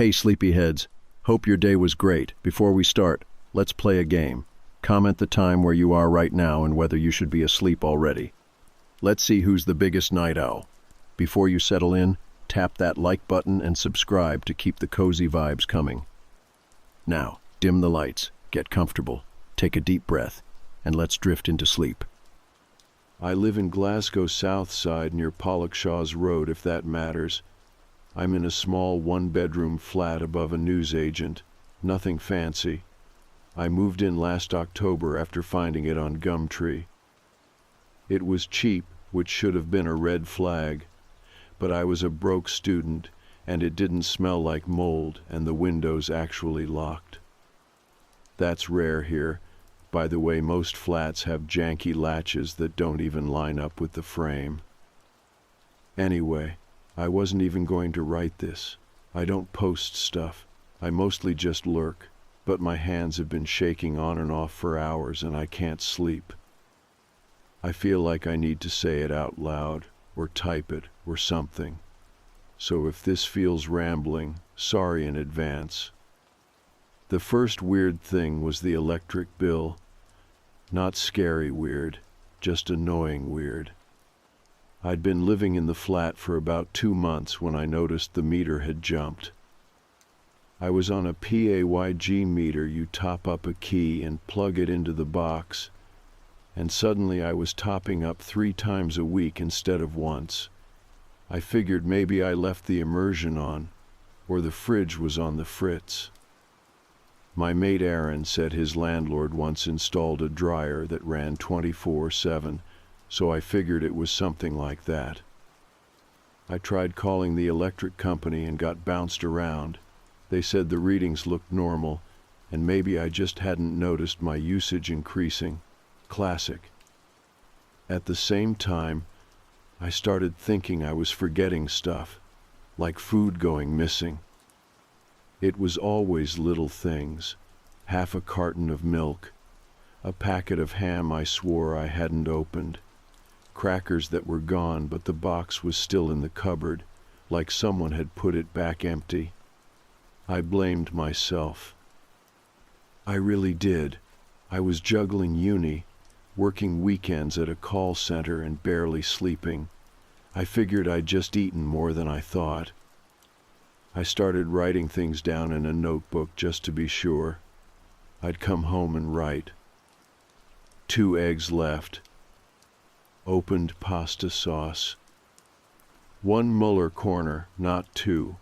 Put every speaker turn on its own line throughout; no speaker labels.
Hey sleepyheads, hope your day was great. Before we start, let's play a game. Comment the time where you are right now and whether you should be asleep already. Let's see who's the biggest night owl. Before you settle in, tap that like button and subscribe to keep the cozy vibes coming. Now, dim the lights, get comfortable, take a deep breath, and let's drift into sleep. I live in Glasgow South Side near Pollokshaws Road, if that matters. I'm in a small one-bedroom flat above a newsagent. Nothing fancy. I moved in last October after finding it on Gumtree. It was cheap, which should have been a red flag, but I was a broke student, and it didn't smell like mold, and the windows actually locked. That's rare here. By the way, most flats have janky latches that don't even line up with the frame. Anyway, I wasn't even going to write this. I don't post stuff. I mostly just lurk, but my hands have been shaking on and off for hours and I can't sleep. I feel like I need to say it out loud, or type it, or something. So if this feels rambling, sorry in advance. The first weird thing was the electric bill. Not scary weird, just annoying weird. I'd been living in the flat for about 2 months when I noticed the meter had jumped. I was on a PAYG meter. You top up a key and plug it into the box, and suddenly I was topping up 3 times a week instead of once. I figured maybe I left the immersion on, or the fridge was on the fritz. My mate Aaron said his landlord once installed a dryer that ran 24/7, so I figured it was something like that. I tried calling the electric company and got bounced around. They said the readings looked normal, and maybe I just hadn't noticed my usage increasing. Classic. At the same time, I started thinking I was forgetting stuff, like food going missing. It was always little things. Half a carton of milk, a packet of ham I swore I hadn't opened, crackers that were gone but the box was still in the cupboard, like someone had put it back empty. I blamed myself. I really did. I was juggling uni, working weekends at a call center and barely sleeping. I figured I'd just eaten more than I thought. I started writing things down in a notebook just to be sure. I'd come home and write. 2 eggs left. Opened pasta sauce. 1 Muller corner, not 2.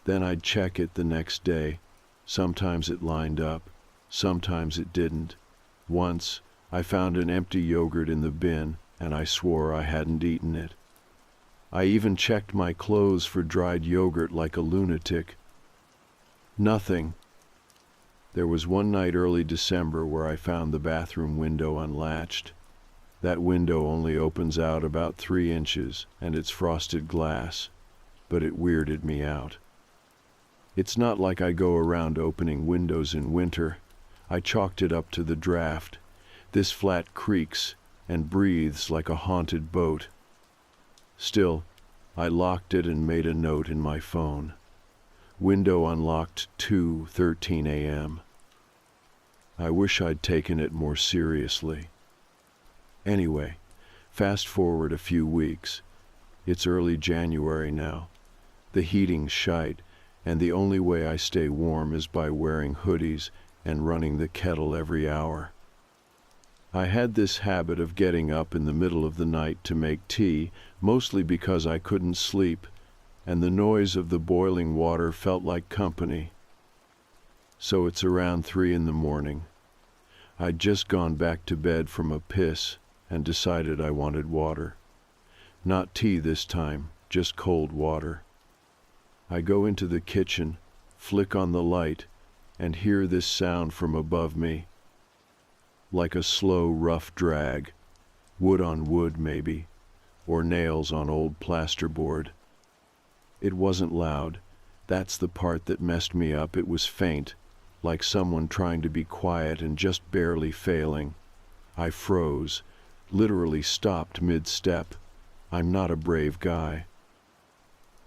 Then I'd check it the next day. Sometimes it lined up, sometimes it didn't. Once, I found an empty yogurt in the bin, and I swore I hadn't eaten it. I even checked my clothes for dried yogurt like a lunatic. Nothing. There was one night early December where I found the bathroom window unlatched. That window only opens out about 3 inches, and it's frosted glass, but it weirded me out. It's not like I go around opening windows in winter. I chalked it up to the draft. This flat creaks and breathes like a haunted boat. Still, I locked it and made a note in my phone. Window unlocked 2:13 a.m. I wish I'd taken it more seriously. Anyway, fast forward a few weeks. It's early January now. The heating's shite, and the only way I stay warm is by wearing hoodies and running the kettle every hour. I had this habit of getting up in the middle of the night to make tea, mostly because I couldn't sleep, and the noise of the boiling water felt like company. So it's around 3 in the morning. I'd just gone back to bed from a piss and decided I wanted water. Not tea this time, just cold water. I go into the kitchen, flick on the light, and hear this sound from above me. Like a slow, rough drag. Wood on wood, maybe, or nails on old plasterboard. It wasn't loud. That's the part that messed me up. It was faint, like someone trying to be quiet and just barely failing. I froze, literally stopped mid-step. I'm not a brave guy.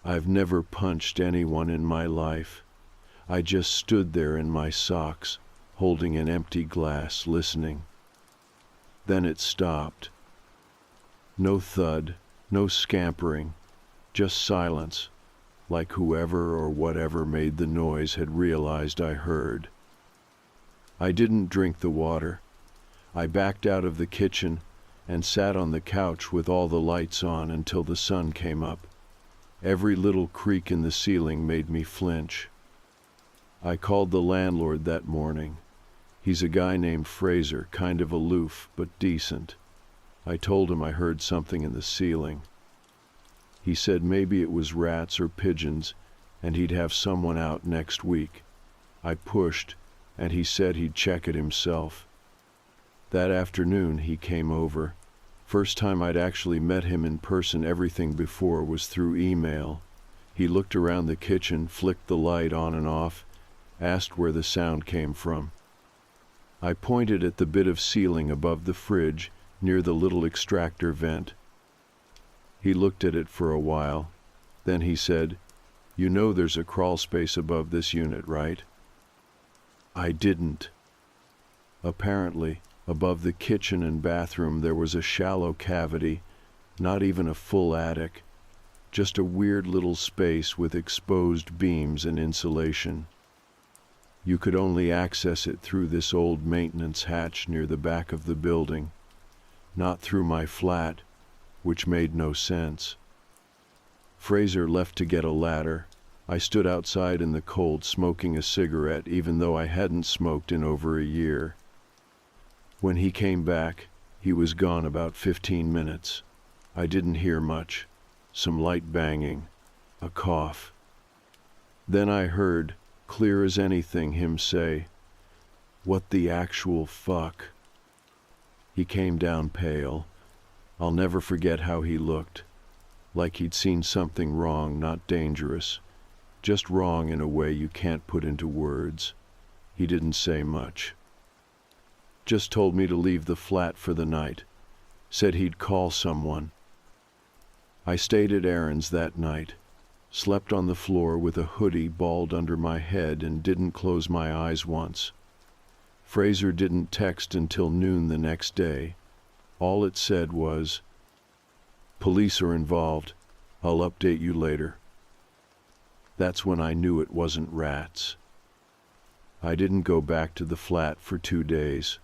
I've never punched anyone in my life. I just stood there in my socks, holding an empty glass, listening. Then it stopped. No thud, no scampering, just silence, like whoever or whatever made the noise had realized I heard. I didn't drink the water. I backed out of the kitchen and sat on the couch with all the lights on until the sun came up. Every little creak in the ceiling made me flinch. I called the landlord that morning. He's a guy named Fraser, kind of aloof but decent. I told him I heard something in the ceiling. He said maybe it was rats or pigeons, and he'd have someone out next week. I pushed, and he said he'd check it himself. That afternoon he came over. First time I'd actually met him in person. Everything before was through email. He looked around the kitchen, flicked the light on and off, asked where the sound came from. I pointed at the bit of ceiling above the fridge, near the little extractor vent. He looked at it for a while. Then he said, "You know there's a crawl space above this unit, right?" I didn't. Apparently, above the kitchen and bathroom there was a shallow cavity, not even a full attic, just a weird little space with exposed beams and insulation. You could only access it through this old maintenance hatch near the back of the building, not through my flat, which made no sense. Fraser left to get a ladder. I stood outside in the cold smoking a cigarette, even though I hadn't smoked in over a year. When he came back, he was gone about 15 minutes. I didn't hear much. Some light banging, a cough. Then I heard, clear as anything, him say, "What the actual fuck?" He came down pale. I'll never forget how he looked. Like he'd seen something wrong, not dangerous. Just wrong in a way you can't put into words. He didn't say much. Just told me to leave the flat for the night. Said he'd call someone. I stayed at Aaron's that night. Slept on the floor with a hoodie balled under my head and didn't close my eyes once. Fraser didn't text until noon the next day. All it said was, "Police are involved. I'll update you later." That's when I knew it wasn't rats. I didn't go back to the flat for 2 days.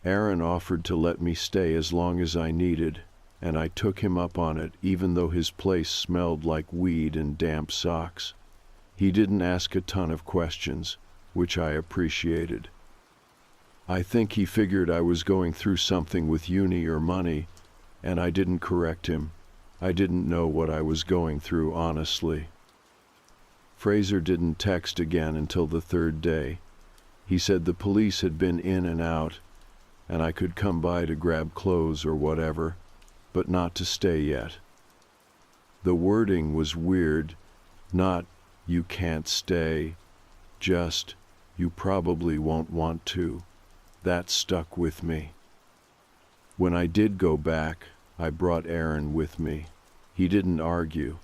Aaron offered to let me stay as long as I needed, and I took him up on it, even though his place smelled like weed and damp socks. He didn't ask a ton of questions, which I appreciated. I think he figured I was going through something with uni or money, and I didn't correct him. I didn't know what I was going through, honestly. Fraser didn't text again until the 3rd day. He said the police had been in and out, and I could come by to grab clothes or whatever, but not to stay yet. The wording was weird, not, "You can't stay," just, "You probably won't want to." That stuck with me. When I did go back, I brought Aaron with me. He didn't argue.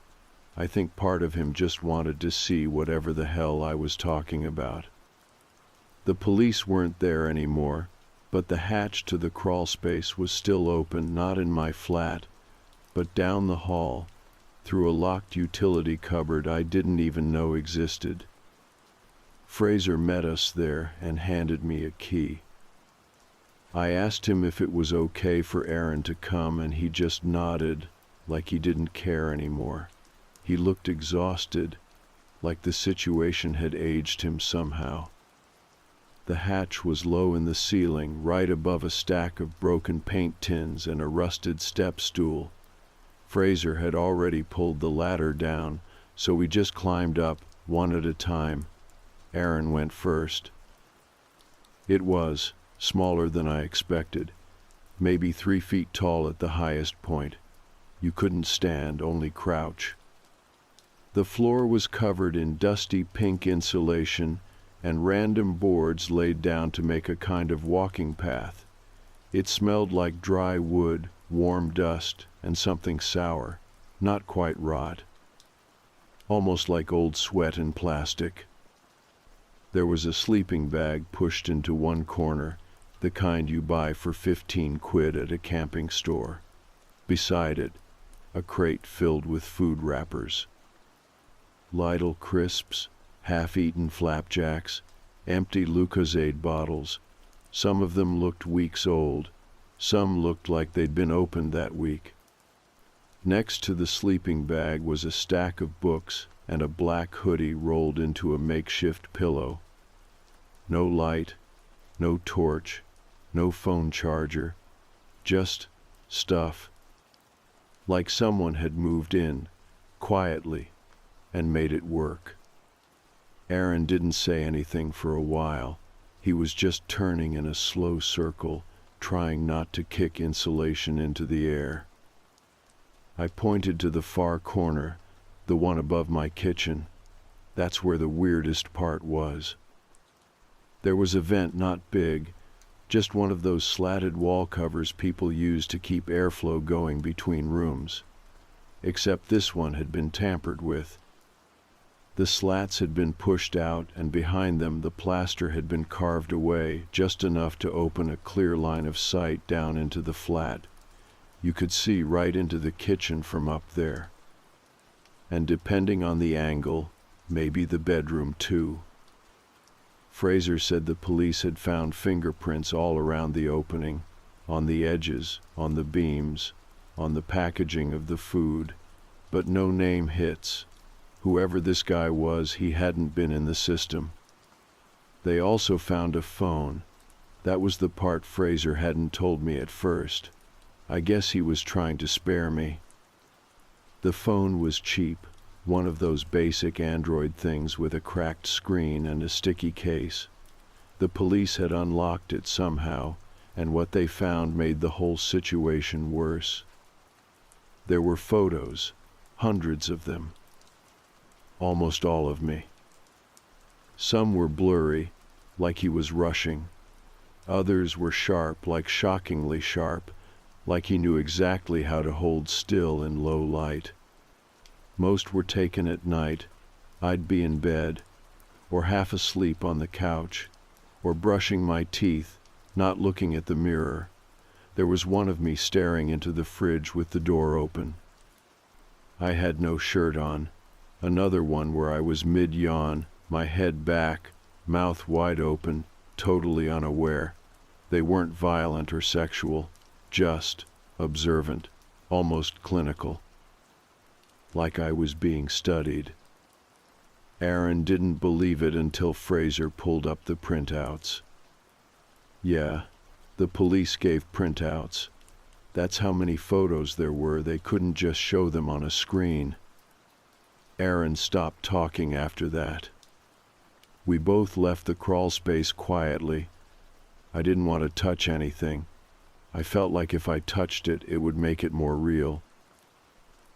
I think part of him just wanted to see whatever the hell I was talking about. The police weren't there anymore, but the hatch to the crawl space was still open, not in my flat, but down the hall, through a locked utility cupboard I didn't even know existed. Fraser met us there and handed me a key. I asked him if it was okay for Aaron to come, and he just nodded, like he didn't care anymore. He looked exhausted, like the situation had aged him somehow. The hatch was low in the ceiling, right above a stack of broken paint tins and a rusted step stool. Fraser had already pulled the ladder down, so we just climbed up, one at a time. Aaron went first. It was smaller than I expected, maybe 3 feet tall at the highest point. You couldn't stand, only crouch. The floor was covered in dusty pink insulation and random boards laid down to make a kind of walking path. It smelled like dry wood, warm dust, and something sour, not quite rot. almost like old sweat in plastic. There was a sleeping bag pushed into one corner, the kind you buy for 15 quid at a camping store. Beside it, a crate filled with food wrappers. Lidl crisps, half-eaten flapjacks, empty Lucozade bottles. Some of them looked weeks old. Some looked like they'd been opened that week. Next to the sleeping bag was a stack of books and a black hoodie rolled into a makeshift pillow. No light, no torch, no phone charger, just stuff. Like someone had moved in, quietly, and made it work. Aaron didn't say anything for a while. He was just turning in a slow circle, trying not to kick insulation into the air. I pointed to the far corner, the one above my kitchen. That's where the weirdest part was. There was a vent not big, just one of those slatted wall covers people use to keep airflow going between rooms. Except this one had been tampered with. The slats had been pushed out, and behind them the plaster had been carved away, just enough to open a clear line of sight down into the flat. You could see right into the kitchen from up there. And depending on the angle, maybe the bedroom too. Fraser said the police had found fingerprints all around the opening, on the edges, on the beams, on the packaging of the food, but no name hits. Whoever this guy was, he hadn't been in the system. They also found a phone. That was the part Fraser hadn't told me at first. I guess he was trying to spare me. The phone was cheap, one of those basic Android things with a cracked screen and a sticky case. The police had unlocked it somehow, and what they found made the whole situation worse. There were photos, hundreds of them. Almost all of me. Some were blurry, like he was rushing. Others were sharp, like shockingly sharp, like he knew exactly how to hold still in low light. Most were taken at night. I'd be in bed, or half asleep on the couch, or brushing my teeth, not looking at the mirror. There was one of me staring into the fridge with the door open. I had no shirt on. Another one where I was mid-yawn, my head back, mouth wide open, totally unaware. They weren't violent or sexual, just observant, almost clinical. Like I was being studied. Aaron didn't believe it until Fraser pulled up the printouts. Yeah, the police gave printouts. That's how many photos there were. They couldn't just show them on a screen. Aaron stopped talking after that. We both left the crawl space quietly. I didn't want to touch anything. I felt like if I touched it, it would make it more real.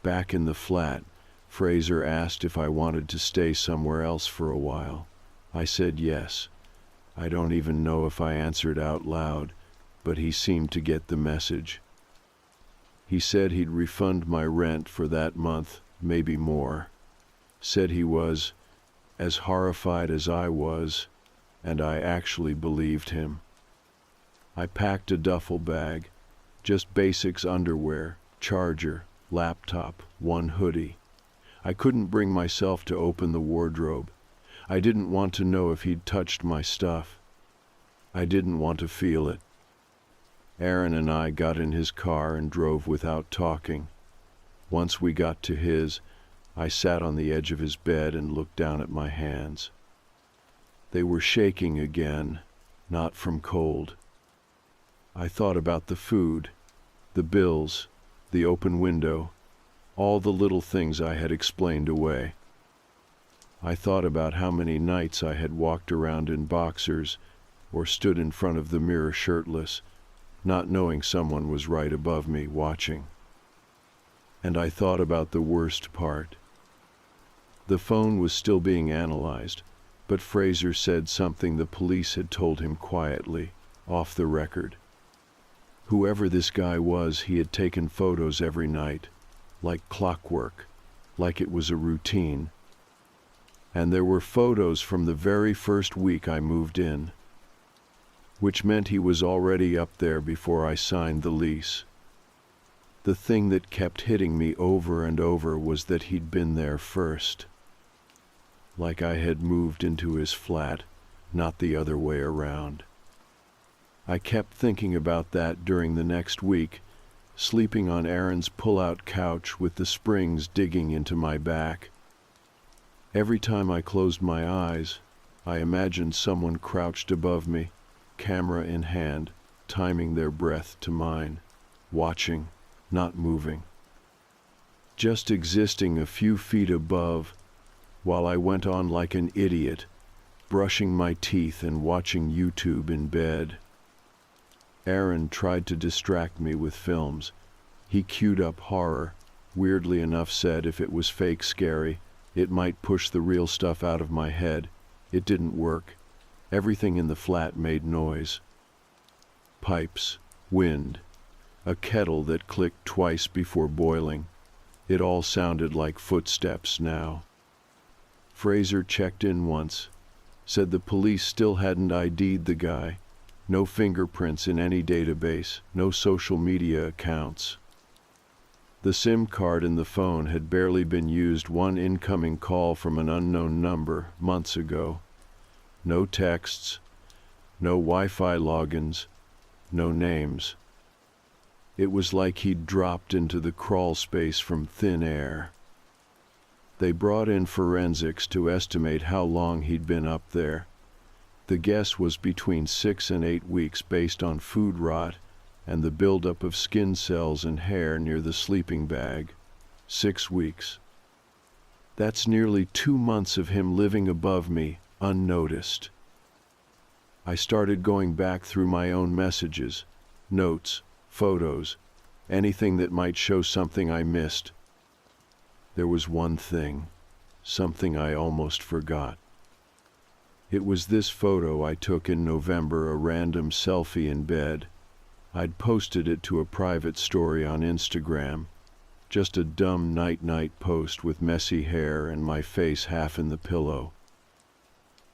Back in the flat, Fraser asked if I wanted to stay somewhere else for a while. I said yes. I don't even know if I answered out loud, but he seemed to get the message. He said he'd refund my rent for that month, maybe more. Said he was as horrified as I was, and I actually believed him. I packed a duffel bag, just basics: underwear, charger, laptop, one hoodie. I couldn't bring myself to open the wardrobe. I didn't want to know if he'd touched my stuff. I didn't want to feel it. Aaron and I got in his car and drove without talking. Once we got to his, I sat on the edge of his bed and looked down at my hands. They were shaking again, not from cold. I thought about the food, the bills, the open window, all the little things I had explained away. I thought about how many nights I had walked around in boxers or stood in front of the mirror shirtless, not knowing someone was right above me watching. And I thought about the worst part. The phone was still being analyzed, but Fraser said something the police had told him quietly, off the record. Whoever this guy was, he had taken photos every night, like clockwork, like it was a routine, And there were photos from the very first week I moved in, which meant he was already up there before I signed the lease. The thing that kept hitting me over and over was that he'd been there first, like I had moved into his flat, not the other way around. I kept thinking about that during the next week, sleeping on Aaron's pull-out couch with the springs digging into my back. Every time I closed my eyes, I imagined someone crouched above me, camera in hand, timing their breath to mine, watching, not moving. Just existing a few feet above, while I went on like an idiot, brushing my teeth and watching YouTube in bed. Aaron tried to distract me with films. He queued up horror, weirdly enough said if it was fake scary, it might push the real stuff out of my head. It didn't work. Everything in the flat made noise. Pipes, wind, a kettle that clicked twice before boiling. It all sounded like footsteps now. Fraser checked in once, said the police still hadn't ID'd the guy. No fingerprints in any database, no social media accounts. The SIM card in the phone had barely been used, one incoming call from an unknown number months ago. No texts, no Wi-Fi logins, no names. It was like he'd dropped into the crawl space from thin air. They brought in forensics to estimate how long he'd been up there. The guess was between 6 and 8 weeks based on food rot and the buildup of skin cells and hair near the sleeping bag. 6 weeks. That's nearly 2 months of him living above me, unnoticed. I started going back through my own messages, notes, photos, anything that might show something I missed. There was one thing, something I almost forgot. It was this photo I took in November, a random selfie in bed. I'd posted it to a private story on Instagram, just a dumb night-night post with messy hair and my face half in the pillow.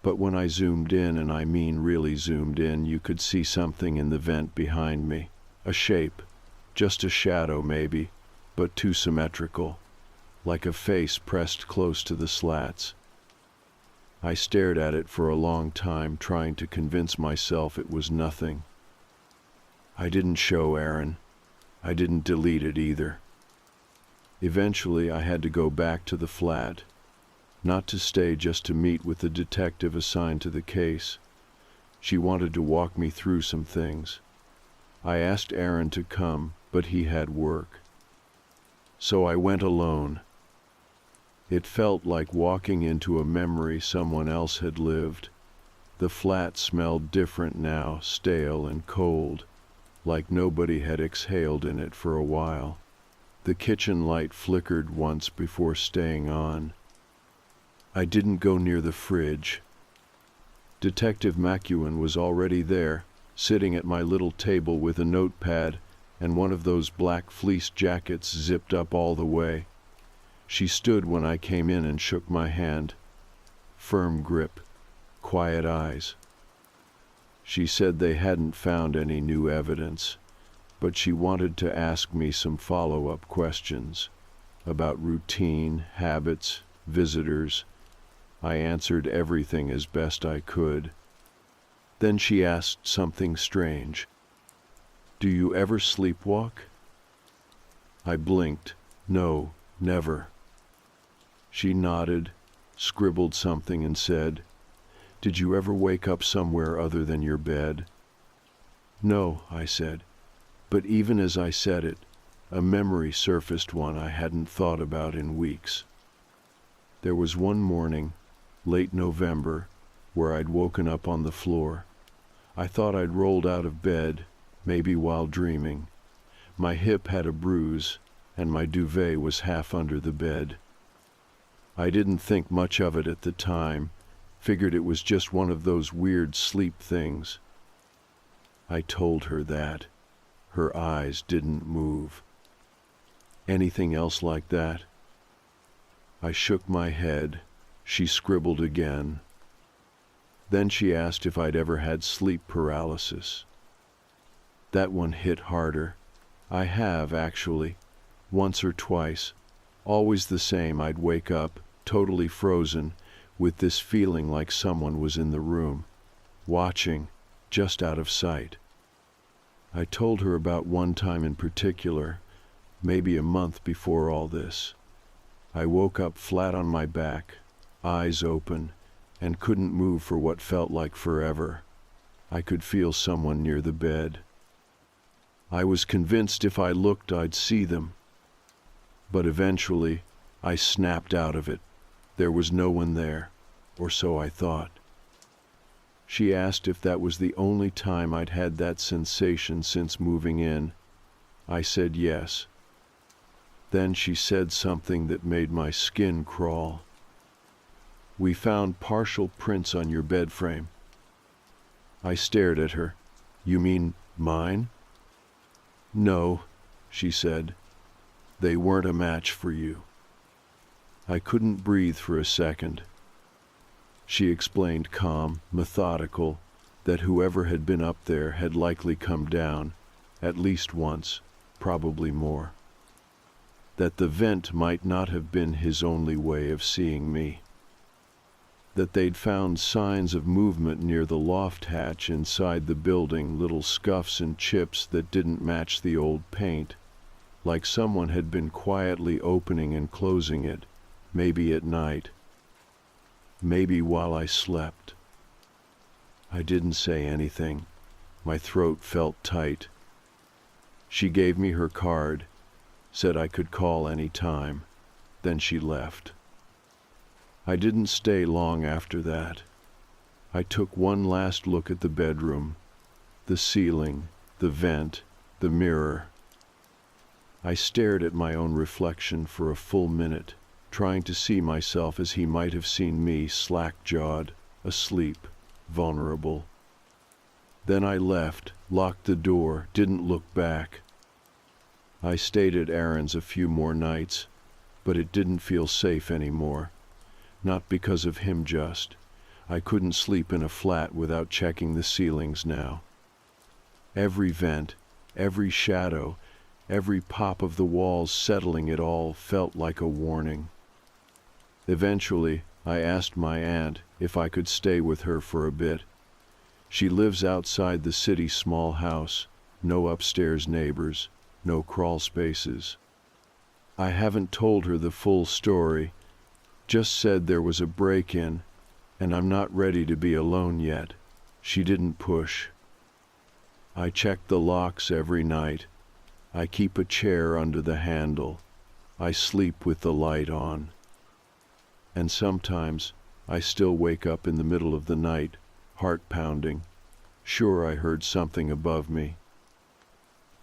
But when I zoomed in, and I mean really zoomed in, you could see something in the vent behind me. A shape, just a shadow maybe, but too symmetrical, like a face pressed close to the slats. I stared at it for a long time, trying to convince myself it was nothing. I didn't show Aaron. I didn't delete it either. Eventually, I had to go back to the flat. Not to stay, just to meet with the detective assigned to the case. She wanted to walk me through some things. I asked Aaron to come, but he had work. So I went alone. It felt like walking into a memory someone else had lived. The flat smelled different now, stale and cold, like nobody had exhaled in it for a while. The kitchen light flickered once before staying on. I didn't go near the fridge. Detective McEwen was already there, sitting at my little table with a notepad and one of those black fleece jackets zipped up all the way. She stood when I came in and shook my hand. Firm grip, quiet eyes. She said they hadn't found any new evidence, but she wanted to ask me some follow-up questions about routine, habits, visitors. I answered everything as best I could. Then she asked something strange. "Do you ever sleepwalk?" I blinked. "No, never." She nodded, scribbled something and said, "Did you ever wake up somewhere other than your bed?" "No," I said. But even as I said it, a memory surfaced, one I hadn't thought about in weeks. There was one morning, late November, where I'd woken up on the floor. I thought I'd rolled out of bed, maybe while dreaming. My hip had a bruise, and my duvet was half under the bed. I didn't think much of it at the time, figured it was just one of those weird sleep things. I told her that. Her eyes didn't move. "Anything else like that?" I shook my head. She scribbled again. Then she asked if I'd ever had sleep paralysis. That one hit harder. I have, actually. Once or twice. Always the same. I'd wake up, totally frozen, with this feeling like someone was in the room, watching, just out of sight. I told her about one time in particular, maybe a month before all this. I woke up flat on my back, eyes open, and couldn't move for what felt like forever. I could feel someone near the bed. I was convinced if I looked I'd see them. But eventually, I snapped out of it. There was no one there, or so I thought. She asked if that was the only time I'd had that sensation since moving in. I said yes. Then she said something that made my skin crawl. "We found partial prints on your bed frame." I stared at her. "You mean mine?" "No," she said. "They weren't a match for you." I couldn't breathe for a second. She explained, calm, methodical, that whoever had been up there had likely come down, at least once, probably more. That the vent might not have been his only way of seeing me. That they'd found signs of movement near the loft hatch inside the building, little scuffs and chips that didn't match the old paint, like someone had been quietly opening and closing it, maybe at night, maybe while I slept. I didn't say anything. My throat felt tight. She gave me her card, said I could call any time, then she left. I didn't stay long after that. I took one last look at the bedroom, the ceiling, the vent, the mirror. I stared at my own reflection for a full minute, trying to see myself as he might have seen me, slack-jawed, asleep, vulnerable. Then I left, locked the door, didn't look back. I stayed at Aaron's a few more nights, but it didn't feel safe anymore. Not because of him just. I couldn't sleep in a flat without checking the ceilings now. Every vent, every shadow, every pop of the walls settling it all felt like a warning. Eventually, I asked my aunt if I could stay with her for a bit. She lives outside the city's small house, no upstairs neighbors, no crawl spaces. I haven't told her the full story, just said there was a break-in, and I'm not ready to be alone yet. She didn't push. I check the locks every night. I keep a chair under the handle. I sleep with the light on. And sometimes I still wake up in the middle of the night, heart pounding, sure I heard something above me.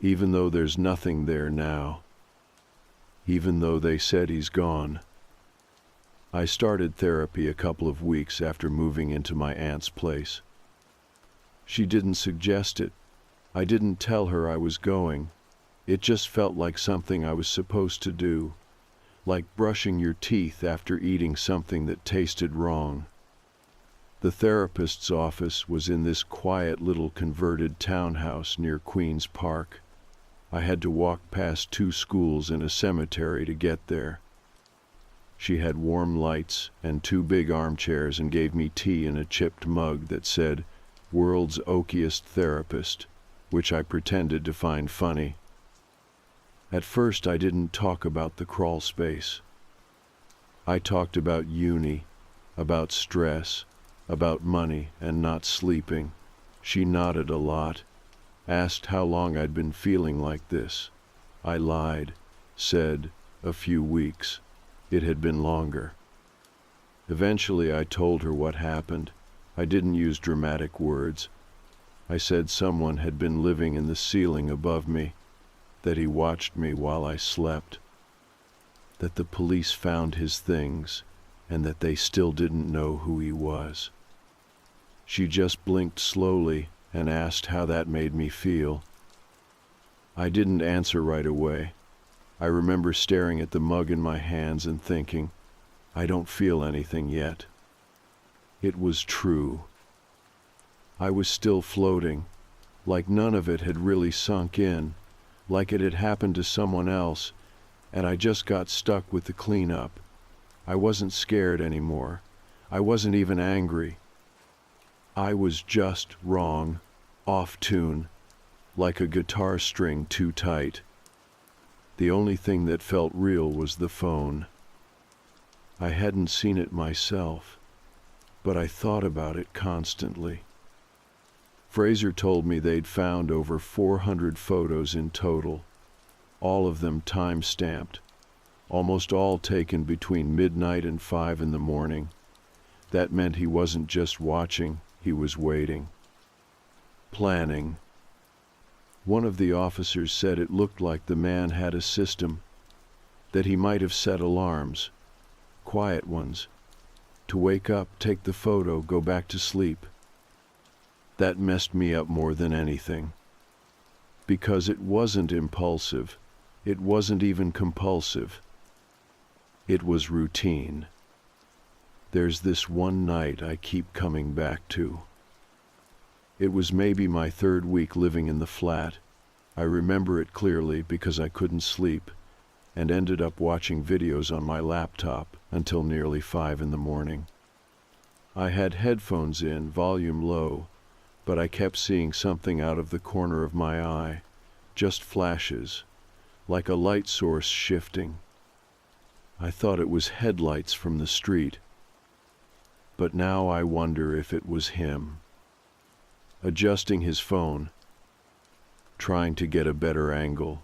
Even though there's nothing there now. Even though they said he's gone. I started therapy a couple of weeks after moving into my aunt's place. She didn't suggest it. I didn't tell her I was going. It just felt like something I was supposed to do, like brushing your teeth after eating something that tasted wrong. The therapist's office was in this quiet little converted townhouse near Queen's Park. I had to walk past 2 schools and a cemetery to get there. She had warm lights and 2 big armchairs and gave me tea in a chipped mug that said, "World's Oakiest Therapist," which I pretended to find funny. At first I didn't talk about the crawl space. I talked about uni, about stress, about money and not sleeping. She nodded a lot, asked how long I'd been feeling like this. I lied, said, a few weeks. It had been longer. Eventually I told her what happened. I didn't use dramatic words. I said someone had been living in the ceiling above me, that he watched me while I slept, that the police found his things, and that they still didn't know who he was. She just blinked slowly and asked how that made me feel. I didn't answer right away. I remember staring at the mug in my hands and thinking, I don't feel anything yet. It was true. I was still floating, like none of it had really sunk in, like it had happened to someone else, and I just got stuck with the cleanup. I wasn't scared anymore. I wasn't even angry. I was just wrong, off tune, like a guitar string too tight. The only thing that felt real was the phone. I hadn't seen it myself, but I thought about it constantly. Fraser told me they'd found over 400 photos in total, all of them time-stamped, almost all taken between midnight and 5 in the morning. That meant he wasn't just watching, he was waiting. Planning. One of the officers said it looked like the man had a system, that he might have set alarms, quiet ones, to wake up, take the photo, go back to sleep. That messed me up more than anything. Because it wasn't impulsive. It wasn't even compulsive. It was routine. There's this one night I keep coming back to. It was maybe my 3rd week living in the flat. I remember it clearly because I couldn't sleep and ended up watching videos on my laptop until nearly 5 in the morning. I had headphones in, volume low, but I kept seeing something out of the corner of my eye, just flashes, like a light source shifting. I thought it was headlights from the street, but now I wonder if it was him. Adjusting his phone, trying to get a better angle.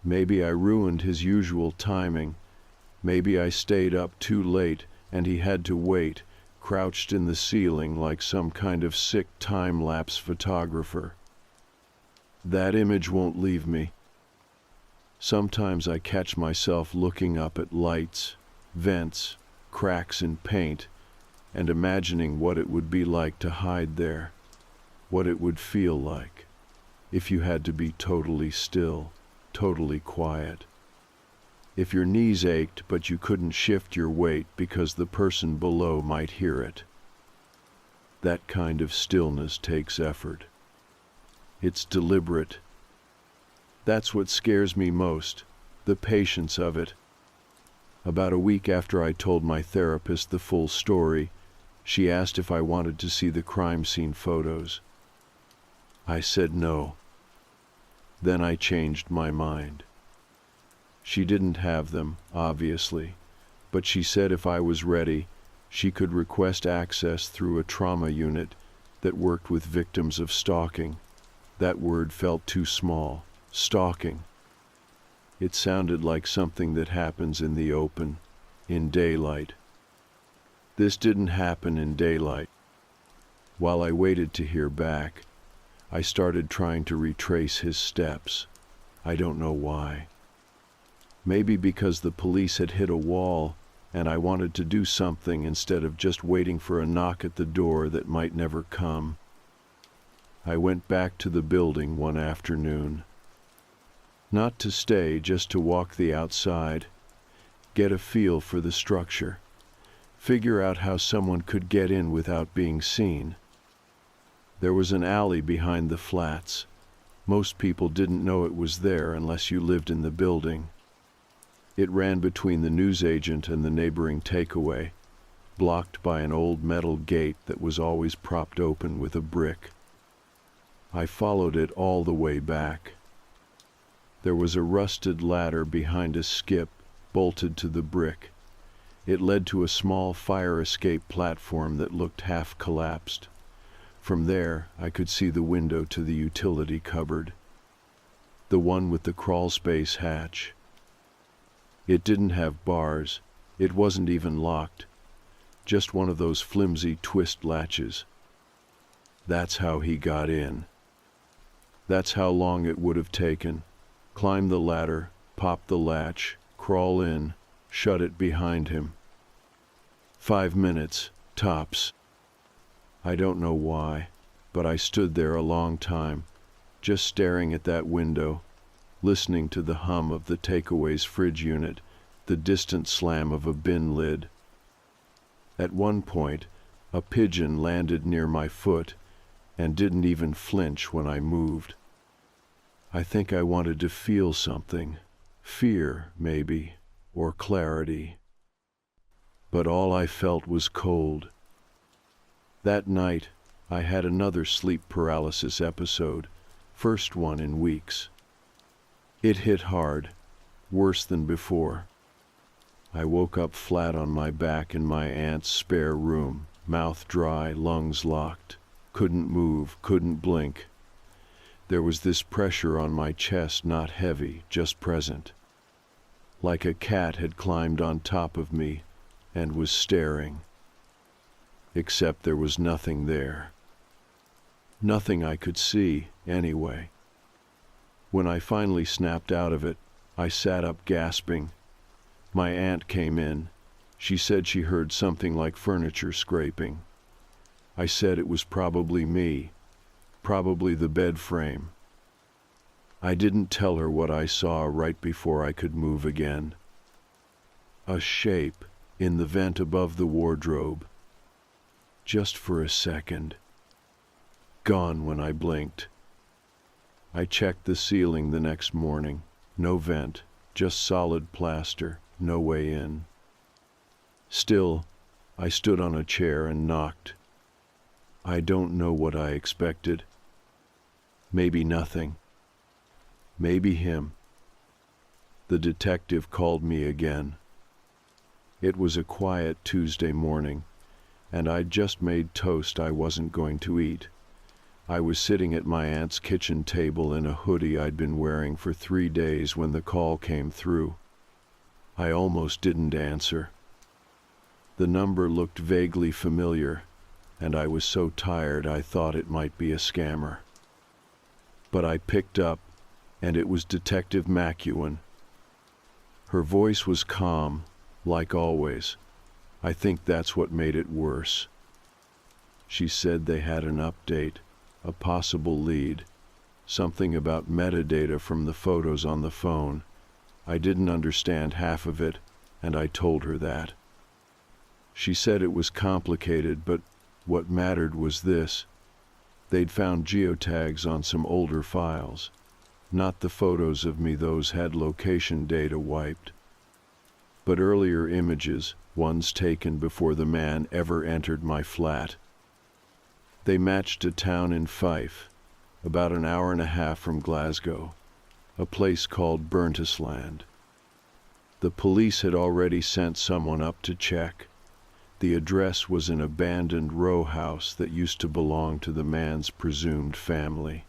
Maybe I ruined his usual timing. Maybe I stayed up too late and he had to wait, crouched in the ceiling like some kind of sick time-lapse photographer. That image won't leave me. Sometimes I catch myself looking up at lights, vents, cracks in paint, and imagining what it would be like to hide there, what it would feel like if you had to be totally still, totally quiet. If your knees ached but you couldn't shift your weight because the person below might hear it. That kind of stillness takes effort. It's deliberate. That's what scares me most, the patience of it. About a week after I told my therapist the full story, she asked if I wanted to see the crime scene photos. I said no. Then I changed my mind. She didn't have them, obviously, but she said if I was ready, she could request access through a trauma unit that worked with victims of stalking. That word felt too small. Stalking. It sounded like something that happens in the open, in daylight. This didn't happen in daylight. While I waited to hear back, I started trying to retrace his steps. I don't know why. Maybe because the police had hit a wall and I wanted to do something instead of just waiting for a knock at the door that might never come. I went back to the building one afternoon. Not to stay, just to walk the outside, get a feel for the structure, figure out how someone could get in without being seen. There was an alley behind the flats. Most people didn't know it was there unless you lived in the building. It ran between the newsagent and the neighboring takeaway, blocked by an old metal gate that was always propped open with a brick. I followed it all the way back. There was a rusted ladder behind a skip bolted to the brick. It led to a small fire escape platform that looked half collapsed. From there, I could see the window to the utility cupboard, the one with the crawlspace hatch. It didn't have bars. It wasn't even locked. Just one of those flimsy twist latches. That's how he got in. That's how long it would have taken. Climb the ladder, pop the latch, crawl in, shut it behind him. 5 minutes, tops. I don't know why, but I stood there a long time, just staring at that window, listening to the hum of the takeaway's fridge unit, the distant slam of a bin lid. At one point, a pigeon landed near my foot and didn't even flinch when I moved. I think I wanted to feel something, fear, maybe, or clarity. But all I felt was cold. That night, I had another sleep paralysis episode, first one in weeks. It hit hard, worse than before. I woke up flat on my back in my aunt's spare room, mouth dry, lungs locked, couldn't move, couldn't blink. There was this pressure on my chest, not heavy, just present. Like a cat had climbed on top of me and was staring. Except there was nothing there. Nothing I could see, anyway. When I finally snapped out of it, I sat up gasping. My aunt came in. She said she heard something like furniture scraping. I said it was probably me, probably the bed frame. I didn't tell her what I saw right before I could move again. A shape in the vent above the wardrobe. Just for a second. Gone when I blinked. I checked the ceiling the next morning. No vent, just solid plaster, no way in. Still, I stood on a chair and knocked. I don't know what I expected. Maybe nothing. Maybe him. The detective called me again. It was a quiet Tuesday morning, and I'd just made toast I wasn't going to eat. I was sitting at my aunt's kitchen table in a hoodie I'd been wearing for 3 days when the call came through. I almost didn't answer. The number looked vaguely familiar, and I was so tired I thought it might be a scammer. But I picked up, and it was Detective McEwen. Her voice was calm, like always. I think that's what made it worse. She said they had an update, a possible lead, something about metadata from the photos on the phone. I didn't understand half of it, and I told her that. She said it was complicated, but what mattered was this. They'd found geotags on some older files, not the photos of me those had location data wiped, but earlier images, ones taken before the man ever entered my flat. They matched a town in Fife, about an hour and a half from Glasgow, a place called Burntisland. The police had already sent someone up to check. The address was an abandoned row house that used to belong to the man's presumed family.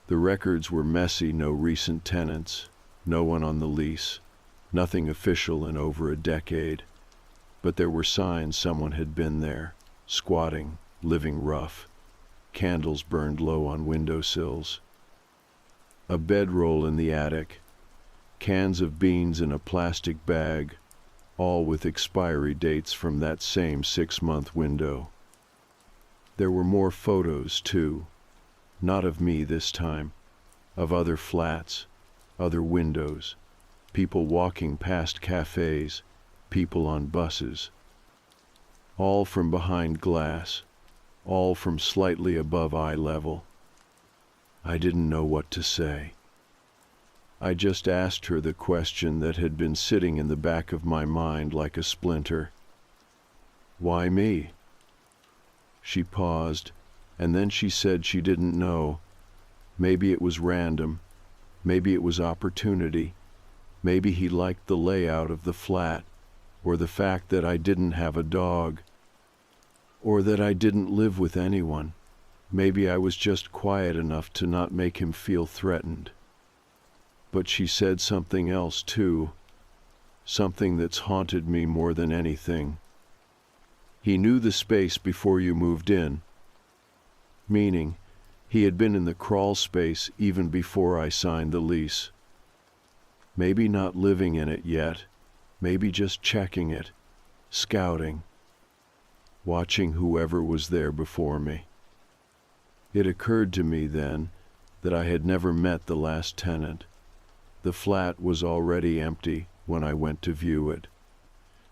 The records were messy, no recent tenants, no one on the lease, nothing official in over a decade. But there were signs someone had been there, squatting, living rough, candles burned low on windowsills. A bedroll in the attic, cans of beans in a plastic bag, all with expiry dates from that same 6-month window. There were more photos, too, not of me this time, of other flats, other windows, people walking past cafes, people on buses. All from behind glass, all from slightly above eye level. I didn't know what to say. I just asked her the question that had been sitting in the back of my mind like a splinter. Why me? She paused, and then she said she didn't know. Maybe it was random. Maybe it was opportunity. Maybe he liked the layout of the flat, or the fact that I didn't have a dog, or that I didn't live with anyone. Maybe I was just quiet enough to not make him feel threatened. But she said something else too, something that's haunted me more than anything. He knew the space before you moved in, meaning he had been in the crawl space even before I signed the lease. Maybe not living in it yet, maybe just checking it, scouting, watching whoever was there before me. It occurred to me then that I had never met the last tenant. The flat was already empty, when I went to view it.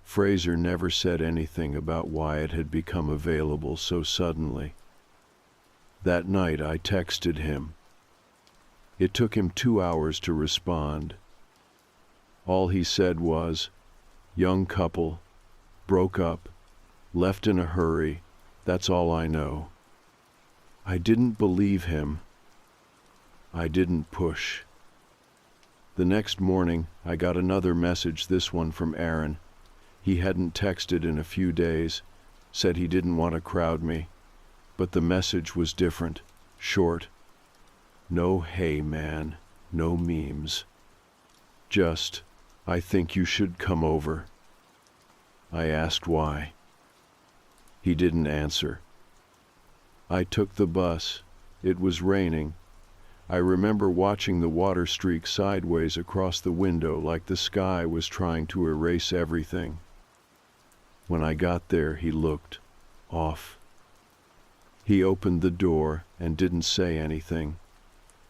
Fraser never said anything about why it had become available so suddenly. That night I texted him. It took him 2 hours to respond. All he said was, "Young couple, broke up, left in a hurry, that's all I know." I didn't believe him. I didn't push. The next morning, I got another message, this one from Aaron. He hadn't texted in a few days, said he didn't want to crowd me, but the message was different, short. No "hey man," no memes. Just, "I think you should come over." I asked why. He didn't answer. I took the bus. It was raining. I remember watching the water streak sideways across the window like the sky was trying to erase everything. When I got there, he looked off. He opened the door and didn't say anything,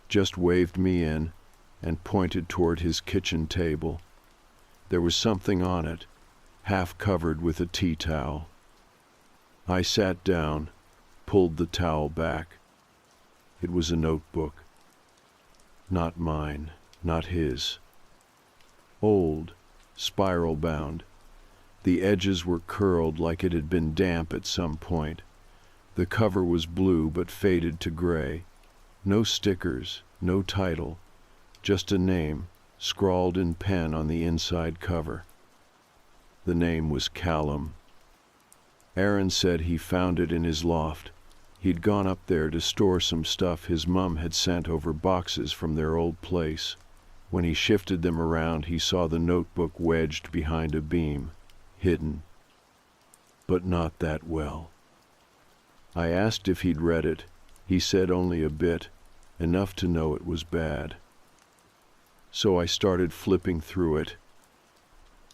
just waved me in and pointed toward his kitchen table. There was something on it, half covered with a tea towel. I sat down, pulled the towel back. It was a notebook. Not mine, not his. Old, spiral-bound. The edges were curled like it had been damp at some point. The cover was blue but faded to gray. No stickers, no title, just a name, scrawled in pen on the inside cover. The name was Callum. Aaron said he found it in his loft. He'd gone up there to store some stuff his mum had sent over boxes from their old place. When he shifted them around, he saw the notebook wedged behind a beam, hidden. But not that well. I asked if he'd read it. He said only a bit, enough to know it was bad. So I started flipping through it.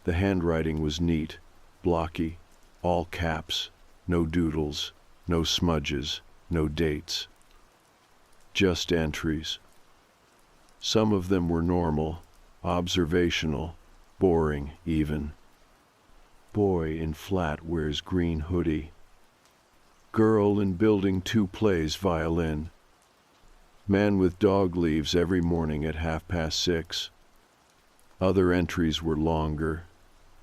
The handwriting was neat, blocky, all caps, no doodles, no smudges, no dates. Just entries. Some of them were normal, observational, boring even. Boy in flat wears green hoodie. Girl in building 2 plays violin. Man with dog leaves every morning at 6:30. Other entries were longer,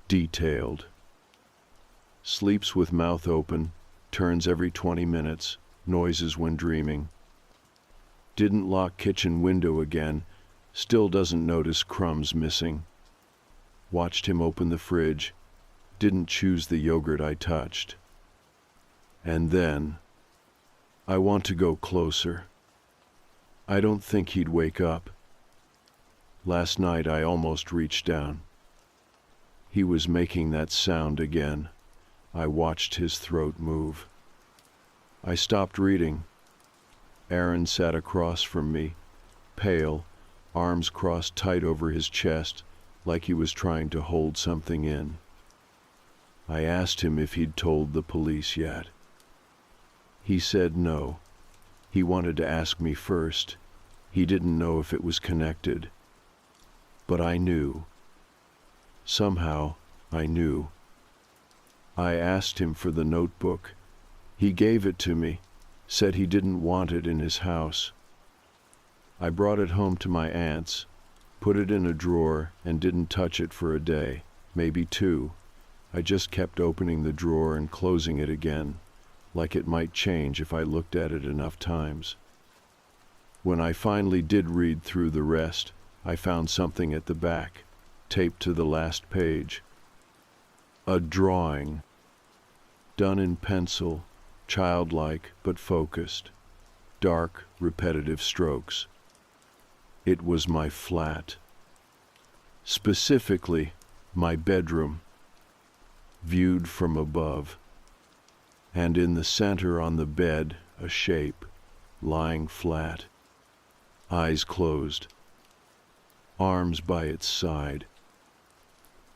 detailed. Sleeps with mouth open, turns every 20 minutes, noises when dreaming. Didn't lock kitchen window again, still doesn't notice crumbs missing. Watched him open the fridge, didn't choose the yogurt I touched. And then, I want to go closer. I don't think he'd wake up. Last night I almost reached down. He was making that sound again. I watched his throat move. I stopped reading. Aaron sat across from me, pale, arms crossed tight over his chest, like he was trying to hold something in. I asked him if he'd told the police yet. He said no. He wanted to ask me first. He didn't know if it was connected. But I knew. Somehow, I knew. I asked him for the notebook. He gave it to me, said he didn't want it in his house. I brought it home to my aunt's, put it in a drawer, and didn't touch it for a day, maybe 2. I just kept opening the drawer and closing it again, like it might change if I looked at it enough times. When I finally did read through the rest, I found something at the back, taped to the last page. A drawing. Done in pencil, childlike but focused. Dark, repetitive strokes. It was my flat. Specifically, my bedroom. Viewed from above. And in the center on the bed, a shape, lying flat. Eyes closed. Arms by its side.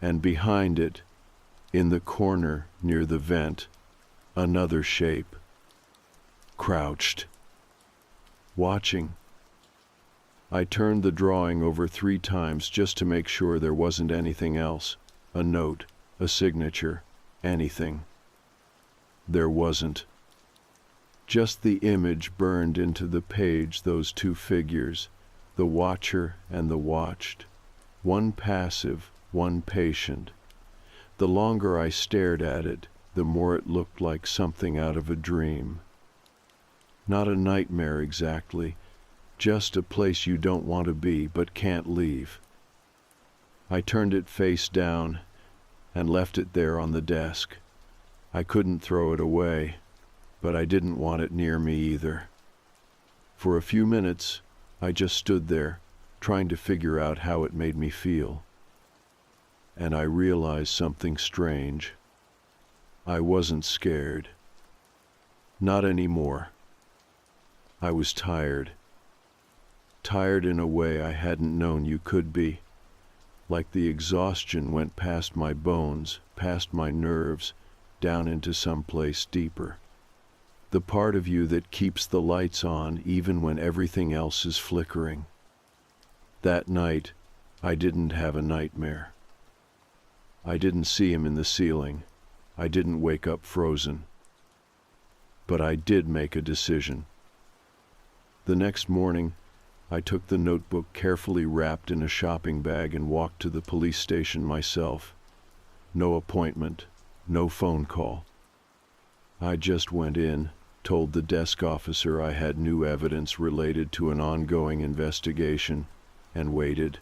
And behind it, in the corner near the vent, another shape. Crouched. Watching. I turned the drawing over 3 times just to make sure there wasn't anything else. A note, a signature, anything. There wasn't. Just the image burned into the page, those 2 figures, the watcher and the watched. One passive, one patient. The longer I stared at it, the more it looked like something out of a dream. Not a nightmare exactly, just a place you don't want to be but can't leave. I turned it face down and left it there on the desk. I couldn't throw it away, but I didn't want it near me either. For a few minutes, I just stood there, trying to figure out how it made me feel. And I realized something strange. I wasn't scared. Not anymore. I was tired. Tired in a way I hadn't known you could be. Like the exhaustion went past my bones, past my nerves, down into some place deeper. The part of you that keeps the lights on even when everything else is flickering. That night, I didn't have a nightmare. I didn't see him in the ceiling. I didn't wake up frozen. But I did make a decision. The next morning, I took the notebook carefully wrapped in a shopping bag and walked to the police station myself. No appointment, no phone call. I just went in, told the desk officer I had new evidence related to an ongoing investigation, and waited.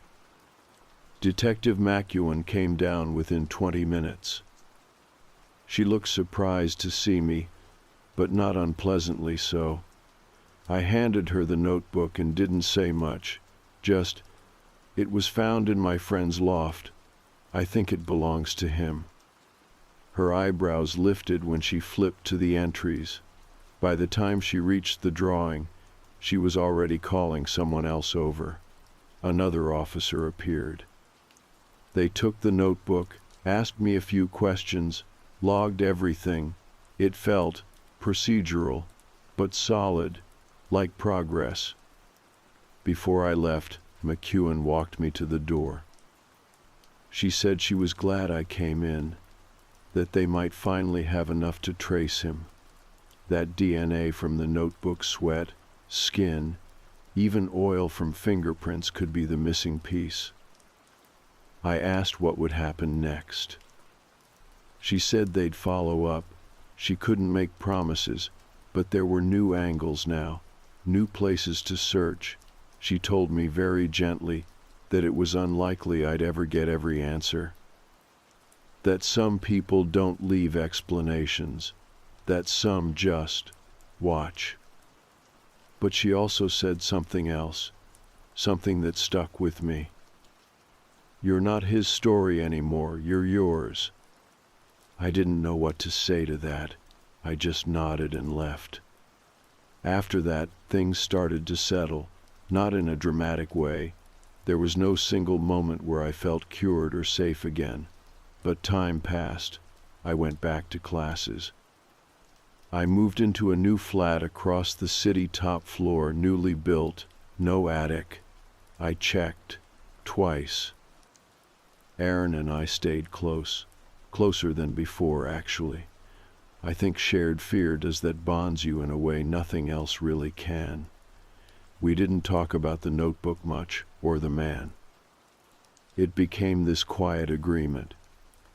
Detective McEwen came down within 20 minutes. She looked surprised to see me, but not unpleasantly so. I handed her the notebook and didn't say much, just, "It was found in my friend's loft. I think it belongs to him." Her eyebrows lifted when she flipped to the entries. By the time she reached the drawing, she was already calling someone else over. Another officer appeared. They took the notebook, asked me a few questions, logged everything. It felt procedural, but solid, like progress. Before I left, McEwen walked me to the door. She said she was glad I came in, that they might finally have enough to trace him. That DNA from the notebook, sweat, skin, even oil from fingerprints could be the missing piece. I asked what would happen next. She said they'd follow up. She couldn't make promises, but there were new angles now, new places to search. She told me very gently that it was unlikely I'd ever get every answer. That some people don't leave explanations, that some just watch. But she also said something else, something that stuck with me. "You're not his story anymore, you're yours." I didn't know what to say to that. I just nodded and left. After that, things started to settle, not in a dramatic way. There was no single moment where I felt cured or safe again. But time passed. I went back to classes. I moved into a new flat across the city, top floor, newly built, no attic. I checked, twice. Aaron and I stayed close, closer than before, actually. I think shared fear does that, bonds you in a way nothing else really can. We didn't talk about the notebook much, or the man. It became this quiet agreement.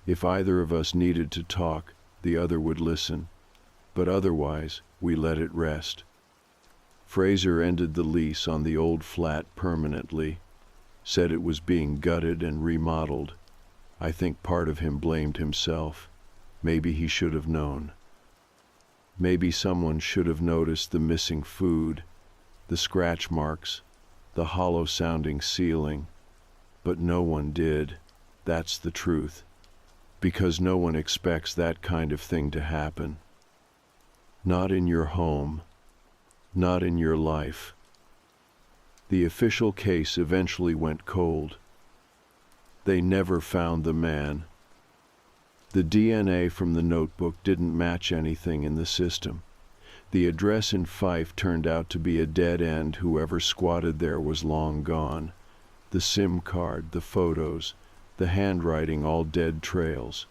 If either of us needed to talk, the other would listen, but otherwise, we let it rest. Fraser ended the lease on the old flat permanently, said it was being gutted and remodeled. I think part of him blamed himself. Maybe he should have known. Maybe someone should have noticed the missing food, the scratch marks, the hollow-sounding ceiling. But no one did. That's the truth. Because no one expects that kind of thing to happen. Not in your home. Not in your life. The official case eventually went cold. They never found the man. The DNA from the notebook didn't match anything in the system. The address in Fife turned out to be a dead end. Whoever squatted there was long gone. The SIM card, the photos, the handwriting, all dead trails.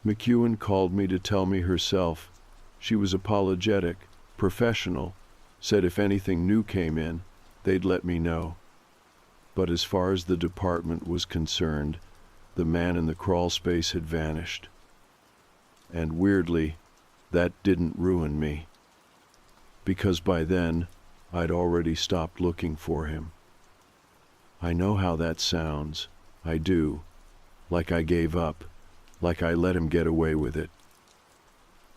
McEwen called me to tell me herself. She was apologetic, professional, said if anything new came in, they'd let me know. But as far as the department was concerned, the man in the crawl space had vanished. And weirdly, that didn't ruin me. Because by then, I'd already stopped looking for him. I know how that sounds. I do. Like I gave up. Like I let him get away with it.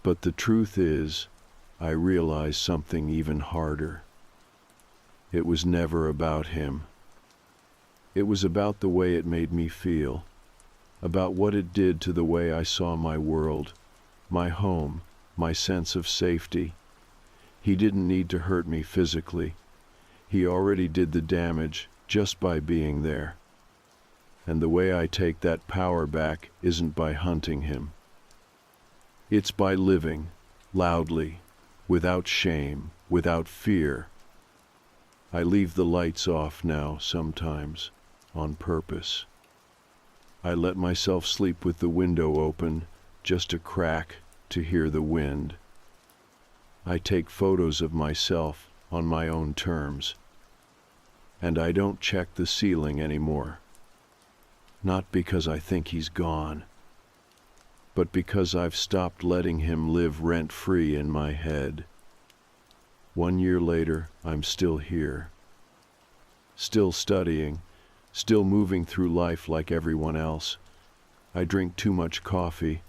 But the truth is, I realized something even harder. It was never about him. It was about the way it made me feel. About what it did to the way I saw my world, my home, my sense of safety. He didn't need to hurt me physically. He already did the damage just by being there. And the way I take that power back isn't by hunting him. It's by living, loudly, without shame, without fear. I leave the lights off now sometimes, on purpose. I let myself sleep with the window open, just a crack to hear the wind. I take photos of myself on my own terms. And I don't check the ceiling anymore. Not because I think he's gone, but because I've stopped letting him live rent-free in my head. 1 year later, I'm still here. Still studying, still moving through life like everyone else. I drink too much coffee.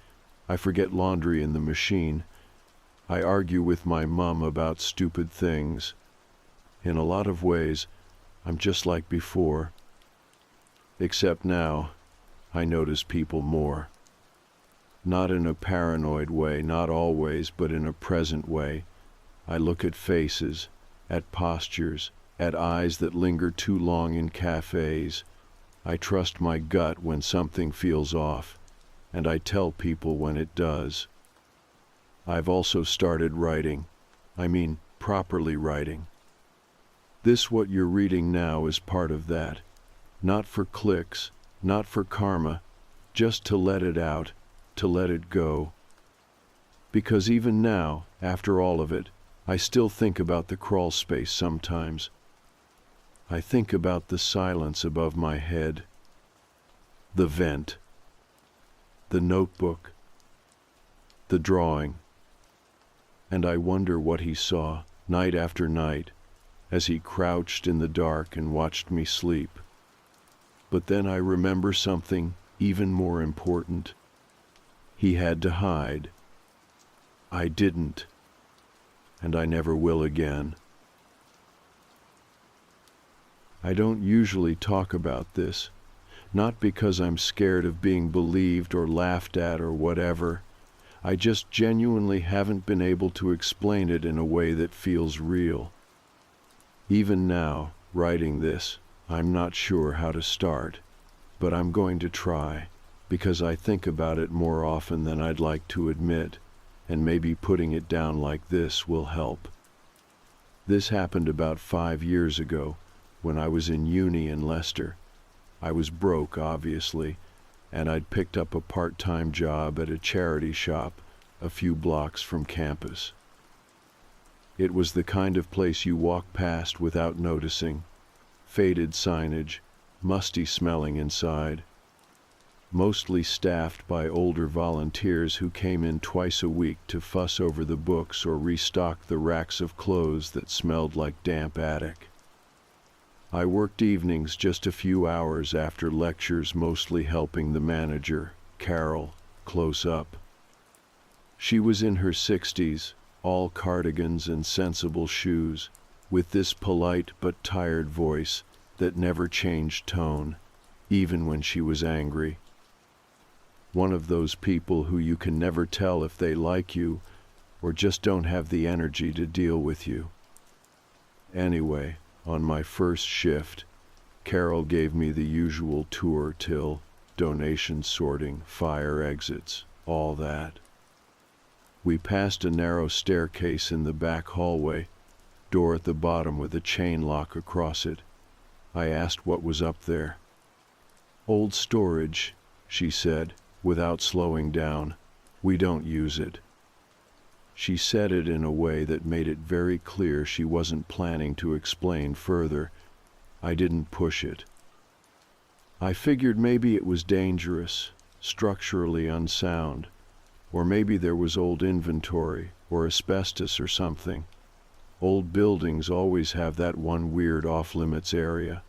I forget laundry in the machine. I argue with my mom about stupid things. In a lot of ways, I'm just like before. Except now, I notice people more. Not in a paranoid way, not always, but in a present way. I look at faces, at postures, at eyes that linger too long in cafes. I trust my gut when something feels off, and I tell people when it does. I've also started writing. I mean, properly writing. This what you're reading now is part of that. Not for clicks, not for karma, just to let it out, to let it go. Because even now, after all of it, I still think about the crawl space sometimes. I think about the silence above my head, the vent, the notebook, the drawing. And I wonder what he saw, night after night, as he crouched in the dark and watched me sleep. But then I remember something even more important. He had to hide. I didn't, and I never will again. I don't usually talk about this, not because I'm scared of being believed or laughed at or whatever. I just genuinely haven't been able to explain it in a way that feels real. Even now, writing this, I'm not sure how to start, but I'm going to try, because I think about it more often than I'd like to admit, and maybe putting it down like this will help. This happened about 5 years ago, when I was in uni in Leicester. I was broke, obviously, and I'd picked up a part-time job at a charity shop a few blocks from campus. It was the kind of place you walk past without noticing. Faded signage, musty smelling inside. Mostly staffed by older volunteers who came in twice a week to fuss over the books or restock the racks of clothes that smelled like damp attic. I worked evenings just a few hours after lectures, mostly helping the manager, Carol, close up. She was in her 60s, all cardigans and sensible shoes, with this polite but tired voice that never changed tone, even when she was angry. One of those people who you can never tell if they like you or just don't have the energy to deal with you. Anyway, on my first shift, Carol gave me the usual tour till donation sorting, fire exits, all that. We passed a narrow staircase in the back hallway, door at the bottom with a chain lock across it. I asked what was up there. "Old storage," she said, without slowing down. "We don't use it." She said it in a way that made it very clear she wasn't planning to explain further. I didn't push it. I figured maybe it was dangerous, structurally unsound, or maybe there was old inventory or asbestos or something. Old buildings always have that one weird off-limits area.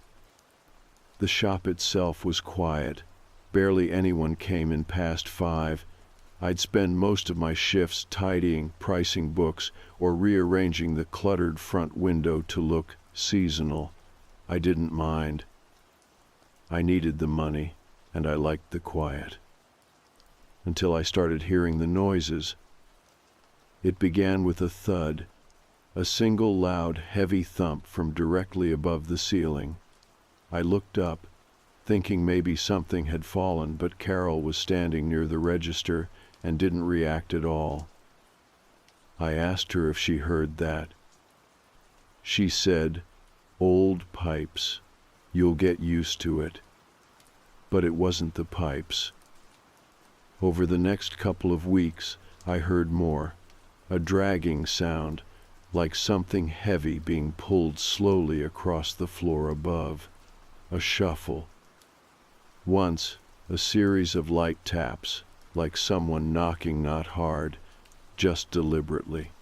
The shop itself was quiet. Barely anyone came in past 5. I'd spend most of my shifts tidying, pricing books, or rearranging the cluttered front window to look seasonal. I didn't mind. I needed the money, and I liked the quiet. Until I started hearing the noises. It began with a thud, a single loud, heavy thump from directly above the ceiling. I looked up, thinking maybe something had fallen, but Carol was standing near the register and didn't react at all. I asked her if she heard that. She said, "Old pipes. You'll get used to it." But it wasn't the pipes. Over the next couple of weeks, I heard more, a dragging sound, like something heavy being pulled slowly across the floor above, a shuffle. Once, a series of light taps, like someone knocking not hard, just deliberately.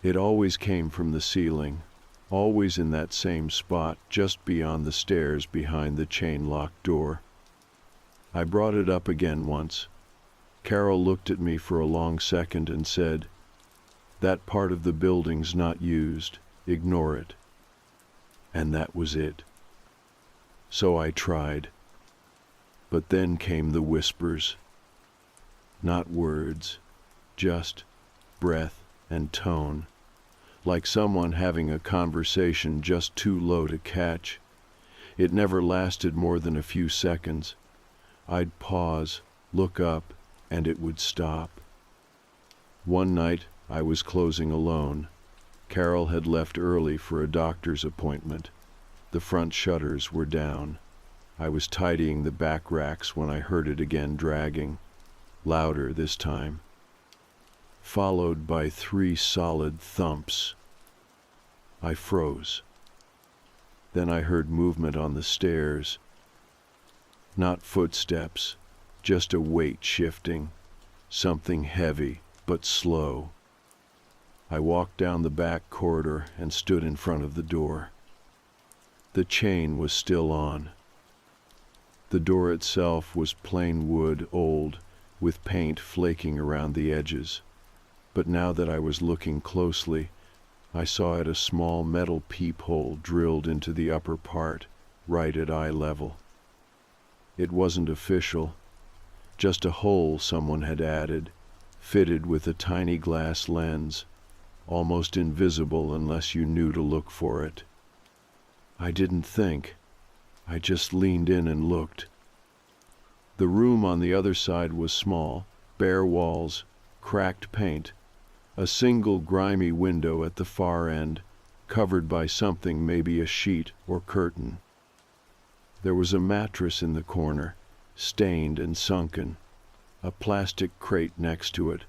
It always came from the ceiling, always in that same spot just beyond the stairs behind the chain-locked door. I brought it up again once. Carol looked at me for a long second and said, "That part of the building's not used. Ignore it." And that was it. So I tried. But then came the whispers. Not words, just breath and tone, like someone having a conversation just too low to catch. It never lasted more than a few seconds. I'd pause, look up, and it would stop. One night, I was closing alone. Carol had left early for a doctor's appointment. The front shutters were down. I was tidying the back racks when I heard it again dragging, louder this time, followed by 3 solid thumps. I froze. Then I heard movement on the stairs. Not footsteps, just a weight shifting, something heavy but slow. I walked down the back corridor and stood in front of the door. The chain was still on. The door itself was plain wood, old, with paint flaking around the edges. But now that I was looking closely, I saw it a small metal peephole drilled into the upper part, right at eye level. It wasn't official, just a hole someone had added, fitted with a tiny glass lens, almost invisible unless you knew to look for it. I didn't think. I just leaned in and looked. The room on the other side was small, bare walls, cracked paint, a single grimy window at the far end, covered by something, maybe a sheet or curtain. There was a mattress in the corner, stained and sunken, a plastic crate next to it,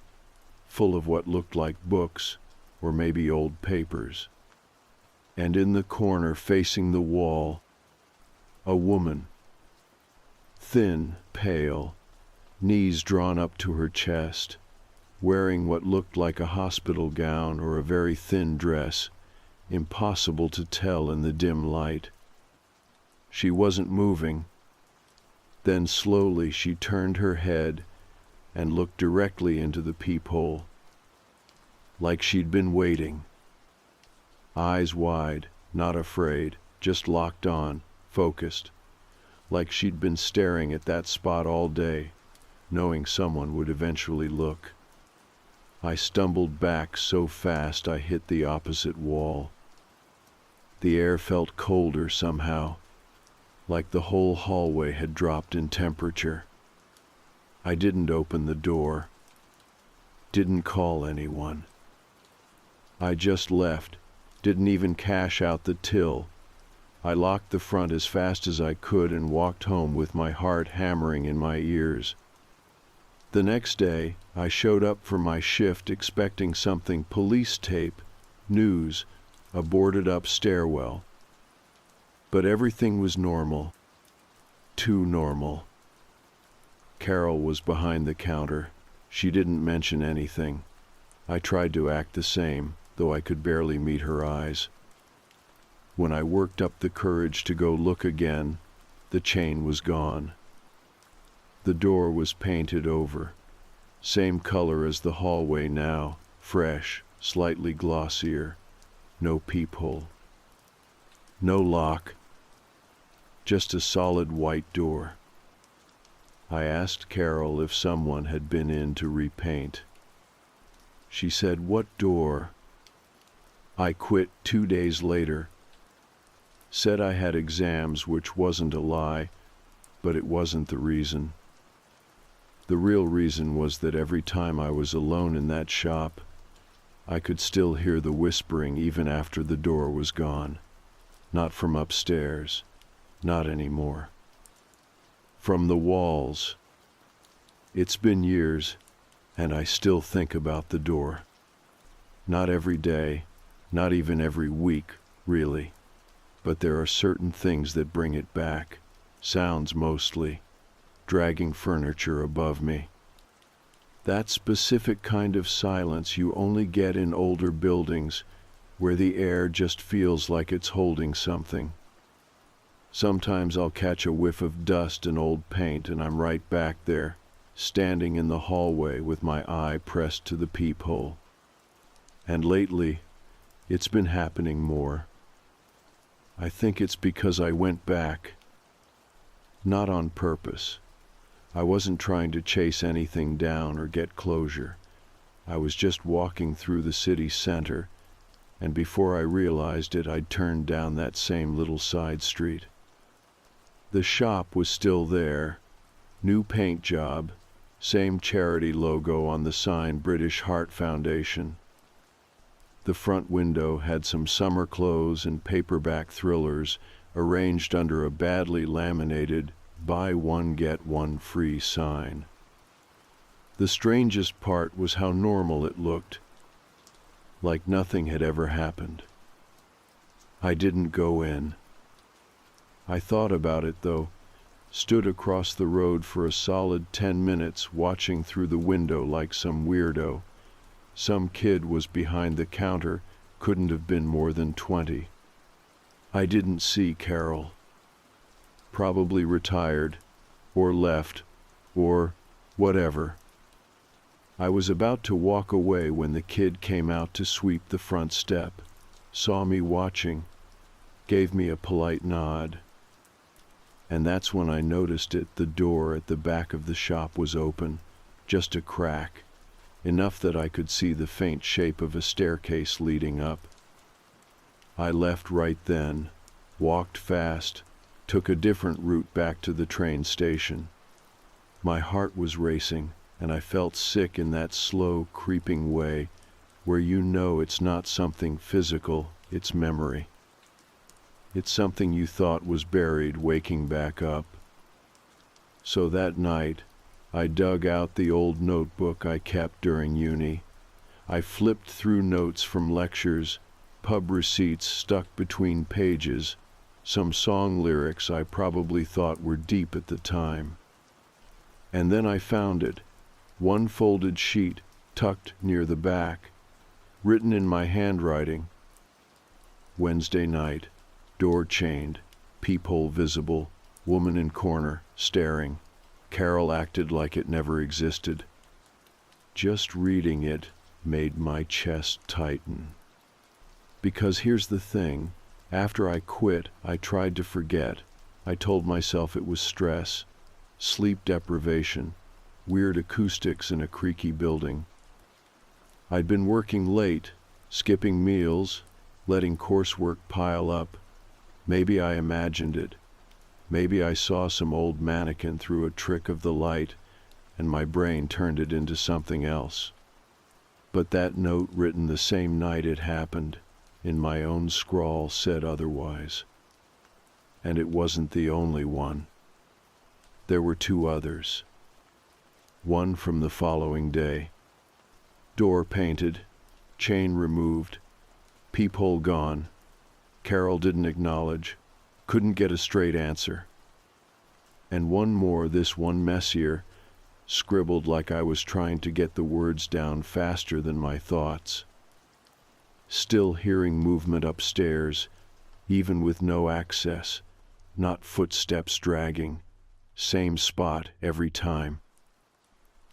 full of what looked like books, or maybe old papers. And in the corner facing the wall, a woman, thin, pale, knees drawn up to her chest, wearing what looked like a hospital gown or a very thin dress, impossible to tell in the dim light. She wasn't moving. Then slowly she turned her head and looked directly into the peephole, like she'd been waiting. Eyes wide, not afraid, just locked on, focused, like she'd been staring at that spot all day, knowing someone would eventually look. I stumbled back so fast I hit the opposite wall. The air felt colder somehow, like the whole hallway had dropped in temperature. I didn't open the door. Didn't call anyone. I just left, didn't even cash out the till. I locked the front as fast as I could and walked home with my heart hammering in my ears. The next day, I showed up for my shift expecting something police tape, news, a boarded up stairwell. But everything was normal. Too normal. Carol was behind the counter. She didn't mention anything. I tried to act the same, though I could barely meet her eyes. When I worked up the courage to go look again, the chain was gone. The door was painted over. Same color as the hallway now, fresh, slightly glossier. No peephole. No lock. Just a solid white door. I asked Carol if someone had been in to repaint. She said, "What door?" I quit 2 days later. Said I had exams, which wasn't a lie, but it wasn't the reason. The real reason was that every time I was alone in that shop, I could still hear the whispering even after the door was gone. Not from upstairs, not anymore. From the walls. It's been years, and I still think about the door. Not every day, not even every week, really. But there are certain things that bring it back, sounds mostly, dragging furniture above me. That specific kind of silence you only get in older buildings, where the air just feels like it's holding something. Sometimes I'll catch a whiff of dust and old paint and I'm right back there, standing in the hallway with my eye pressed to the peephole. And lately, it's been happening more. I think it's because I went back. Not on purpose. I wasn't trying to chase anything down or get closure. I was just walking through the city center, and before I realized it, I'd turned down that same little side street. The shop was still there. New paint job. Same charity logo on the sign, British Heart Foundation. The front window had some summer clothes and paperback thrillers arranged under a badly laminated "buy one get one free" sign. The strangest part was how normal it looked, like nothing had ever happened. I didn't go in. I thought about it, though, stood across the road for a solid 10 minutes watching through the window like some weirdo. Some kid was behind the counter, couldn't have been more than 20. I didn't see Carol. Probably retired, or left, or whatever. I was about to walk away when the kid came out to sweep the front step, saw me watching, gave me a polite nod. And that's when I noticed it. The door at the back of the shop was open, just a crack. Enough that I could see the faint shape of a staircase leading up. I left right then, walked fast, took a different route back to the train station. My heart was racing, and I felt sick in that slow, creeping way where you know it's not something physical, it's memory. It's something you thought was buried waking back up. So that night, I dug out the old notebook I kept during uni. I flipped through notes from lectures, pub receipts stuck between pages, some song lyrics I probably thought were deep at the time. And then I found it, one folded sheet tucked near the back, written in my handwriting. Wednesday night, door chained, peephole visible, woman in corner, staring. Carol acted like it never existed. Just reading it made my chest tighten. Because here's the thing, after I quit, I tried to forget. I told myself it was stress, sleep deprivation, weird acoustics in a creaky building. I'd been working late, skipping meals, letting coursework pile up. Maybe I imagined it. Maybe I saw some old mannequin through a trick of the light, and my brain turned it into something else. But that note written the same night it happened, in my own scrawl, said otherwise. And it wasn't the only one. There were two others. One from the following day. Door painted, chain removed, peephole gone. Carol didn't acknowledge, couldn't get a straight answer. And one more, this one messier, scribbled like I was trying to get the words down faster than my thoughts. Still hearing movement upstairs, even with no access, not footsteps dragging, same spot every time.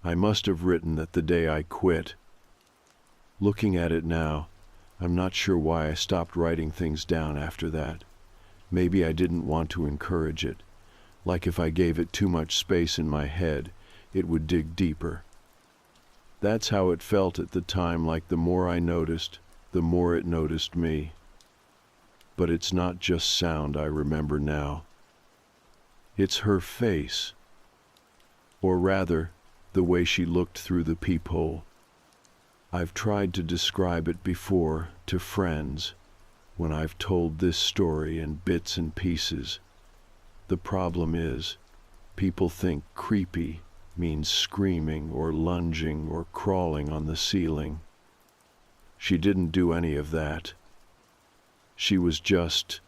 I must have written that the day I quit. Looking at it now, I'm not sure why I stopped writing things down after that. Maybe I didn't want to encourage it. Like if I gave it too much space in my head, it would dig deeper. That's how it felt at the time, like the more I noticed, the more it noticed me. But it's not just sound I remember now. It's her face. Or rather, the way she looked through the peephole. I've tried to describe it before to friends when I've told this story in bits and pieces. The problem is, people think creepy means screaming or lunging or crawling on the ceiling. She didn't do any of that. She was just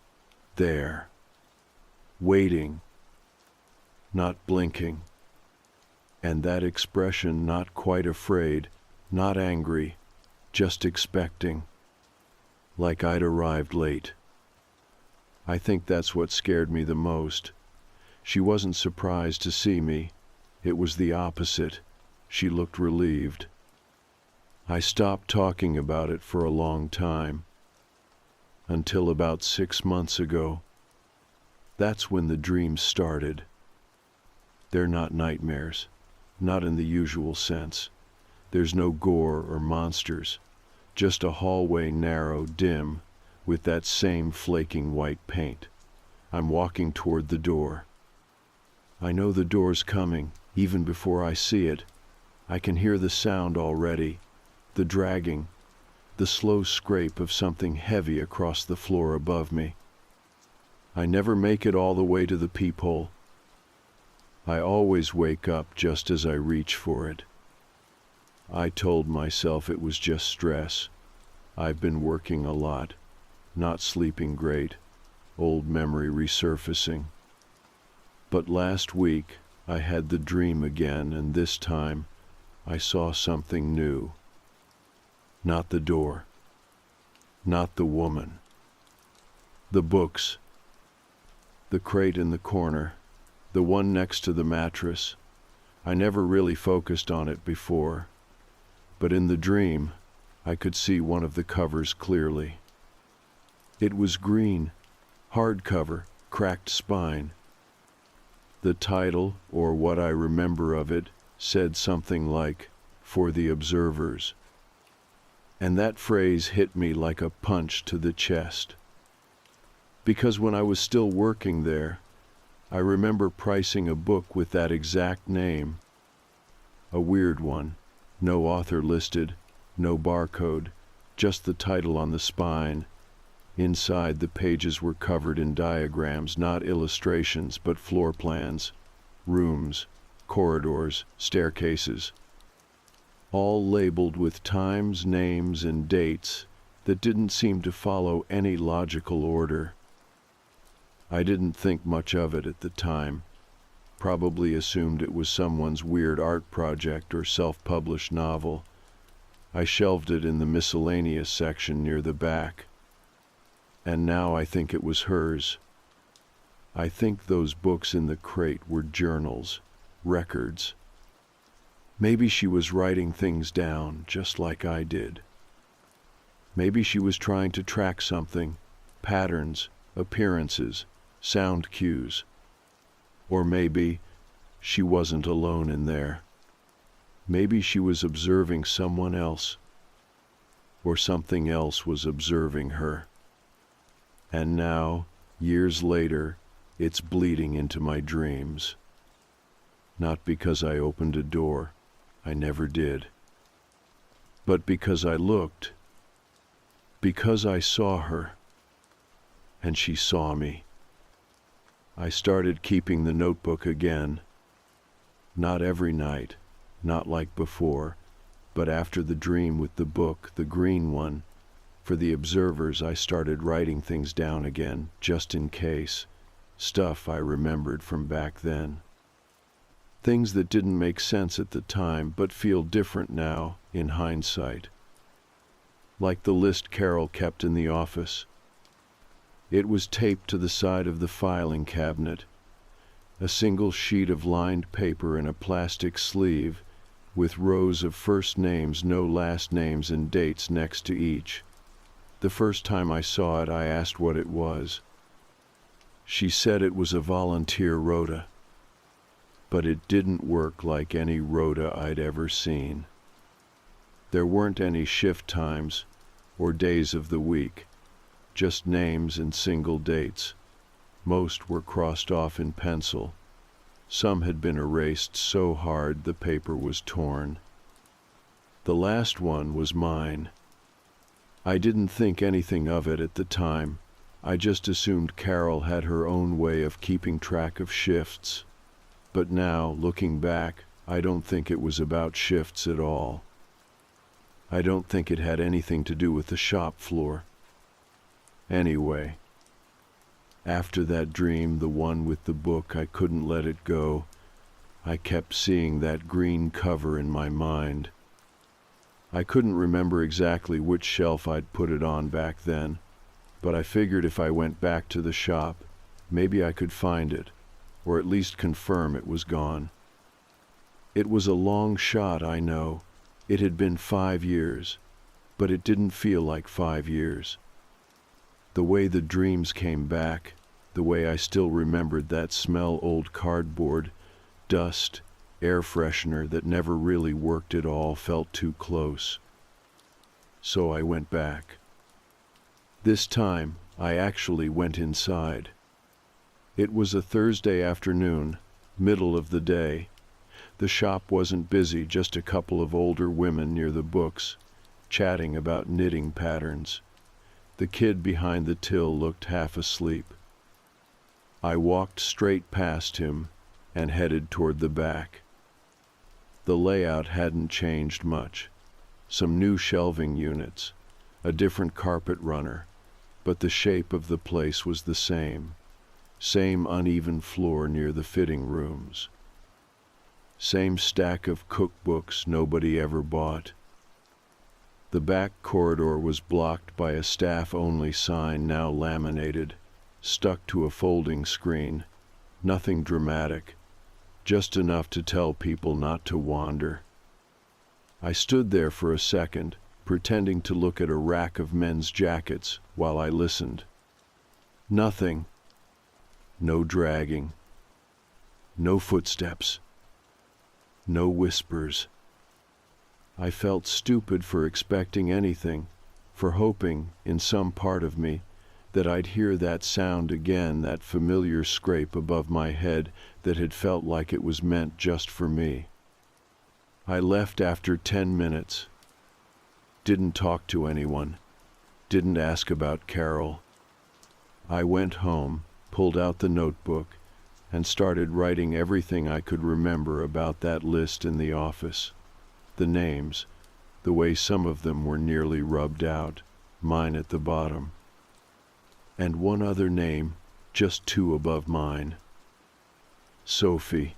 there, waiting, not blinking. And that expression, not quite afraid, not angry, just expecting, like I'd arrived late. I think that's what scared me the most. She wasn't surprised to see me. It was the opposite. She looked relieved. I stopped talking about it for a long time. Until about 6 months ago. That's when the dreams started. They're not nightmares, not in the usual sense. There's no gore or monsters, just a hallway narrow, dim, with that same flaking white paint. I'm walking toward the door. I know the door's coming, even before I see it. I can hear the sound already, the dragging, the slow scrape of something heavy across the floor above me. I never make it all the way to the peephole. I always wake up just as I reach for it. I told myself it was just stress. I've been working a lot, not sleeping great, old memory resurfacing. But last week I had the dream again, and this time I saw something new. Not the door, not the woman. The books, the crate in the corner, the one next to the mattress. I never really focused on it before. But in the dream, I could see one of the covers clearly. It was green, hardcover, cracked spine. The title, or what I remember of it, said something like, "For the Observers." And that phrase hit me like a punch to the chest. Because when I was still working there, I remember pricing a book with that exact name. A weird one. No author listed, no barcode, just the title on the spine. Inside, the pages were covered in diagrams, not illustrations, but floor plans, rooms, corridors, staircases, all labeled with times, names, and dates that didn't seem to follow any logical order. I didn't think much of it at the time. Probably assumed it was someone's weird art project or self-published novel. I shelved it in the miscellaneous section near the back. And now I think it was hers. I think those books in the crate were journals, records. Maybe she was writing things down, just like I did. Maybe she was trying to track something, patterns, appearances, sound cues. Or maybe she wasn't alone in there. Maybe she was observing someone else, or something else was observing her. And now, years later, it's bleeding into my dreams. Not because I opened a door, I never did. but because I looked, because I saw her, and she saw me. I started keeping the notebook again. Not every night, not like before, but after the dream with the book, the green one, for the observers, I started writing things down again, just in case. Stuff I remembered from back then. Things that didn't make sense at the time, but feel different now, in hindsight. Like the list Carol kept in the office. It was taped to the side of the filing cabinet. A single sheet of lined paper in a plastic sleeve, with rows of first names, no last names, and dates next to each. The first time I saw it, I asked what it was. She said it was a volunteer rota, but it didn't work like any rota I'd ever seen. There weren't any shift times or days of the week, just names and single dates. Most were crossed off in pencil. Some had been erased so hard the paper was torn. The last one was mine. I didn't think anything of it at the time. I just assumed Carol had her own way of keeping track of shifts. But now, looking back, I don't think it was about shifts at all. I don't think it had anything to do with the shop floor. Anyway, after that dream, the one with the book, I couldn't let it go. I kept seeing that green cover in my mind. I couldn't remember exactly which shelf I'd put it on back then, but I figured if I went back to the shop, maybe I could find it, or at least confirm it was gone. It was a long shot, I know. It had been 5 years, but it didn't feel like 5 years. The way the dreams came back, the way I still remembered that smell, old cardboard, dust, air freshener that never really worked at all, felt too close. So I went back. This time, I actually went inside. It was a Thursday afternoon, middle of the day. The shop wasn't busy, just a couple of older women near the books, chatting about knitting patterns. The kid behind the till looked half asleep. I walked straight past him and headed toward the back. The layout hadn't changed much. Some new shelving units, a different carpet runner, but the shape of the place was the same. Same uneven floor near the fitting rooms. Same stack of cookbooks nobody ever bought. The back corridor was blocked by a staff-only sign, now laminated, stuck to a folding screen. Nothing dramatic, just enough to tell people not to wander. I stood there for a second, pretending to look at a rack of men's jackets while I listened. Nothing. No dragging. No footsteps. No whispers. I felt stupid for expecting anything, for hoping, in some part of me, that I'd hear that sound again, that familiar scrape above my head that had felt like it was meant just for me. I left after 10 minutes. Didn't talk to anyone. Didn't ask about Carol. I went home, pulled out the notebook, and started writing everything I could remember about that list in the office. The names, the way some of them were nearly rubbed out, mine at the bottom. And one other name, just 2 above mine. Sophie.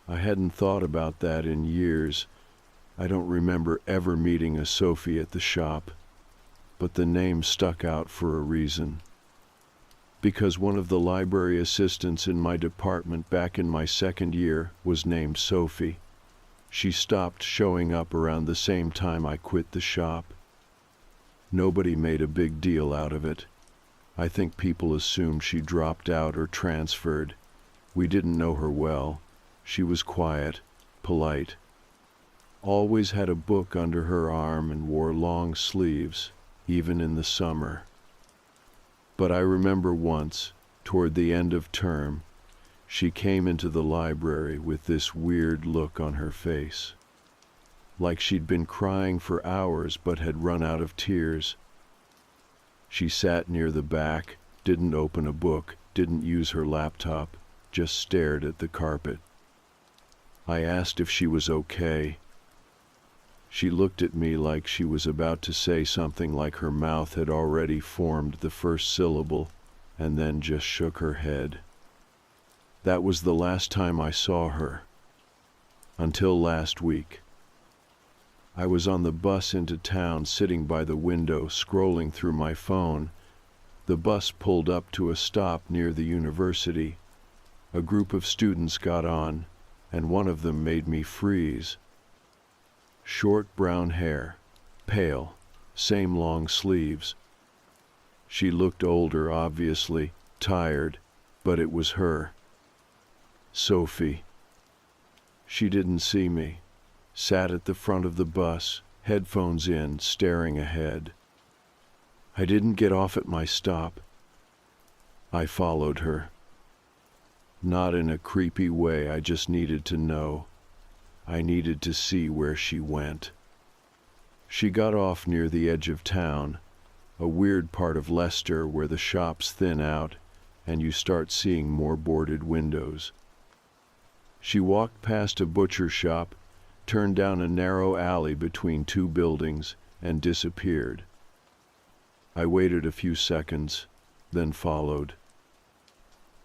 I hadn't thought about that in years. I don't remember ever meeting a Sophie at the shop, but the name stuck out for a reason. Because one of the library assistants in my department back in my 2nd year was named Sophie. She stopped showing up around the same time I quit the shop. Nobody made a big deal out of it. I think people assumed she dropped out or transferred. We didn't know her well. She was quiet, polite. Always had a book under her arm and wore long sleeves, even in the summer. But I remember once, toward the end of term, she came into the library with this weird look on her face. like she'd been crying for hours but had run out of tears. She sat near the back, didn't open a book, didn't use her laptop, just stared at the carpet. I asked if she was okay. She looked at me like she was about to say something, like her mouth had already formed the first syllable, and then just shook her head. That was the last time I saw her. Until last week. I was on the bus into town, sitting by the window, scrolling through my phone. The bus pulled up to a stop near the university. A group of students got on, and one of them made me freeze. Short brown hair, pale, same long sleeves. She looked older, obviously, tired, but it was her. Sophie. She didn't see me, sat at the front of the bus, headphones in, staring ahead. I didn't get off at my stop. I followed her. Not in a creepy way, I just needed to know. I needed to see where she went. She got off near the edge of town, a weird part of Leicester where the shops thin out and you start seeing more boarded windows. She walked past a butcher shop, turned down a narrow alley between two buildings, and disappeared. I waited a few seconds, then followed.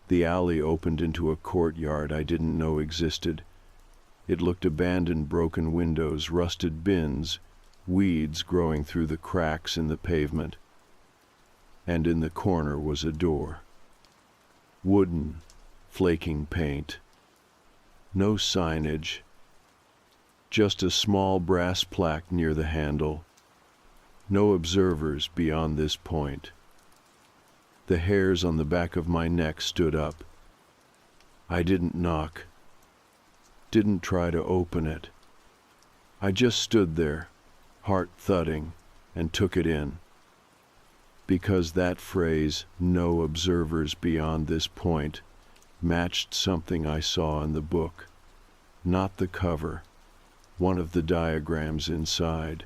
The alley opened into a courtyard I didn't know existed. It looked abandoned, broken windows, rusted bins, weeds growing through the cracks in the pavement. And in the corner was a door. Wooden, flaking paint. No signage. Just a small brass plaque near the handle. No observers beyond this point. The hairs on the back of my neck stood up. I didn't knock. Didn't try to open it. I just stood there, heart thudding, and took it in. Because that phrase, no observers beyond this point, matched something I saw in the book. Not the cover, one of the diagrams inside.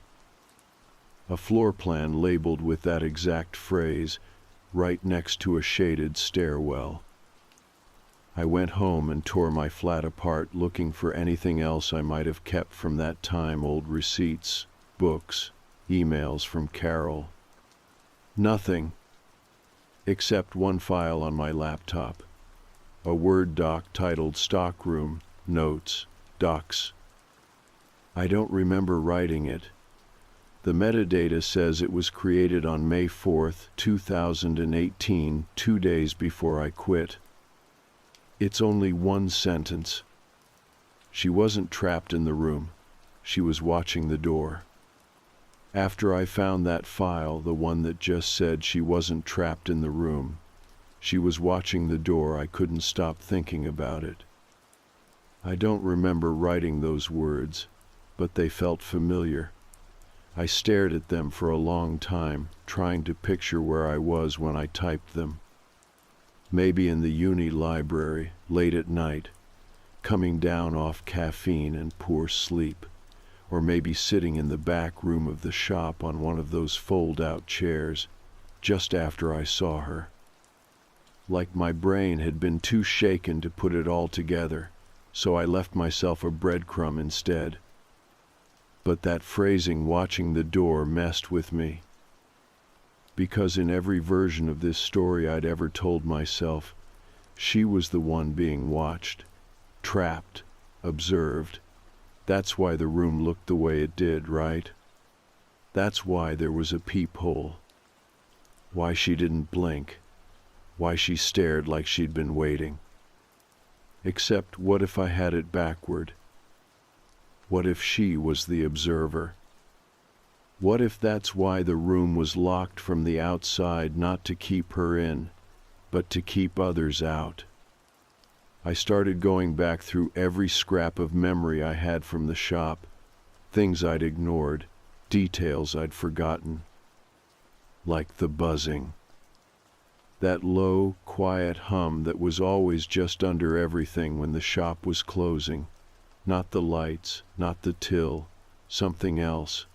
A floor plan labeled with that exact phrase, right next to a shaded stairwell. I went home and tore my flat apart, looking for anything else I might have kept from that time, old receipts, books, emails from Carol. Nothing, except one file on my laptop, a Word doc titled Stockroom, Notes, Docs. I don't remember writing it. The metadata says it was created on May 4th, 2018, 2 days before I quit. It's only one sentence. She wasn't trapped in the room. She was watching the door. After I found that file, the one that just said she wasn't trapped in the room, she was watching the door, I couldn't stop thinking about it. I don't remember writing those words, but they felt familiar. I stared at them for a long time, trying to picture where I was when I typed them. Maybe in the uni library, late at night, coming down off caffeine and poor sleep, or maybe sitting in the back room of the shop on one of those fold-out chairs, just after I saw her. Like my brain had been too shaken to put it all together, so I left myself a breadcrumb instead. But that phrasing, watching the door, messed with me. Because in every version of this story I'd ever told myself, she was the one being watched, trapped, observed. That's why the room looked the way it did, right? That's why there was a peephole. Why she didn't blink. Why she stared like she'd been waiting. Except, what if I had it backward? What if she was the observer? What if that's why the room was locked from the outside, not to keep her in, but to keep others out? I started going back through every scrap of memory I had from the shop, things I'd ignored, details I'd forgotten. Like the buzzing. That low, quiet hum that was always just under everything when the shop was closing. Not the lights, not the till, Something else.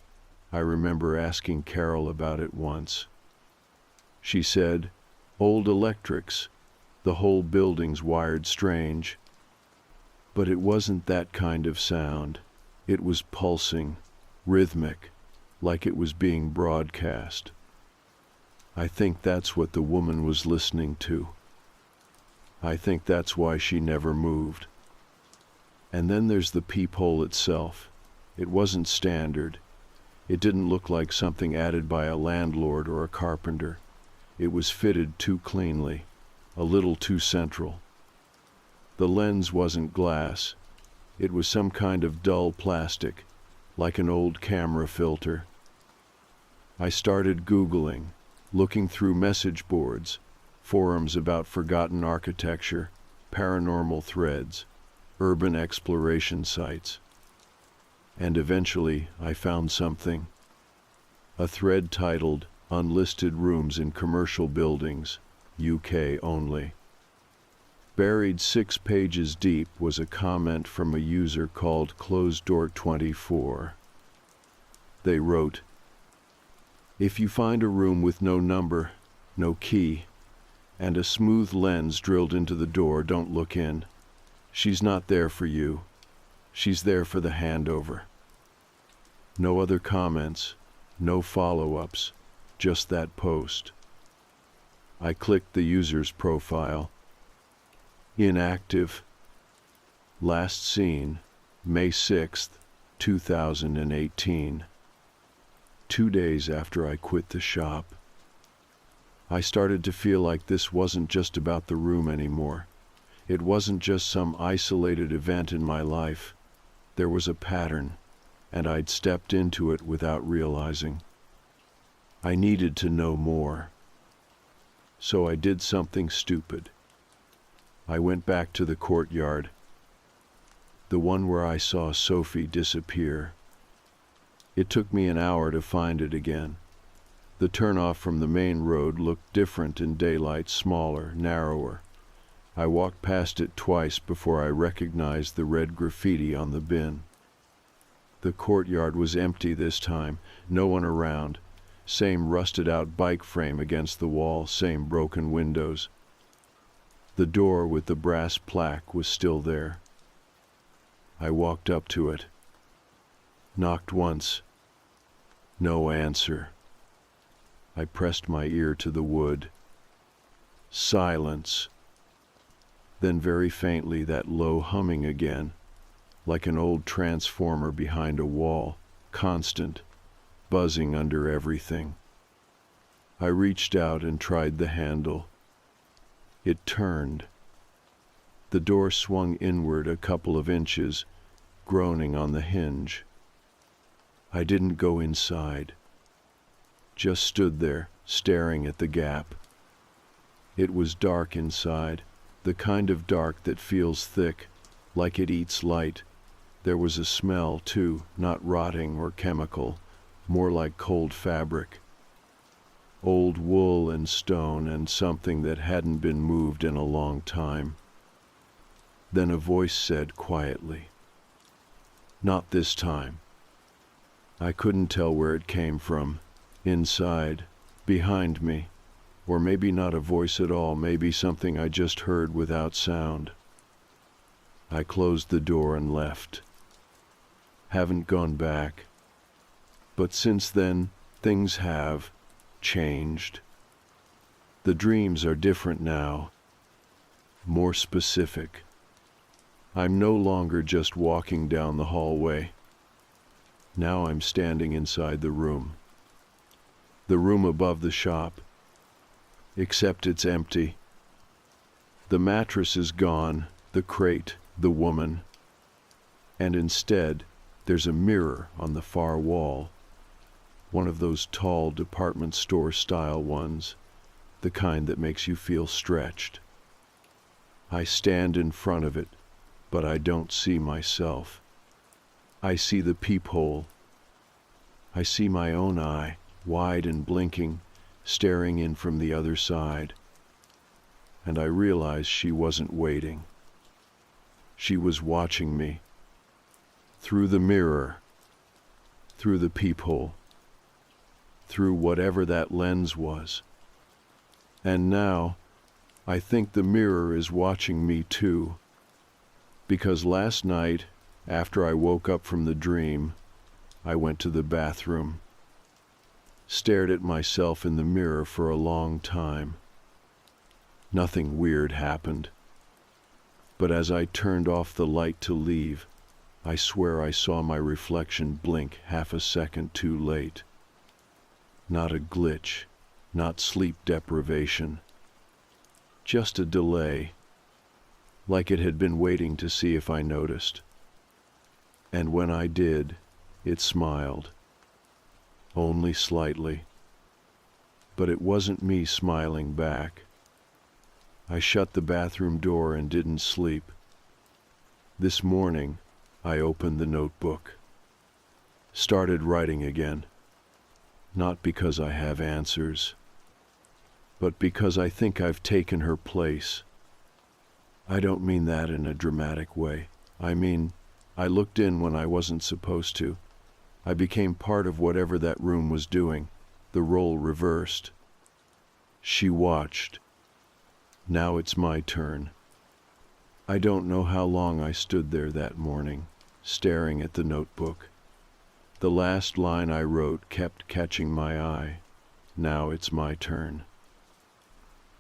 I remember asking Carol about it once. She said, "Old electrics. The whole building's wired strange." But it wasn't that kind of sound. It was pulsing, rhythmic, like it was being broadcast. I think that's what the woman was listening to. I think that's why she never moved. And then there's the peephole itself. It wasn't standard. It didn't look like something added by a landlord or a carpenter. It was fitted too cleanly, a little too central. The lens wasn't glass. It was some kind of dull plastic, like an old camera filter. I started Googling, looking through message boards, forums about forgotten architecture, paranormal threads, urban exploration sites. And eventually I found something. A thread titled "Unlisted Rooms in Commercial Buildings, UK Only." Buried 6 pages deep was a comment from a user called ClosedDoor24. They wrote, "If you find a room with no number, no key, and a smooth lens drilled into the door, don't look in. She's not there for you. She's there for the handover." No other comments, no follow-ups, just that post. I clicked the user's profile. Inactive. Last seen, May 6th, 2018. 2 days after I quit the shop. I started to feel like this wasn't just about the room anymore. It wasn't just some isolated event in my life. There was a pattern, and I'd stepped into it without realizing. I needed to know more. So I did something stupid. I went back to the courtyard, the one where I saw Sophie disappear. It took me an hour to find it again. The turnoff from the main road looked different in daylight, smaller, narrower. I walked past it twice before I recognized the red graffiti on the bin. The courtyard was empty this time, no one around. Same rusted-out bike frame against the wall, same broken windows. The door with the brass plaque was still there. I walked up to it. Knocked once. No answer. I pressed my ear to the wood. Silence. Then very faintly that low humming again, like an old transformer behind a wall, constant, buzzing under everything. I reached out and tried the handle. It turned. The door swung inward a couple of inches, groaning on the hinge. I didn't go inside. Just stood there, staring at the gap. It was dark inside, the kind of dark that feels thick, like it eats light. There was a smell, too, not rotting or chemical, more like cold fabric. Old wool and stone and something that hadn't been moved in a long time. Then a voice said quietly, "Not this time." I couldn't tell where it came from. Inside, behind me, or maybe not a voice at all, maybe something I just heard without sound. I closed the door and left. Haven't gone back. But since then, things have changed. The dreams are different now, more specific. I'm no longer just walking down the hallway. Now I'm standing inside the room. The room above the shop, except it's empty. The mattress is gone, the crate, the woman, and instead there's a mirror on the far wall, one of those tall department store style ones, the kind that makes you feel stretched. I stand in front of it, but I don't see myself. I see the peephole. I see my own eye, wide and blinking, staring in from the other side. And I realize she wasn't waiting. She was watching me. Through the mirror. through the peephole, through whatever that lens was. And now, I think the mirror is watching me too. Because last night, after I woke up from the dream, I went to the bathroom, stared at myself in the mirror for a long time. Nothing weird happened. But as I turned off the light to leave, I swear I saw my reflection blink half a second too late. Not a glitch, not sleep deprivation. Just a delay, like it had been waiting to see if I noticed. And when I did, it smiled. Only slightly. But it wasn't me smiling back. I shut the bathroom door and didn't sleep. This morning, I opened the notebook. Started writing again. Not because I have answers, but because I think I've taken her place. I don't mean that in a dramatic way. I mean, I looked in when I wasn't supposed to. I became part of whatever that room was doing. The role reversed. She watched. Now it's my turn. I don't know how long I stood there that morning, staring at the notebook. The last line I wrote kept catching my eye. Now it's my turn.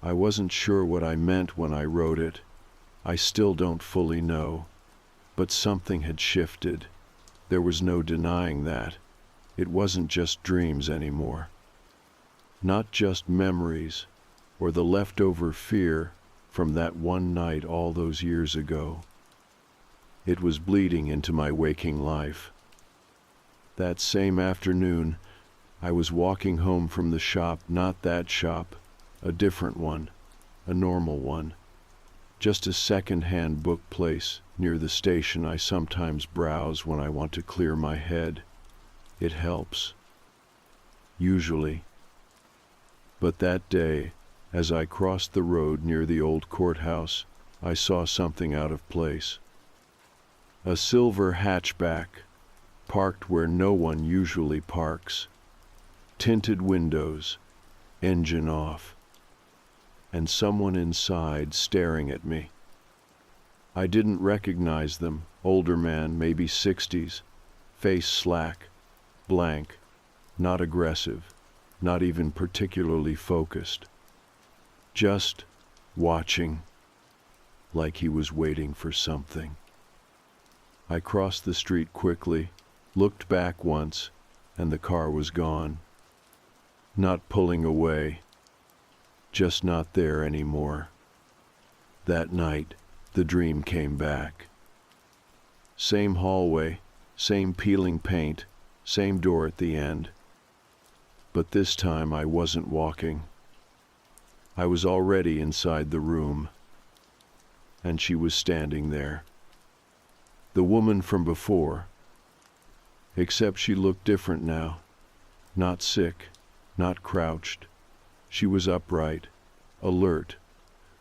I wasn't sure what I meant when I wrote it. I still don't fully know. But something had shifted. There was no denying that. It wasn't just dreams anymore. Not just memories, or the leftover fear from that one night all those years ago. It was bleeding into my waking life. That same afternoon, I was walking home from the shop, not that shop, a different one, a normal one. Just a second-hand book place near the station I sometimes browse when I want to clear my head. It helps. Usually. But that day, as I crossed the road near the old courthouse, I saw something out of place. A silver hatchback, parked where no one usually parks. Tinted windows, engine off. And someone inside staring at me. I didn't recognize them, older man, maybe 60s, face slack, blank, not aggressive, not even particularly focused. Just watching, like he was waiting for something. I crossed the street quickly, looked back once, and the car was gone. Not pulling away. Just not there anymore. That night, the dream came back. Same hallway, same peeling paint, same door at the end. But this time I wasn't walking. I was already inside the room. And she was standing there. The woman from before. Except she looked different now. Not sick, not crouched. She was upright, alert.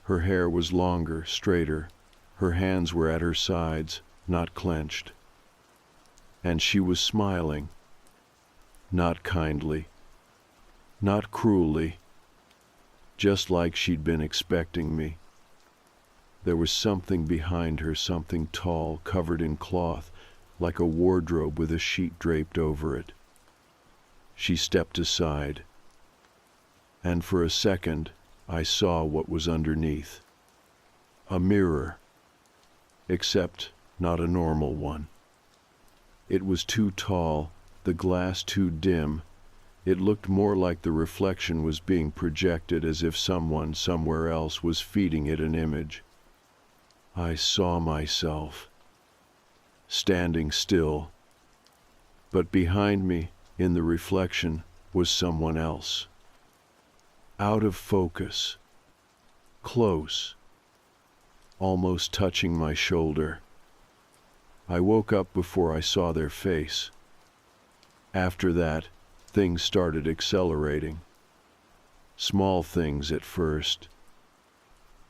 Her hair was longer, straighter. Her hands were at her sides, not clenched. And she was smiling. Not kindly. Not cruelly. Just like she'd been expecting me. There was something behind her, something tall, covered in cloth, like a wardrobe with a sheet draped over it. She stepped aside. And for a second, I saw what was underneath. A mirror. Except not a normal one. It was too tall, the glass too dim. It looked more like the reflection was being projected as if someone somewhere else was feeding it an image. I saw myself, standing still. But behind me, in the reflection, was someone else. Out of focus, close, almost touching my shoulder. I woke up before I saw their face. After that, things started accelerating. Small things at first.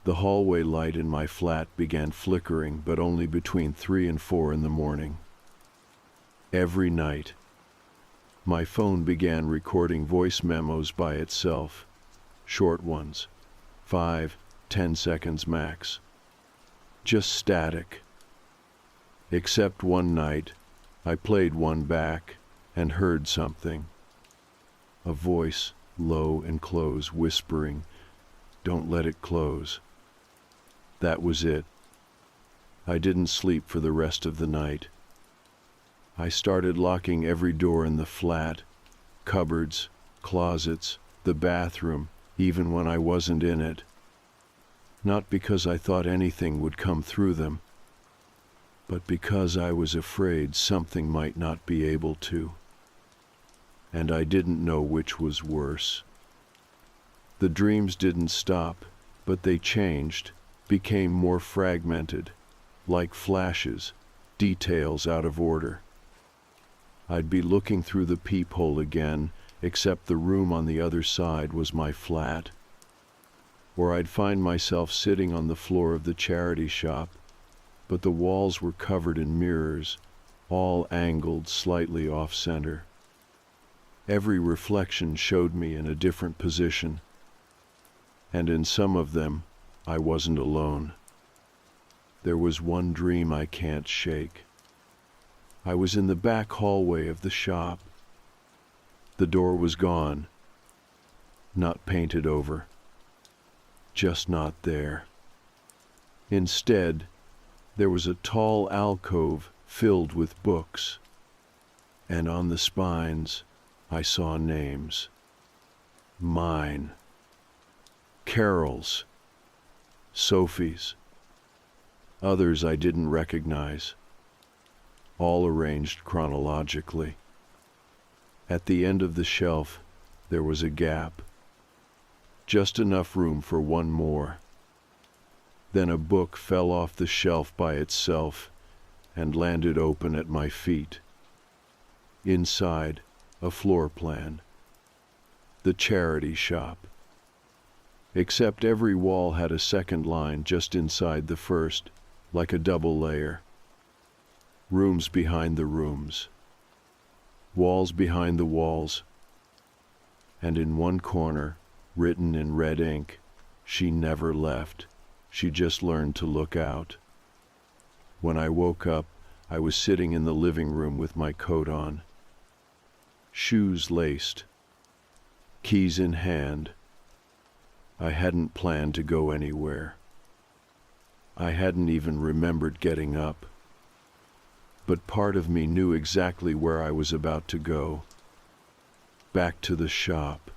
The hallway light in my flat began flickering, but only between 3 and 4 in the morning. Every night, My phone began recording voice memos by itself, short ones, 5, 10 seconds max. Just static. Except one night, I played one back and heard something. A voice, low and close, whispering, "Don't let it close." That was it. I didn't sleep for the rest of the night. I started locking every door in the flat, cupboards, closets, the bathroom, even when I wasn't in it. Not because I thought anything would come through them, but because I was afraid something might not be able to. And I didn't know which was worse. The dreams didn't stop, but they changed, became more fragmented, like flashes, details out of order. I'd be looking through the peephole again, except the room on the other side was my flat. Or I'd find myself sitting on the floor of the charity shop, but the walls were covered in mirrors, all angled slightly off-center. Every reflection showed me in a different position, and in some of them, I wasn't alone. There was one dream I can't shake. I was in the back hallway of the shop. The door was gone, not painted over, just not there. Instead, there was a tall alcove filled with books, and on the spines, I saw names. Mine, Carol's, Sophie's, others I didn't recognize, all arranged chronologically. At the end of the shelf, there was a gap, just enough room for one more. Then a book fell off the shelf by itself and landed open at my feet. Inside, a floor plan. The charity shop. Except every wall had a second line just inside the first, like a double layer. Rooms behind the rooms. Walls behind the walls. And in one corner, written in red ink, "She never left. She just learned to look out." When I woke up, I was sitting in the living room with my coat on. Shoes laced. Keys in hand. I hadn't planned to go anywhere. I hadn't even remembered getting up. But part of me knew exactly where I was about to go. Back to the shop.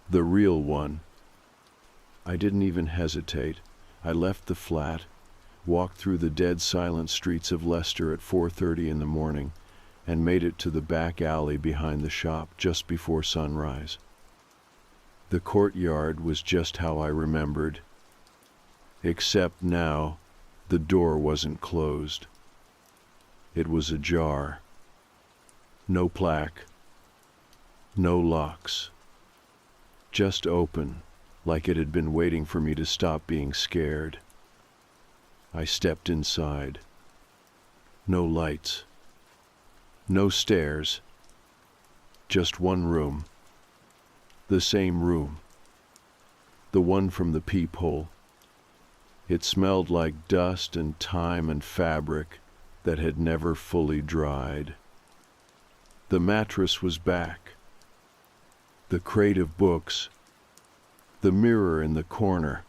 The real one. I didn't even hesitate. I left the flat, walked through the dead silent streets of Leicester at 4:30 in the morning, and made it to the back alley behind the shop just before sunrise. The courtyard was just how I remembered. Except now, the door wasn't closed. It was ajar. No plaque. No locks. Just open, like it had been waiting for me to stop being scared. I stepped inside. No lights. No stairs. Just one room. The same room. The one from the peephole. It smelled like dust and time and fabric that had never fully dried. The mattress was back. The crate of books. The mirror in the corner.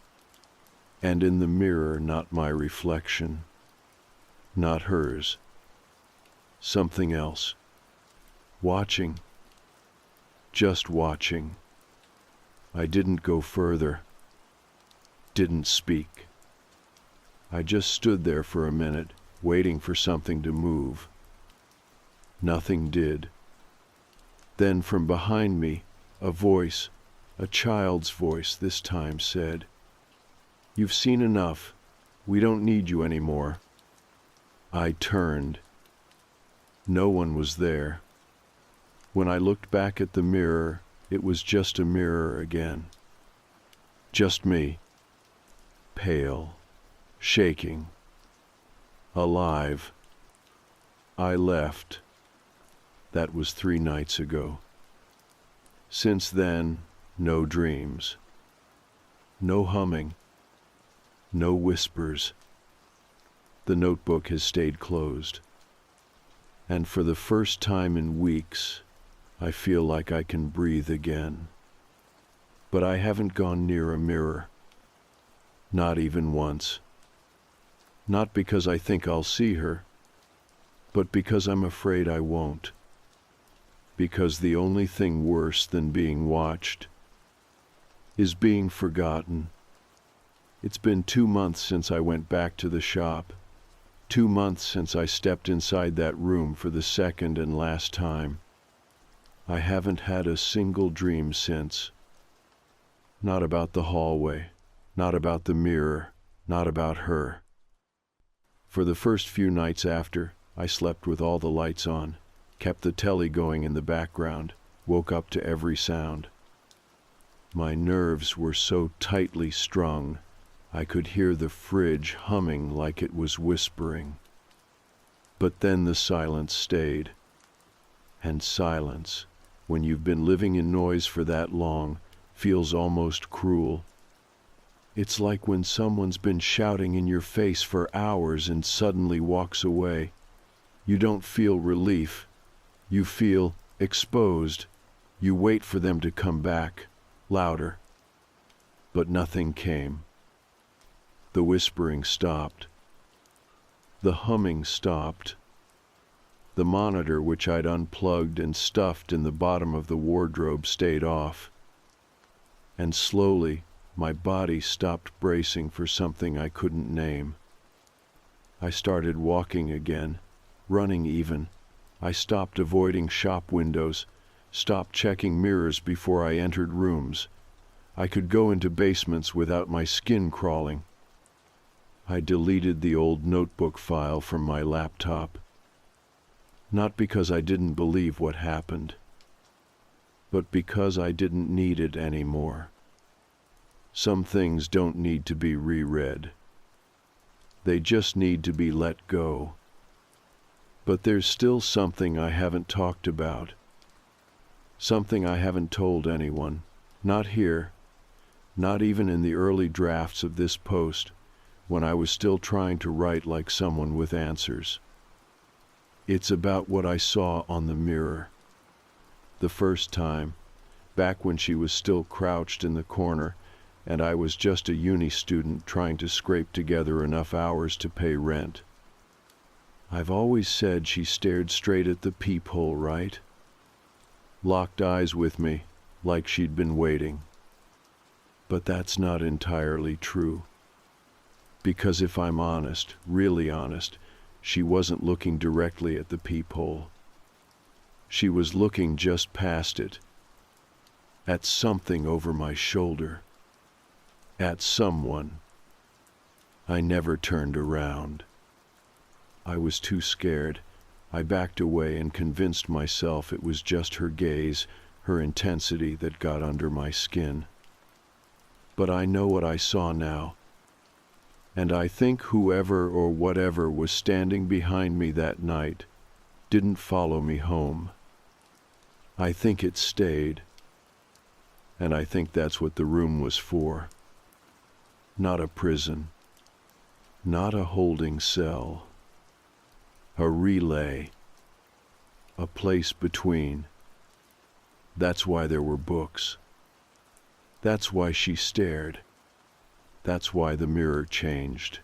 And in the mirror, not my reflection. Not hers. Something else. Watching. Just watching. I didn't go further. Didn't speak. I just stood there for a minute, waiting for something to move. Nothing did. Then from behind me, a voice, a child's voice this time, said, "You've seen enough. We don't need you anymore." I turned. No one was there. When I looked back at the mirror, it was just a mirror again. Just me. Pale. Shaking. Alive. I left. That was 3 nights ago. Since then, no dreams. No humming. No whispers. The notebook has stayed closed. And for the first time in weeks, I feel like I can breathe again. But I haven't gone near a mirror. Not even once. Not because I think I'll see her, but because I'm afraid I won't. Because the only thing worse than being watched is being forgotten. It's been 2 months since I went back to the shop. 2 months since I stepped inside that room for the second and last time. I haven't had a single dream since. Not about the hallway, not about the mirror, not about her. For the first few nights after, I slept with all the lights on, kept the telly going in the background, woke up to every sound. My nerves were so tightly strung, I could hear the fridge humming like it was whispering. But then the silence stayed. And silence, when you've been living in noise for that long, feels almost cruel. It's like when someone's been shouting in your face for hours and suddenly walks away. You don't feel relief. You feel exposed. You wait for them to come back, louder. But nothing came. The whispering stopped. The humming stopped. The monitor, which I'd unplugged and stuffed in the bottom of the wardrobe, stayed off. And slowly, my body stopped bracing for something I couldn't name. I started walking again, running even. I stopped avoiding shop windows, stopped checking mirrors before I entered rooms. I could go into basements without my skin crawling. I deleted the old notebook file from my laptop. Not because I didn't believe what happened, but because I didn't need it anymore. Some things don't need to be reread. They just need to be let go. But there's still something I haven't talked about. Something I haven't told anyone. Not here. Not even in the early drafts of this post, when I was still trying to write like someone with answers. It's about what I saw on the mirror. The first time, back when she was still crouched in the corner, and I was just a uni student trying to scrape together enough hours to pay rent. I've always said she stared straight at the peephole, right? Locked eyes with me, like she'd been waiting. But that's not entirely true. Because if I'm honest, really honest, she wasn't looking directly at the peephole. She was looking just past it, at something over my shoulder, at someone. I never turned around. I was too scared. I backed away and convinced myself it was just her gaze, her intensity that got under my skin. But I know what I saw now. And I think whoever or whatever was standing behind me that night didn't follow me home. I think it stayed. And I think that's what the room was for. Not a prison. Not a holding cell. A relay. A place between. That's why there were books. That's why she stared. That's why the mirror changed.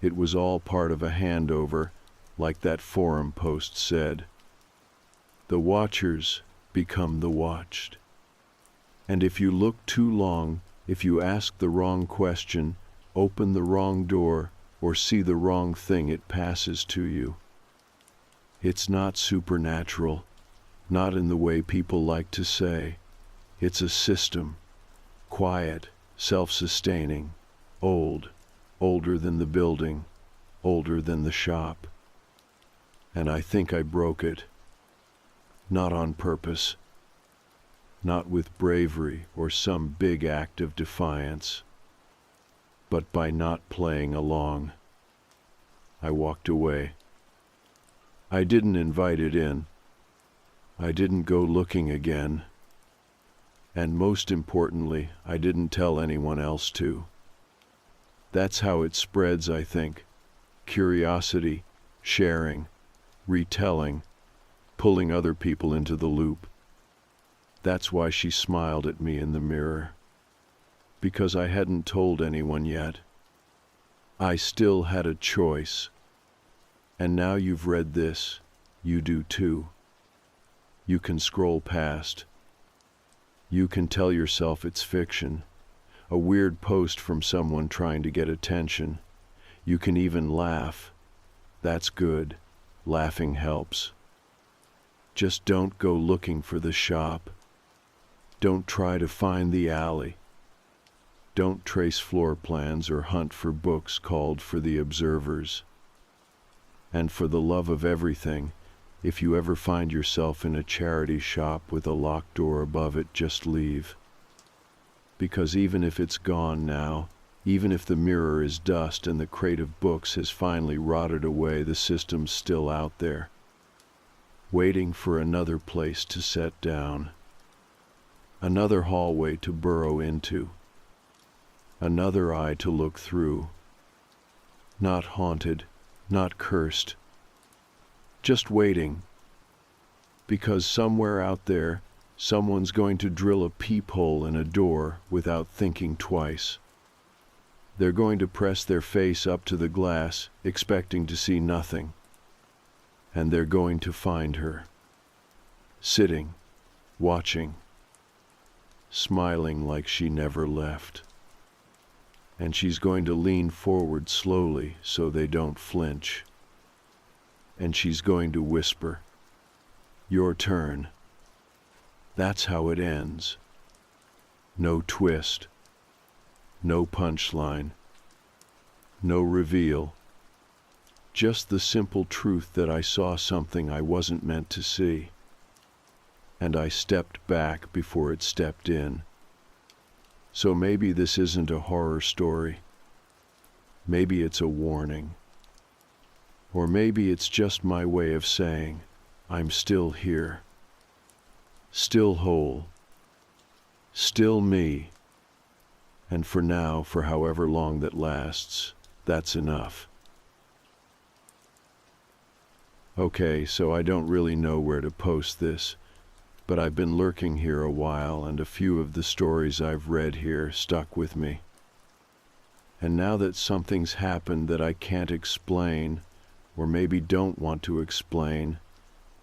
It was all part of a handover, like that forum post said. The watchers become the watched. And if you look too long, if you ask the wrong question, open the wrong door, or see the wrong thing, it passes to you. It's not supernatural, not in the way people like to say. It's a system, quiet, self-sustaining, old, older than the building, older than the shop. And I think I broke it. Not on purpose. Not with bravery or some big act of defiance. But by not playing along. I walked away. I didn't invite it in. I didn't go looking again. And most importantly, I didn't tell anyone else to. That's how it spreads, I think. Curiosity, sharing, retelling, pulling other people into the loop. That's why she smiled at me in the mirror. Because I hadn't told anyone yet. I still had a choice. And now you've read this, you do too. You can scroll past. You can tell yourself it's fiction, a weird post from someone trying to get attention. You can even laugh. That's good. Laughing helps. Just don't go looking for the shop. Don't try to find the alley. Don't trace floor plans or hunt for books called for the observers. And for the love of everything, if you ever find yourself in a charity shop with a locked door above it, just leave. Because even if it's gone now, even if the mirror is dust and the crate of books has finally rotted away, the system's still out there, waiting for another place to set down, another hallway to burrow into, another eye to look through. Not haunted, not cursed, just waiting. Because somewhere out there, someone's going to drill a peephole in a door without thinking twice. They're going to press their face up to the glass, expecting to see nothing. And they're going to find her, sitting, watching, smiling like she never left. And she's going to lean forward slowly so they don't flinch. And she's going to whisper, "Your turn." That's how it ends. No twist, no punchline, no reveal. Just the simple truth that I saw something I wasn't meant to see. And I stepped back before it stepped in. So maybe this isn't a horror story. Maybe it's a warning. Or maybe it's just my way of saying, I'm still here. Still whole. Still me. And for now, for however long that lasts, that's enough. Okay, so I don't really know where to post this, but I've been lurking here a while, and a few of the stories I've read here stuck with me. And now that something's happened that I can't explain, or maybe don't want to explain,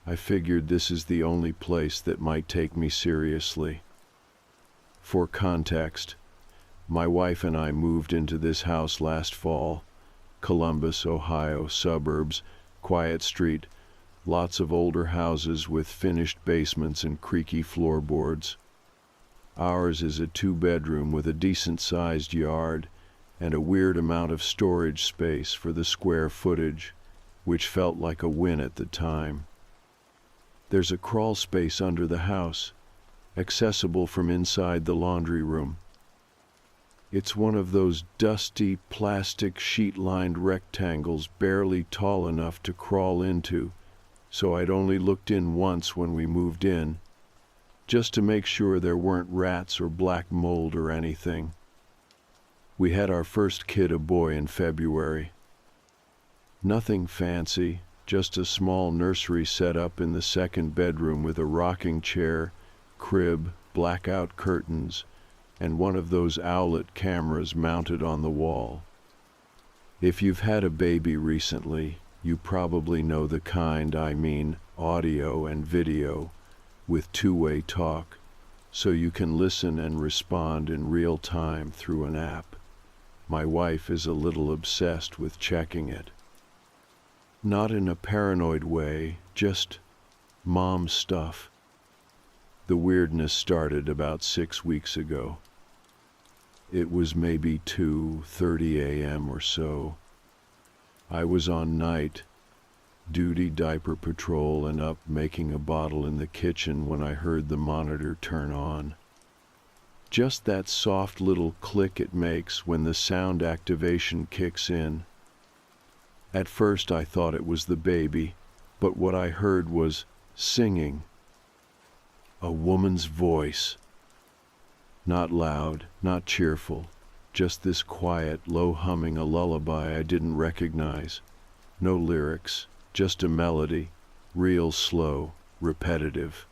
I figured this is the only place that might take me seriously. For context, my wife and I moved into this house last fall. Columbus, Ohio, suburbs, quiet street, lots of older houses with finished basements and creaky floorboards. Ours is a 2-bedroom with a decent-sized yard and a weird amount of storage space for the square footage, which felt like a win at the time. There's a crawl space under the house, accessible from inside the laundry room. It's one of those dusty, plastic, sheet-lined rectangles barely tall enough to crawl into, so I'd only looked in once when we moved in, just to make sure there weren't rats or black mold or anything. We had our first kid, a boy, in February. Nothing fancy, just a small nursery set up in the second bedroom with a rocking chair, crib, blackout curtains, and one of those owlet cameras mounted on the wall. If you've had a baby recently, you probably know the kind, I mean audio and video, with two-way talk, so you can listen and respond in real time through an app. My wife is a little obsessed with checking it. Not in a paranoid way, just mom stuff. The weirdness started about 6 weeks ago. It was maybe 2:30 a.m. or so. I was on night duty, diaper patrol, and up making a bottle in the kitchen when I heard the monitor turn on. Just that soft little click it makes when the sound activation kicks in. At first I thought it was the baby, but what I heard was singing, A woman's voice. Not loud, not cheerful, just this quiet, low humming, a lullaby I didn't recognize. No lyrics, just a melody, real slow, repetitive.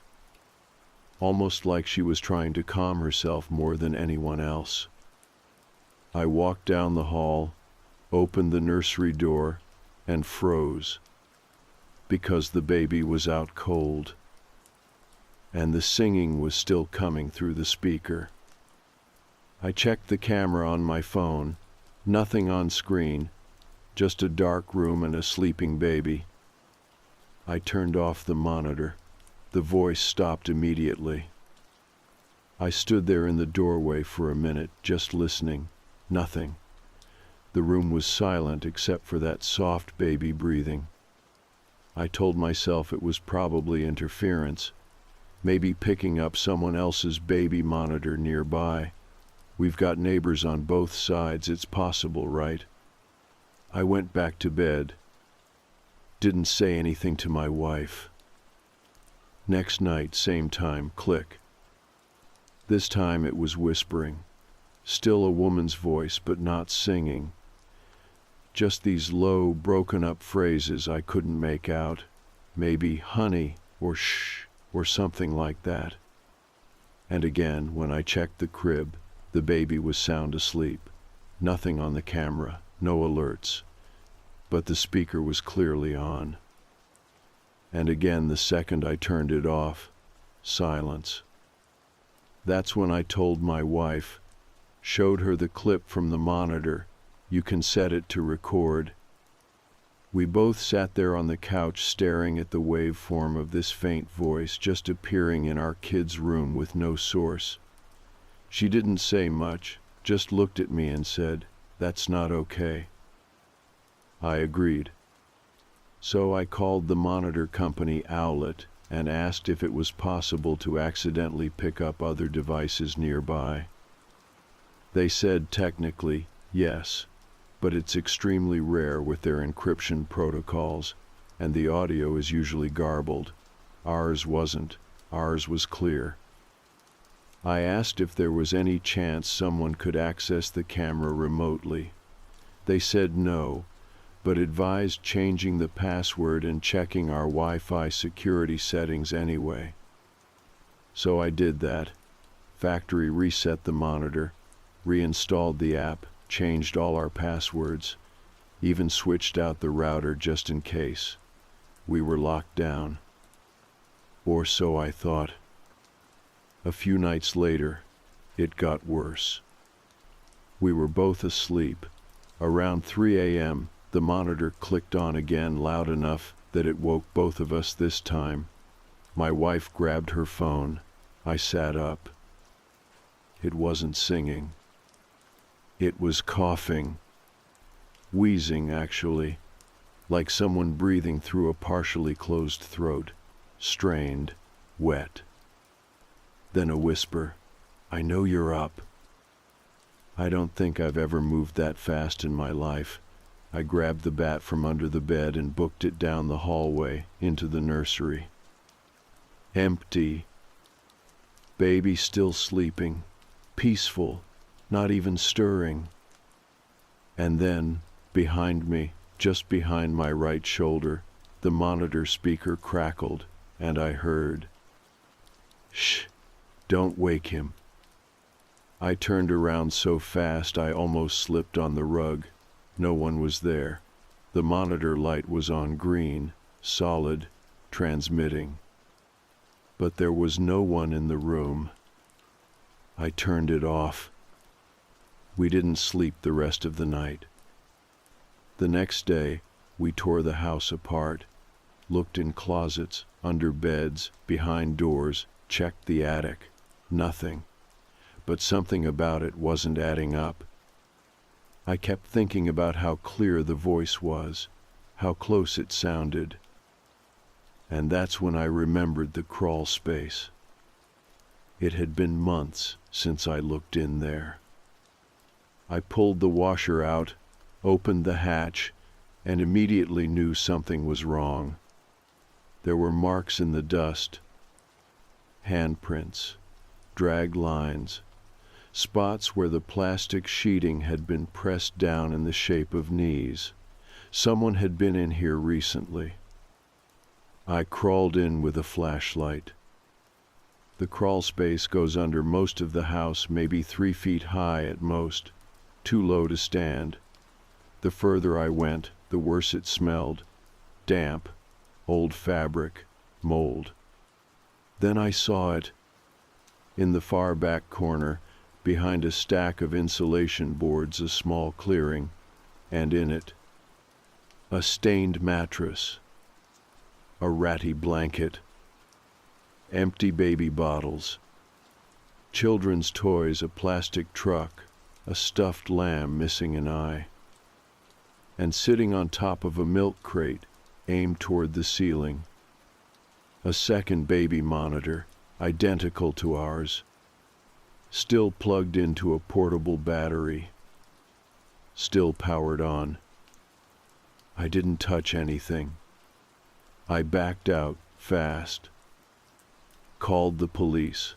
Almost like she was trying to calm herself more than anyone else. I walked down the hall, opened the nursery door, and froze, because the baby was out cold, and the singing was still coming through the speaker. I checked the camera on my phone, nothing on screen, just a dark room and a sleeping baby. I turned off the monitor. The voice stopped immediately. I stood there in the doorway for a minute, just listening. Nothing. The room was silent except for that soft baby breathing. I told myself it was probably interference, maybe picking up someone else's baby monitor nearby. We've got neighbors on both sides, it's possible, right? I went back to bed. Didn't say anything to my wife. Next night, same time, click. This time it was whispering. Still a woman's voice, but not singing. Just these low, broken-up phrases I couldn't make out. Maybe honey or shh or something like that. And again, when I checked the crib, the baby was sound asleep. Nothing on the camera, no alerts. But the speaker was clearly on. And again, the second I turned it off, silence. That's when I told my wife, showed her the clip from the monitor. You can set it to record. We both sat there on the couch staring at the waveform of this faint voice just appearing in our kid's room with no source. She didn't say much, just looked at me and said, "That's not okay." I agreed. So I called the monitor company Owlet and asked if it was possible to accidentally pick up other devices nearby. They said technically, yes, but it's extremely rare with their encryption protocols, and the audio is usually garbled. Ours wasn't. Ours was clear. I asked if there was any chance someone could access the camera remotely. They said no, but advised changing the password and checking our Wi-Fi security settings anyway. So I did that. Factory reset the monitor, reinstalled the app, changed all our passwords, even switched out the router just in case. We were locked down. Or so I thought. A few nights later, it got worse. We were both asleep. Around 3 a.m., the monitor clicked on again loud enough that it woke both of us this time. My wife grabbed her phone. I sat up. It wasn't singing. It was coughing. Wheezing, actually, like someone breathing through a partially closed throat. Strained, wet. Then a whisper, "I know you're up." I don't think I've ever moved that fast in my life. I grabbed the bat from under the bed and booked it down the hallway into the nursery. Empty. Baby still sleeping. Peaceful. Not even stirring. And then, behind me, just behind my right shoulder, the monitor speaker crackled, and I heard, "Shh, don't wake him." I turned around so fast I almost slipped on the rug. No one was there. The monitor light was on green, solid, transmitting. But there was no one in the room. I turned it off. We didn't sleep the rest of the night. The next day, we tore the house apart, looked in closets, under beds, behind doors, checked the attic. Nothing. But something about it wasn't adding up. I kept thinking about how clear the voice was, how close it sounded. And that's when I remembered the crawl space. It had been months since I looked in there. I pulled the washer out, opened the hatch, and immediately knew something was wrong. There were marks in the dust. Handprints, dragged lines, spots where the plastic sheeting had been pressed down in the shape of knees. Someone had been in here recently. I crawled in with a flashlight. The crawl space goes under most of the house, maybe 3 feet high at most, too low to stand. The further I went, the worse it smelled. Damp, old fabric, mold. Then I saw it. In the far back corner, behind a stack of insulation boards, a small clearing, and in it, a stained mattress, a ratty blanket, empty baby bottles, children's toys, a plastic truck, a stuffed lamb missing an eye, and sitting on top of a milk crate aimed toward the ceiling, a second baby monitor, identical to ours, still plugged into a portable battery, still powered on. I didn't touch anything. I backed out fast, called the police.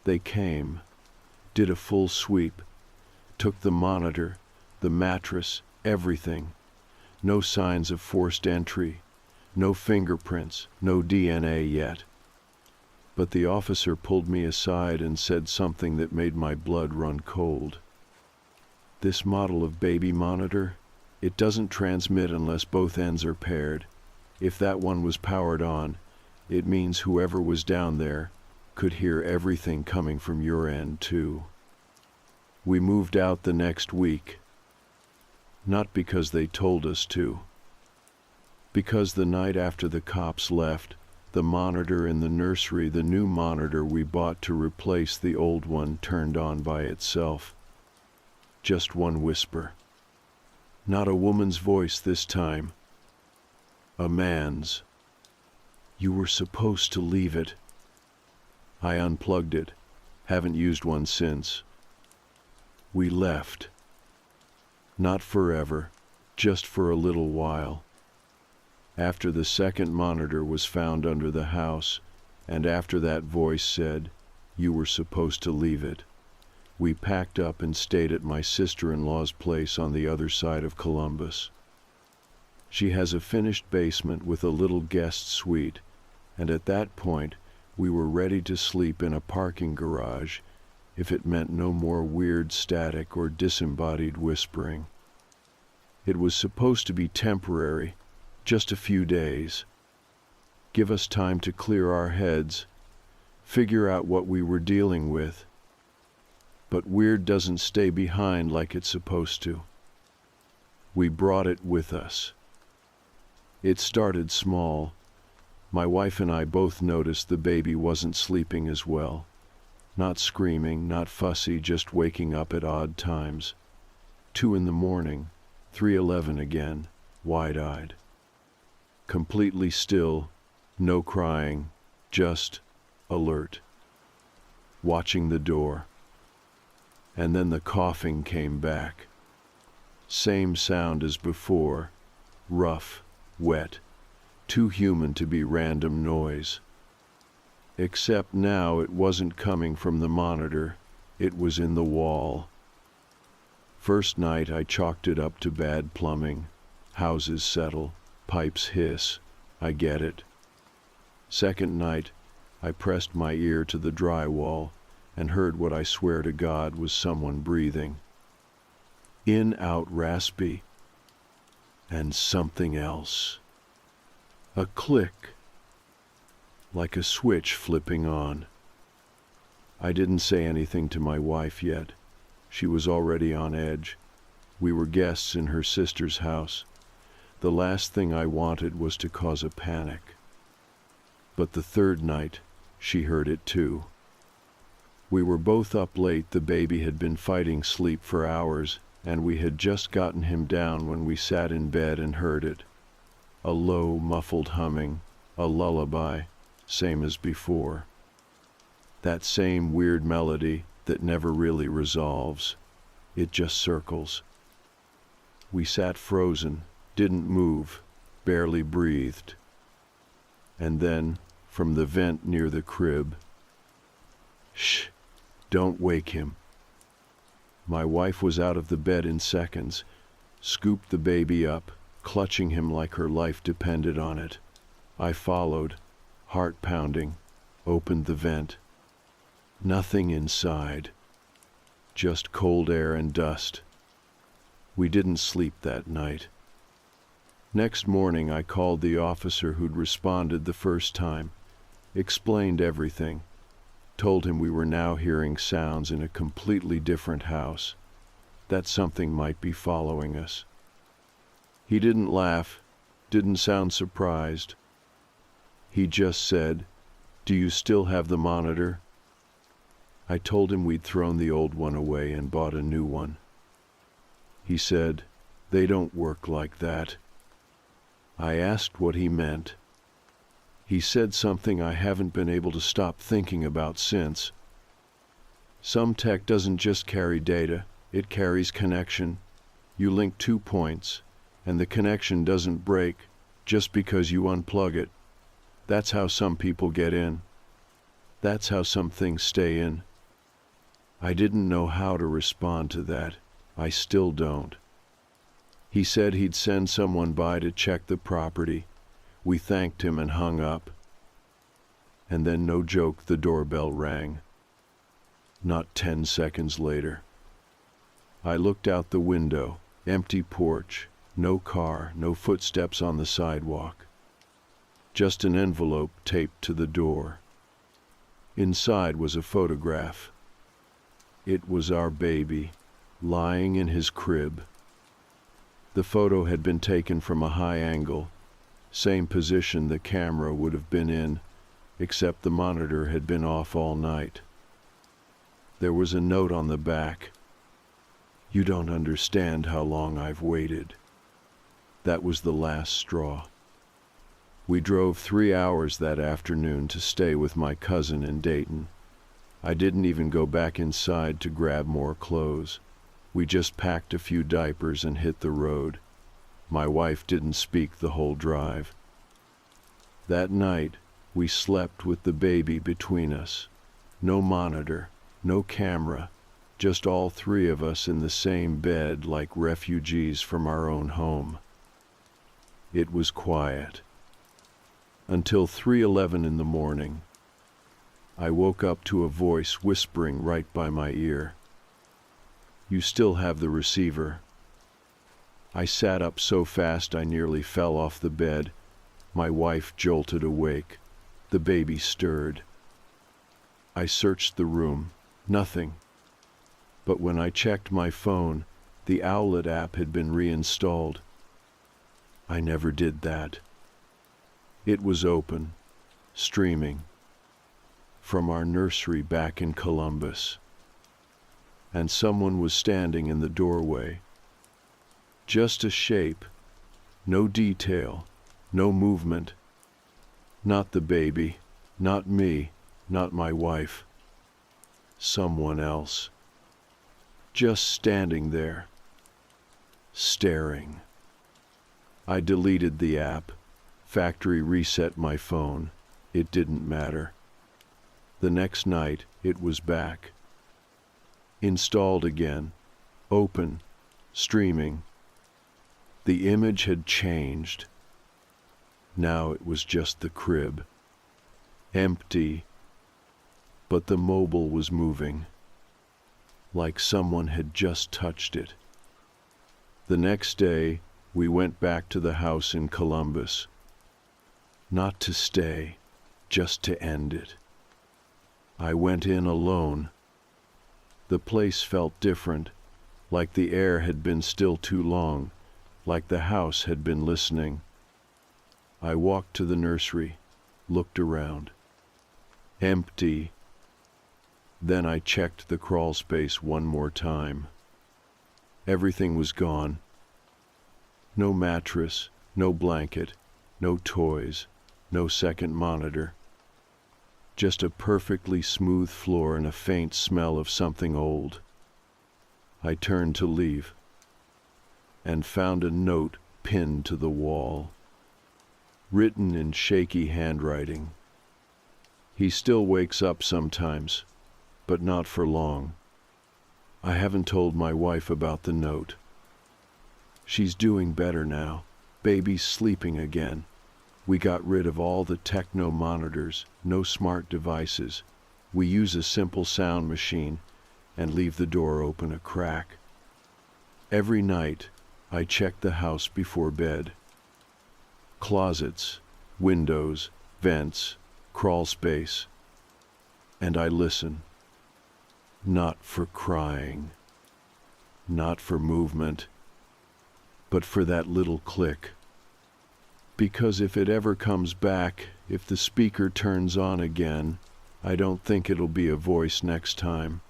They came, did a full sweep, took the monitor, the mattress, everything. No signs of forced entry, no fingerprints, no DNA yet. But the officer pulled me aside and said something that made my blood run cold. This model of baby monitor, it doesn't transmit unless both ends are paired. If that one was powered on, it means whoever was down there could hear everything coming from your end too. We moved out the next week. Not because they told us to. Because the night after the cops left, the monitor in the nursery, the new monitor we bought to replace the old one, turned on by itself. Just one whisper. Not a woman's voice this time. A man's. You were supposed to leave it. I unplugged it. Haven't used one since. We left. Not forever, just for a little while. After the second monitor was found under the house, and after that voice said, "You were supposed to leave it," we packed up and stayed at my sister-in-law's place on the other side of Columbus. She has a finished basement with a little guest suite, and at that point we were ready to sleep in a parking garage if it meant no more weird static or disembodied whispering. It was supposed to be temporary, just a few days. Give us time to clear our heads, figure out what we were dealing with. But weird doesn't stay behind like it's supposed to. We brought it with us. It started small. My wife and I both noticed the baby wasn't sleeping as well. Not screaming, not fussy, just waking up at odd times. 2 a.m, 3:11 again, wide-eyed. Completely still, no crying, just alert. Watching the door. And then the coughing came back. Same sound as before, rough, wet, too human to be random noise. Except now it wasn't coming from the monitor, it was in the wall. First night I chalked it up to bad plumbing. Houses settle, pipes hiss, I get it. Second night, I pressed my ear to the drywall and heard what I swear to God was someone breathing. In, out, raspy. And something else. A click. Like a switch flipping on. I didn't say anything to my wife yet. She was already on edge. We were guests in her sister's house. The last thing I wanted was to cause a panic. But the third night, she heard it too. We were both up late. The baby had been fighting sleep for hours, and we had just gotten him down when we sat in bed and heard it. A low, muffled humming, a lullaby, same as before. That same weird melody that never really resolves. It just circles. We sat frozen, didn't move, barely breathed. And then, from the vent near the crib. "Shh, don't wake him." My wife was out of the bed in seconds, scooped the baby up, clutching him like her life depended on it. I followed, heart pounding, opened the vent. Nothing inside, just cold air and dust. We didn't sleep that night. Next morning I called the officer who'd responded the first time, explained everything, told him we were now hearing sounds in a completely different house, that something might be following us. He didn't laugh, didn't sound surprised. He just said, "Do you still have the monitor?" I told him we'd thrown the old one away and bought a new one. He said, "They don't work like that." I asked what he meant. He said something I haven't been able to stop thinking about since. Some tech doesn't just carry data, it carries connection. You link 2 points, and the connection doesn't break just because you unplug it. That's how some people get in. That's how some things stay in. I didn't know how to respond to that. I still don't. He said he'd send someone by to check the property. We thanked him and hung up. And then, no joke, the doorbell rang. Not 10 seconds later. I looked out the window, empty porch, no car, no footsteps on the sidewalk. Just an envelope taped to the door. Inside was a photograph. It was our baby, lying in his crib. The photo had been taken from a high angle, same position the camera would have been in, except the monitor had been off all night. There was a note on the back. "You don't understand how long I've waited." That was the last straw. We drove 3 hours that afternoon to stay with my cousin in Dayton. I didn't even go back inside to grab more clothes. We just packed a few diapers and hit the road. My wife didn't speak the whole drive. That night, we slept with the baby between us. No monitor, no camera, just all 3 of us in the same bed like refugees from our own home. It was quiet. Until 3:11 in the morning. I woke up to a voice whispering right by my ear. "You still have the receiver." I sat up so fast I nearly fell off the bed. My wife jolted awake. The baby stirred. I searched the room. Nothing. But when I checked my phone, the Owlet app had been reinstalled. I never did that. It was open, streaming, from our nursery back in Columbus. And someone was standing in the doorway. Just a shape, no detail, no movement. Not the baby, not me, not my wife. Someone else. Just standing there, staring. I deleted the app, factory reset my phone. It didn't matter. The next night, it was back. Installed again, open, streaming. The image had changed. Now it was just the crib. Empty, but the mobile was moving, like someone had just touched it. The next day, we went back to the house in Columbus. Not to stay, just to end it. I went in alone. The place felt different, like the air had been still too long, like the house had been listening. I walked to the nursery, looked around. Empty. Then I checked the crawl space one more time. Everything was gone. No mattress, no blanket, no toys, no second monitor. Just a perfectly smooth floor and a faint smell of something old. I turned to leave and found a note pinned to the wall, written in shaky handwriting. He still wakes up sometimes, but not for long. I haven't told my wife about the note. She's doing better now. Baby's sleeping again. We got rid of all the techno monitors, no smart devices. We use a simple sound machine and leave the door open a crack. Every night, I check the house before bed. Closets, windows, vents, crawl space. And I listen. Not for crying, not for movement, but for that little click. Because if it ever comes back, if the speaker turns on again, I don't think it'll be a voice next time.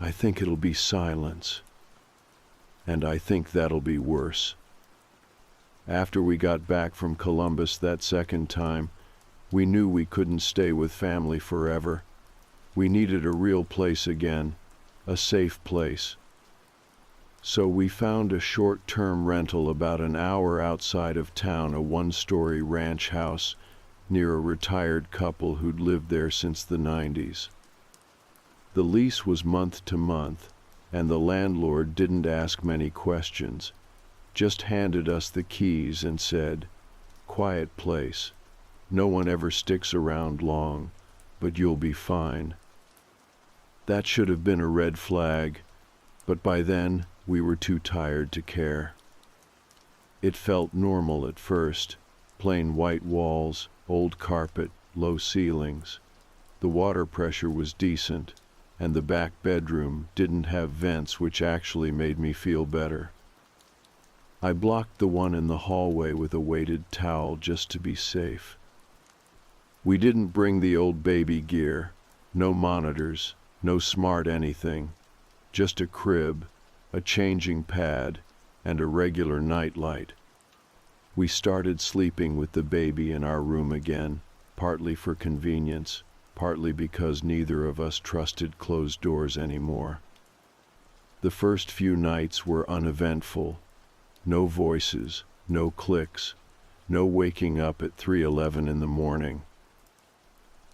I think it'll be silence. And I think that'll be worse. After we got back from Columbus that second time, we knew we couldn't stay with family forever. We needed a real place again, a safe place. So we found a short-term rental about an hour outside of town, a one-story ranch house near a retired couple who'd lived there since the 90s. The lease was month to month, and the landlord didn't ask many questions, just handed us the keys and said, "Quiet place. No one ever sticks around long, but you'll be fine." That should have been a red flag, but by then we were too tired to care. It felt normal at first, plain white walls, old carpet, low ceilings. The water pressure was decent, and the back bedroom didn't have vents, which actually made me feel better. I blocked the one in the hallway with a weighted towel just to be safe. We didn't bring the old baby gear, no monitors, no smart anything, just a crib, a changing pad, and a regular nightlight. We started sleeping with the baby in our room again, partly for convenience, partly because neither of us trusted closed doors anymore. The first few nights were uneventful. No voices, no clicks, no waking up at 3:11 in the morning.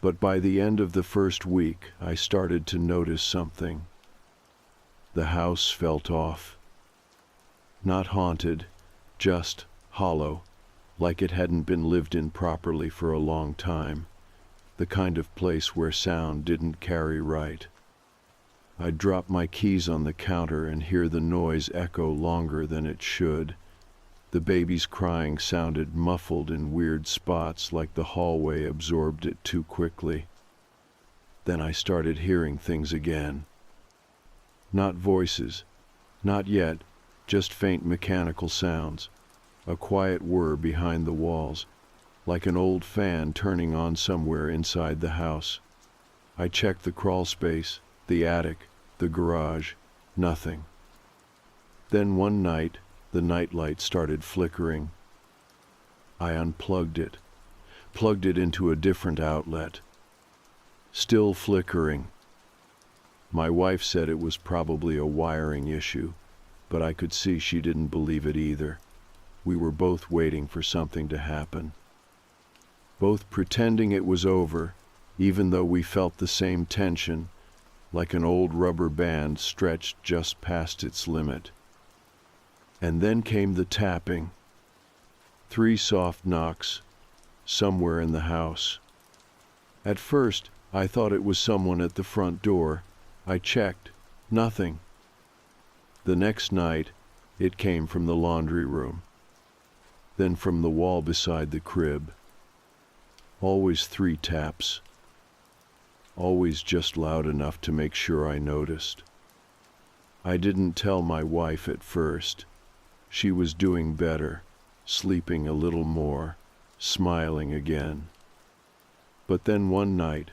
But by the end of the first week, I started to notice something. The house felt off. Not haunted, just hollow, like it hadn't been lived in properly for a long time, the kind of place where sound didn't carry right. I'd drop my keys on the counter and hear the noise echo longer than it should. The baby's crying sounded muffled in weird spots, like the hallway absorbed it too quickly. Then I started hearing things again. Not voices, not yet, just faint mechanical sounds, a quiet whir behind the walls, like an old fan turning on somewhere inside the house. I checked the crawl space, the attic, the garage, nothing. Then one night, the nightlight started flickering. I unplugged it, plugged it into a different outlet. Still flickering. My wife said it was probably a wiring issue, but I could see she didn't believe it either. We were both waiting for something to happen. Both pretending it was over, even though we felt the same tension, like an old rubber band stretched just past its limit. And then came the tapping. 3 soft knocks, somewhere in the house. At first, I thought it was someone at the front door. I checked. Nothing. The next night, it came from the laundry room. Then from the wall beside the crib. Always 3 taps. Always just loud enough to make sure I noticed. I didn't tell my wife at first. She was doing better, sleeping a little more, smiling again. But then one night,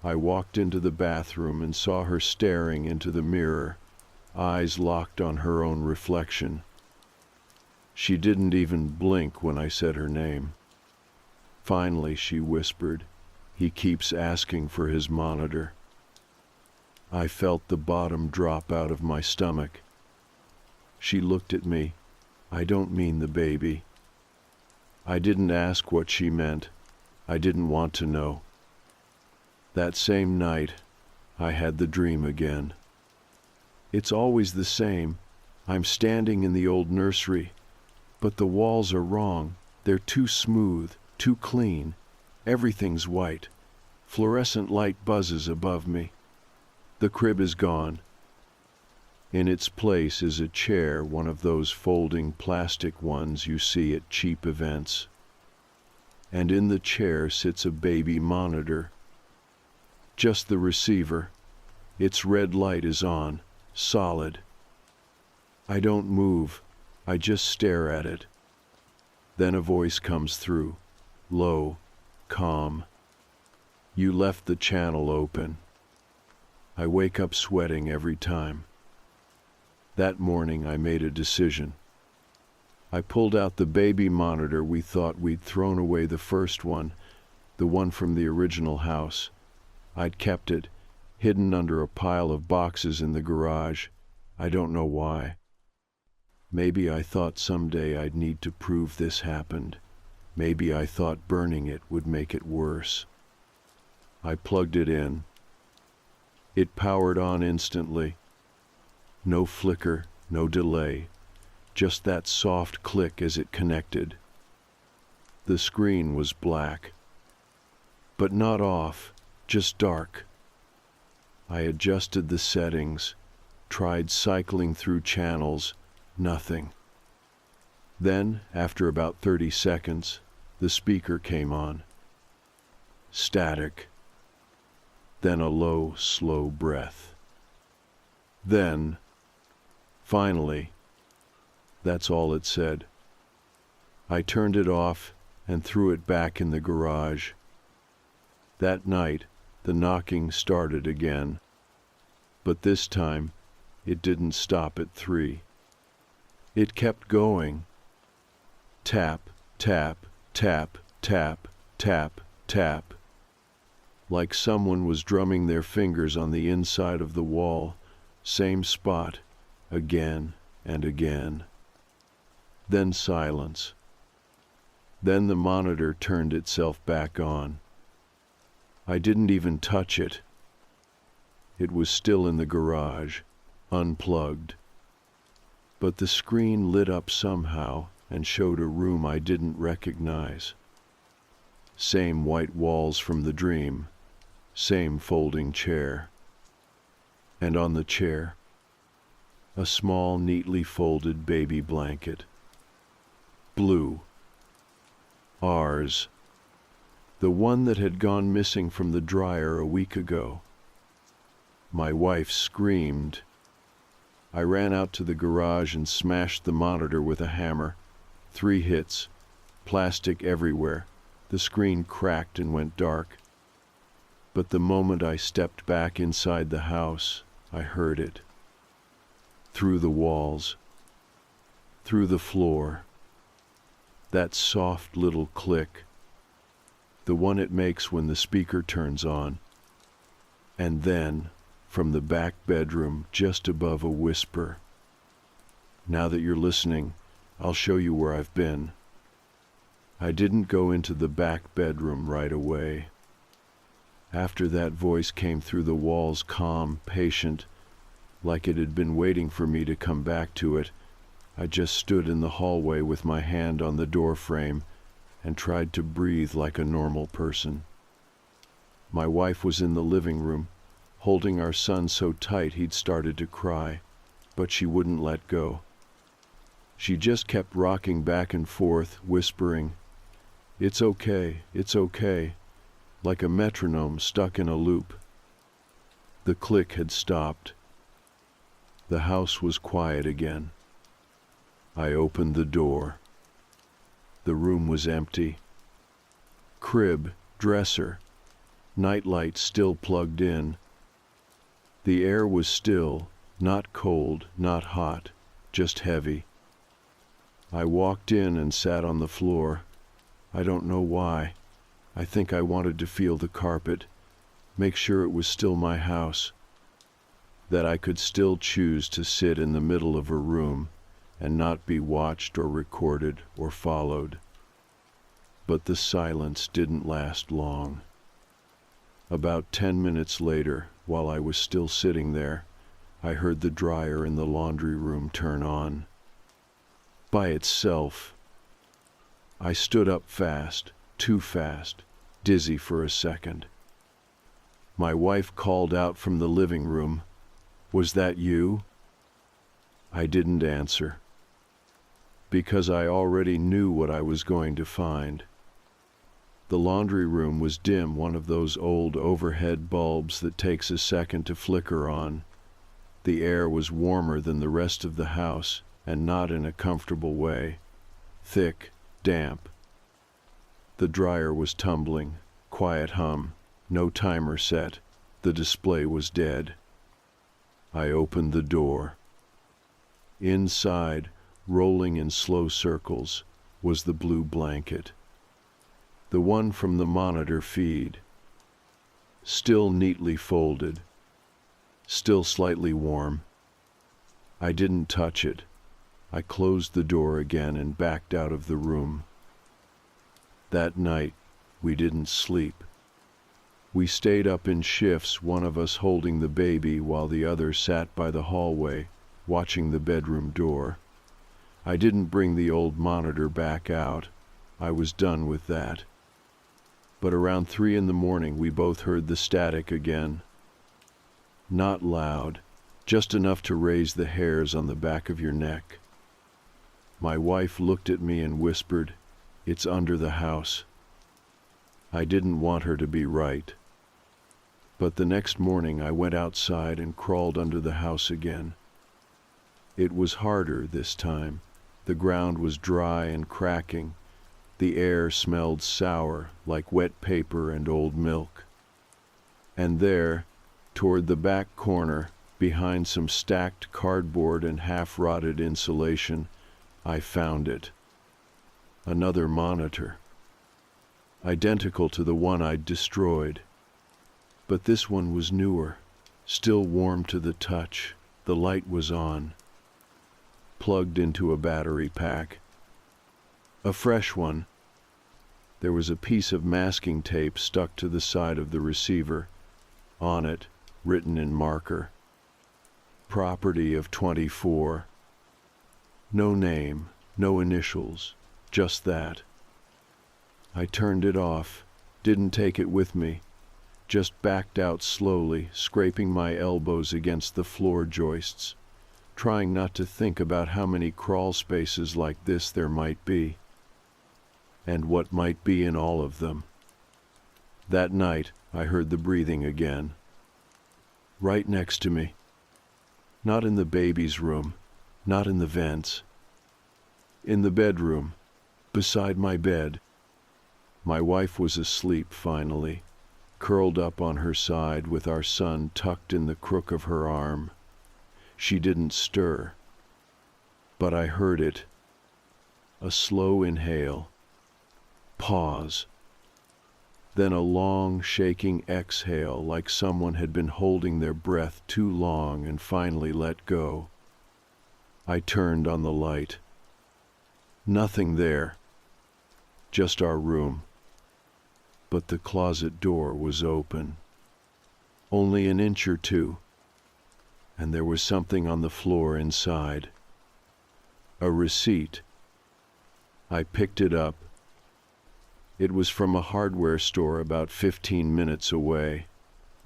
I walked into the bathroom and saw her staring into the mirror, eyes locked on her own reflection. She didn't even blink when I said her name. Finally, she whispered, "He keeps asking for his monitor." I felt the bottom drop out of my stomach. She looked at me. "I don't mean the baby." I didn't ask what she meant. I didn't want to know. That same night, I had the dream again. It's always the same. I'm standing in the old nursery, but the walls are wrong. They're too smooth, too clean. Everything's white. Fluorescent light buzzes above me. The crib is gone. In its place is a chair, one of those folding plastic ones you see at cheap events. And in the chair sits a baby monitor. Just the receiver. Its red light is on, solid. I don't move. I just stare at it. Then a voice comes through, low, calm. You left the channel open. I wake up sweating every time. That morning I made a decision. I pulled out the baby monitor. We thought we'd thrown away the first one, the one from the original house. I'd kept it, hidden under a pile of boxes in the garage. I don't know why. Maybe I thought someday I'd need to prove this happened. Maybe I thought burning it would make it worse. I plugged it in. It powered on instantly. No flicker, no delay, just that soft click as it connected. The screen was black, but not off, just dark. I adjusted the settings, tried cycling through channels, nothing. Then, after about 30 seconds, the speaker came on. Static. Then a low, slow breath. Then, finally, that's all it said. I turned it off and threw it back in the garage. That night, the knocking started again. But this time, it didn't stop at 3. It kept going. Tap, tap, tap, tap, tap, tap. Like someone was drumming their fingers on the inside of the wall, same spot, again and again. Then silence. Then the monitor turned itself back on. I didn't even touch it. It was still in the garage, unplugged. But the screen lit up somehow and showed a room I didn't recognize. Same white walls from the dream, same folding chair. And on the chair, a small, neatly folded baby blanket. Blue. Ours. The one that had gone missing from the dryer a week ago. My wife screamed. I ran out to the garage and smashed the monitor with a hammer. 3 hits. Plastic everywhere. The screen cracked and went dark. But the moment I stepped back inside the house, I heard it. Through the walls. Through the floor. That soft little click. The one it makes when the speaker turns on. And then, from the back bedroom, just above a whisper. Now that you're listening, I'll show you where I've been. I didn't go into the back bedroom right away. After that voice came through the walls, calm, patient, like it had been waiting for me to come back to it, I just stood in the hallway with my hand on the door frame and tried to breathe like a normal person. My wife was in the living room, holding our son so tight he'd started to cry, but she wouldn't let go. She just kept rocking back and forth, whispering, "It's okay, it's okay," like a metronome stuck in a loop. The click had stopped. The house was quiet again. I opened the door. The room was empty. Crib, dresser, nightlight still plugged in. The air was still, not cold, not hot, just heavy. I walked in and sat on the floor. I don't know why. I think I wanted to feel the carpet, make sure it was still my house, that I could still choose to sit in the middle of a room and not be watched or recorded or followed. But the silence didn't last long. About 10 minutes later, while I was still sitting there, I heard the dryer in the laundry room turn on. By itself. I stood up fast, too fast, dizzy for a second. My wife called out from the living room, "Was that you?" I didn't answer, because I already knew what I was going to find. The laundry room was dim, one of those old overhead bulbs that takes a second to flicker on. The air was warmer than the rest of the house, and not in a comfortable way. Thick, damp. The dryer was tumbling, quiet hum, no timer set. The display was dead. I opened the door. Inside, rolling in slow circles, was the blue blanket. The one from the monitor feed. Still neatly folded. Still slightly warm. I didn't touch it. I closed the door again and backed out of the room. That night, we didn't sleep. We stayed up in shifts, one of us holding the baby while the other sat by the hallway, watching the bedroom door. I didn't bring the old monitor back out. I was done with that. But around 3 in the morning, we both heard the static again. Not loud, just enough to raise the hairs on the back of your neck. My wife looked at me and whispered, "It's under the house." I didn't want her to be right. But the next morning I went outside and crawled under the house again. It was harder this time. The ground was dry and cracking. The air smelled sour, like wet paper and old milk. And there, toward the back corner, behind some stacked cardboard and half-rotted insulation, I found it. Another monitor. Identical to the one I'd destroyed. But this one was newer, still warm to the touch. The light was on. Plugged into a battery pack. A fresh one. There was a piece of masking tape stuck to the side of the receiver. On it, written in marker, "Property of 24. No name, no initials, just that. I turned it off, didn't take it with me, just backed out slowly, scraping my elbows against the floor joists, trying not to think about how many crawl spaces like this there might be, and what might be in all of them. That night, I heard the breathing again. Right next to me. Not in the baby's room, not in the vents. In the bedroom, beside my bed. My wife was asleep finally, curled up on her side with our son tucked in the crook of her arm. She didn't stir, but I heard it. A slow inhale. Pause. Then a long, shaking exhale, like someone had been holding their breath too long and finally let go. I turned on the light. Nothing there. Just our room. But the closet door was open. Only an inch or two. And there was something on the floor inside. A receipt. I picked it up. It was from a hardware store about 15 minutes away,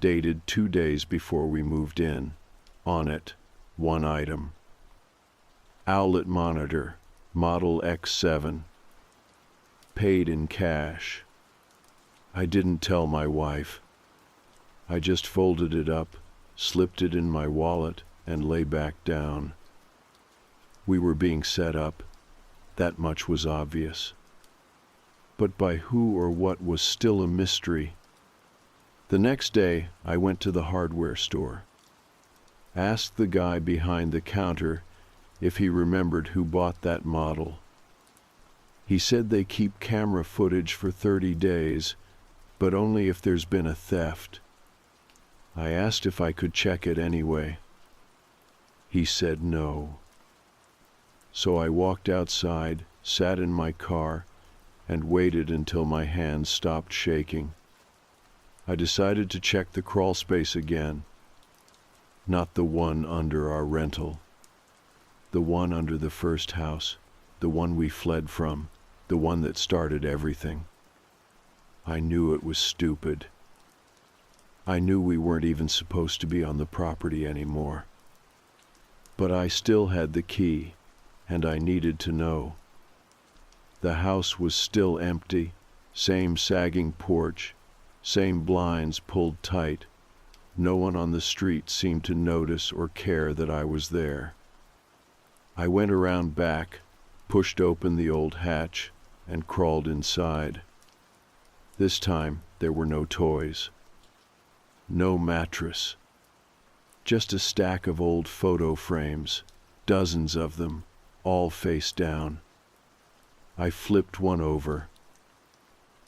dated 2 days before we moved in. On it, one item. Owlet monitor, model X7. Paid in cash. I didn't tell my wife. I just folded it up, slipped it in my wallet, and lay back down. We were being set up. That much was obvious. But by who or what was still a mystery. The next day, I went to the hardware store. Asked the guy behind the counter if he remembered who bought that model. He said they keep camera footage for 30 days, but only if there's been a theft. I asked if I could check it anyway. He said no. So I walked outside, sat in my car, and waited until my hands stopped shaking. I decided to check the crawl space again. Not the one under our rental. The one under the first house. The one we fled from. The one that started everything. I knew it was stupid. I knew we weren't even supposed to be on the property anymore. But I still had the key, and I needed to know. The house was still empty, same sagging porch, same blinds pulled tight. No one on the street seemed to notice or care that I was there. I went around back, pushed open the old hatch, and crawled inside. This time, there were no toys. No mattress. Just a stack of old photo frames, dozens of them, all face down. I flipped one over.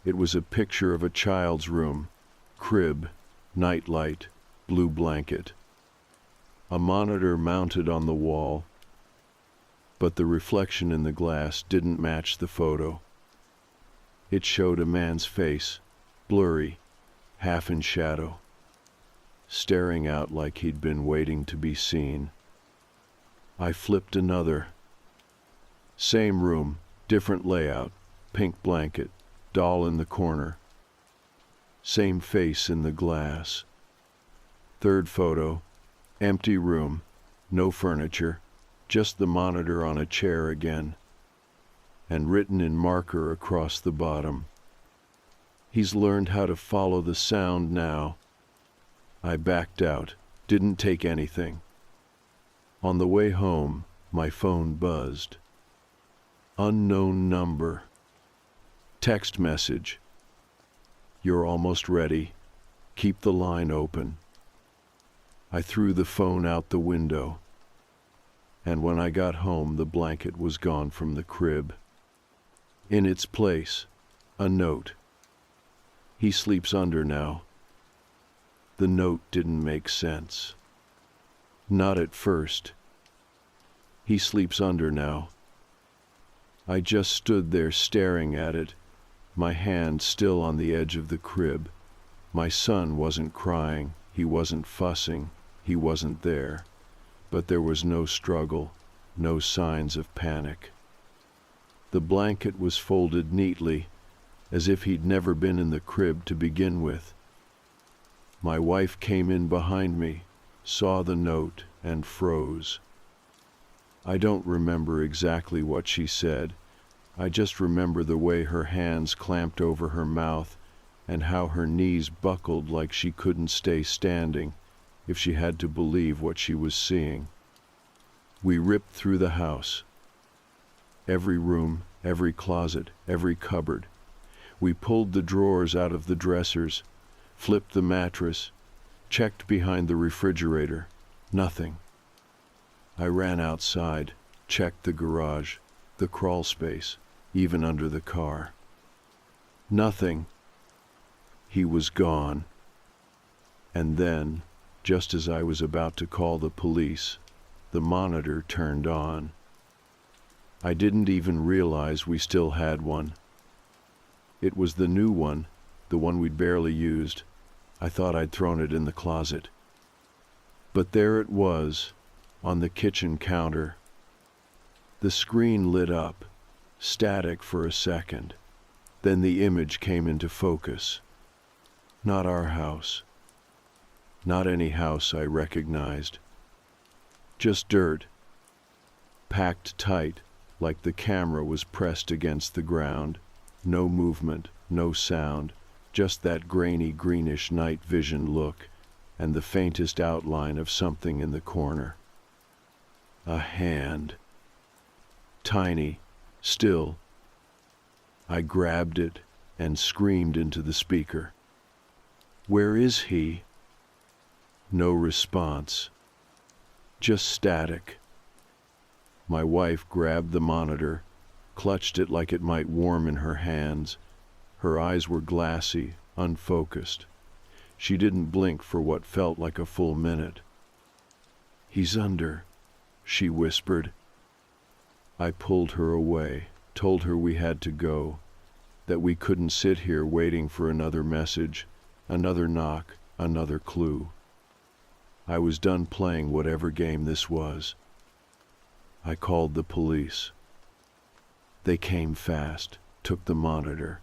It was a picture of a child's room, crib, nightlight, blue blanket. A monitor mounted on the wall, but the reflection in the glass didn't match the photo. It showed a man's face, blurry, half in shadow, staring out like he'd been waiting to be seen. I flipped another. Same room, different layout, pink blanket, doll in the corner. Same face in the glass. Third photo, empty room, no furniture, just the monitor on a chair again, and written in marker across the bottom. He's learned how to follow the sound now. I backed out, didn't take anything. On the way home, my phone buzzed. Unknown number. Text message. You're almost ready. Keep the line open. I threw the phone out the window, and when I got home, the blanket was gone from the crib. In its place, a note. He sleeps under now. The note didn't make sense. Not at first. He sleeps under now. I just stood there staring at it, my hand still on the edge of the crib. My son wasn't crying, he wasn't fussing, he wasn't there. But there was no struggle, no signs of panic. The blanket was folded neatly, as if he'd never been in the crib to begin with. My wife came in behind me, saw the note, and froze. I don't remember exactly what she said. I just remember the way her hands clamped over her mouth and how her knees buckled like she couldn't stay standing if she had to believe what she was seeing. We ripped through the house. Every room, every closet, every cupboard. We pulled the drawers out of the dressers, flipped the mattress, checked behind the refrigerator. Nothing. I ran outside, checked the garage, the crawl space, even under the car. Nothing. He was gone. And then, just as I was about to call the police, the monitor turned on. I didn't even realize we still had one. It was the new one, the one we'd barely used. I thought I'd thrown it in the closet. But there it was, on the kitchen counter. The screen lit up, static for a second. Then the image came into focus. Not our house. Not any house I recognized. Just dirt, packed tight, like the camera was pressed against the ground. No movement, no sound, just that grainy greenish night vision look and the faintest outline of something in the corner. A hand. Tiny, still. I grabbed it and screamed into the speaker. Where is he? No response. Just static. My wife grabbed the monitor, clutched it like it might warm in her hands. Her eyes were glassy, unfocused. She didn't blink for what felt like a full minute. He's under, she whispered. I pulled her away, told her we had to go, that we couldn't sit here waiting for another message, Another knock, another clue. I was done playing whatever game this was. I called the police. They came fast, took the monitor,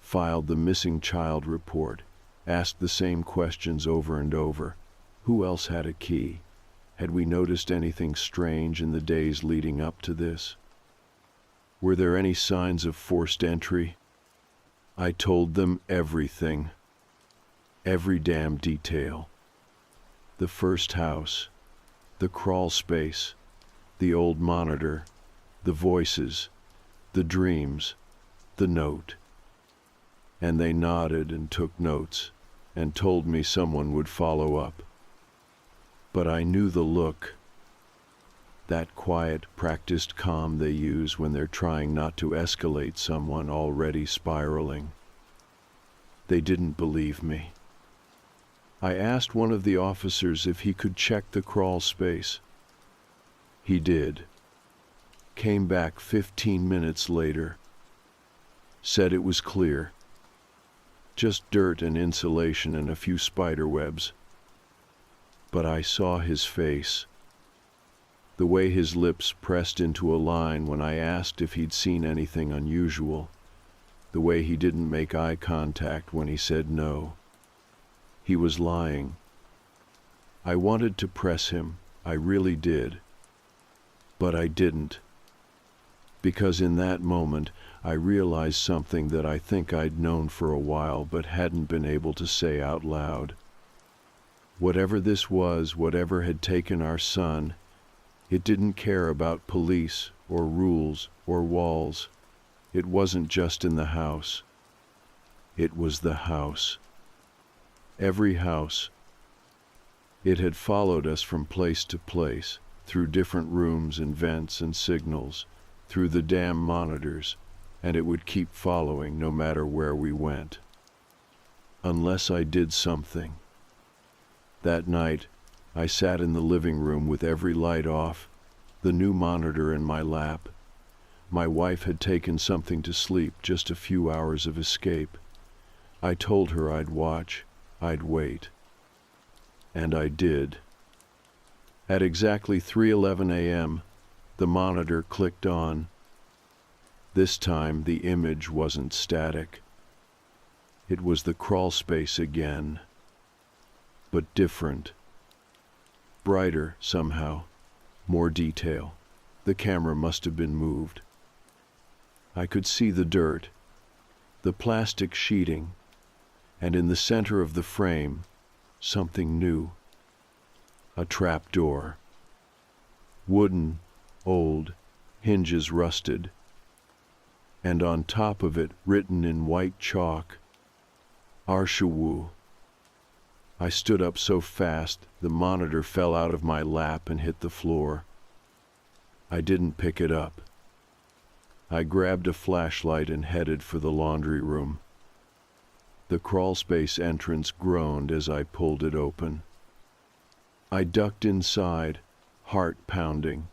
filed the missing child report, asked the same questions over and over. Who else had a key? Had we noticed anything strange in the days leading up to this? Were there any signs of forced entry? I told them everything. Every damn detail. The first house, the crawl space, the old monitor, the voices, the dreams, the note. And they nodded and took notes and told me someone would follow up. But I knew the look. That quiet, practiced calm they use when they're trying not to escalate someone already spiraling. They didn't believe me. I asked one of the officers if he could check the crawl space. He did. Came back 15 minutes later. Said it was clear. Just dirt and insulation and a few spider webs. But I saw his face. The way his lips pressed into a line when I asked if he'd seen anything unusual. The way he didn't make eye contact when he said no. He was lying. I wanted to press him, I really did. But I didn't. Because in that moment, I realized something that I think I'd known for a while but hadn't been able to say out loud. Whatever this was, whatever had taken our son, it didn't care about police or rules or walls. It wasn't just in the house. It was the house. Every house. It had followed us from place to place, through different rooms and vents and signals, through the damn monitors, and it would keep following no matter where we went. Unless I did something. That night, I sat in the living room with every light off, the new monitor in my lap. My wife had taken something to sleep, just a few hours of escape. I told her I'd watch, I'd wait. And I did. At exactly 3:11 a.m., the monitor clicked on. This time the image wasn't static. It was the crawl space again. But different. Brighter, somehow. More detail. The camera must have been moved. I could see the dirt, the plastic sheeting, and in the center of the frame, something new. A trap door. Wooden, old, hinges rusted. And on top of it, written in white chalk, Arshawu. I stood up so fast, the monitor fell out of my lap and hit the floor. I didn't pick it up. I grabbed a flashlight and headed for the laundry room. The crawlspace entrance groaned as I pulled it open. I ducked inside, heart pounding.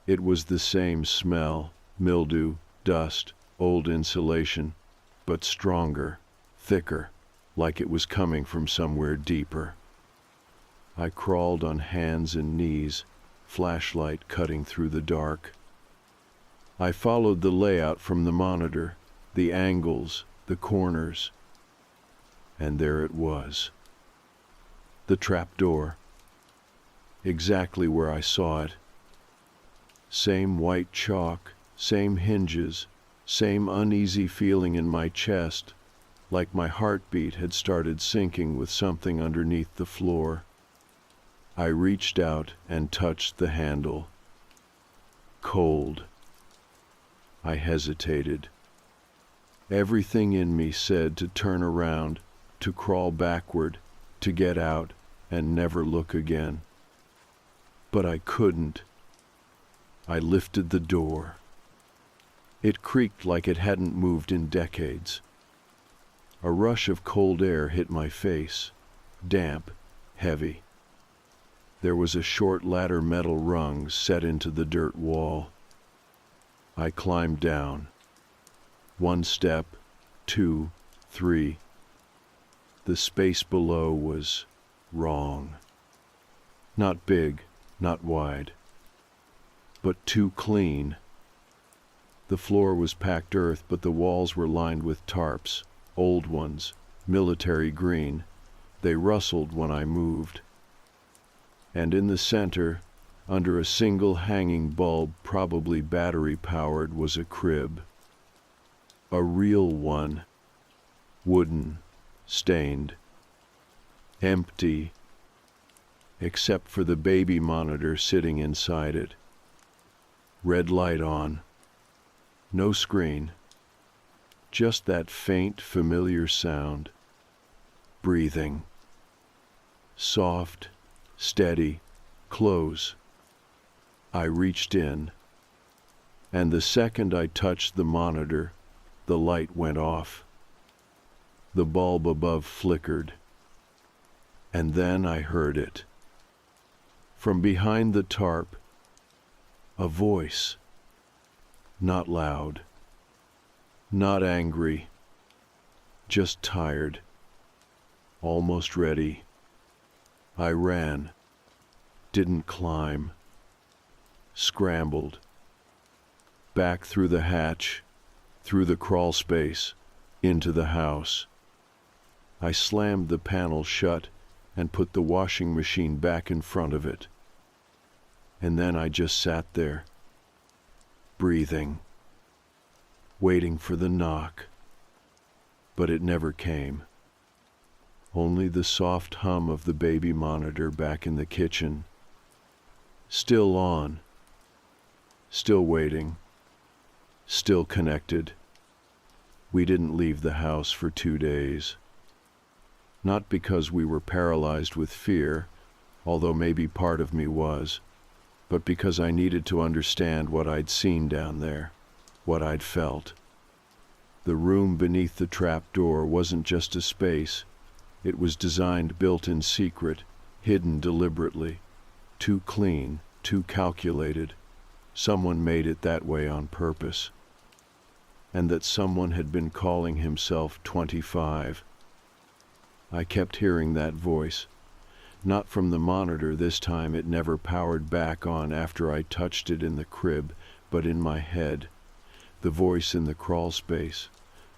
It was the same smell, mildew, dust, old insulation, but stronger, thicker, like it was coming from somewhere deeper. I crawled on hands and knees, flashlight cutting through the dark. I followed the layout from the monitor, the angles, the corners. And there it was. The trapdoor. Exactly where I saw it. Same white chalk, same hinges, same uneasy feeling in my chest, like my heartbeat had started sinking with something underneath the floor. I reached out and touched the handle. Cold. I hesitated. Everything in me said to turn around, to crawl backward, to get out and never look again. But I couldn't. I lifted the door. It creaked like it hadn't moved in decades. A rush of cold air hit my face, damp, heavy. There was a short ladder metal rung set into the dirt wall. I climbed down. 1 step, 2, 3. The space below was wrong. Not big, not wide, but too clean. The floor was packed earth, but the walls were lined with tarps, old ones, military green. They rustled when I moved. And in the center, under a single hanging bulb, probably battery-powered, was a crib. A real one. Wooden, stained, empty, except for the baby monitor sitting inside it. Red light on. No screen. Just that faint, familiar sound. Breathing. Soft, steady, close. I reached in, and the second I touched the monitor, the light went off. The bulb above flickered, and then I heard it. From behind the tarp, a voice. Not loud, not angry, just tired, almost ready. I ran, didn't climb, scrambled, back through the hatch, through the crawl space, into the house. I slammed the panel shut and put the washing machine back in front of it. And then I just sat there, breathing, waiting for the knock. But it never came. Only the soft hum of the baby monitor back in the kitchen. Still on, still waiting, still connected. We didn't leave the house for 2 days. Not because we were paralyzed with fear, although maybe part of me was, but because I needed to understand what I'd seen down there, what I'd felt. The room beneath the trap door wasn't just a space. It was designed, built in secret, hidden deliberately, too clean, too calculated. Someone made it that way on purpose. And that someone had been calling himself 25. I kept hearing that voice. Not from the monitor this time, it never powered back on after I touched it in the crib, but in my head. The voice in the crawl space,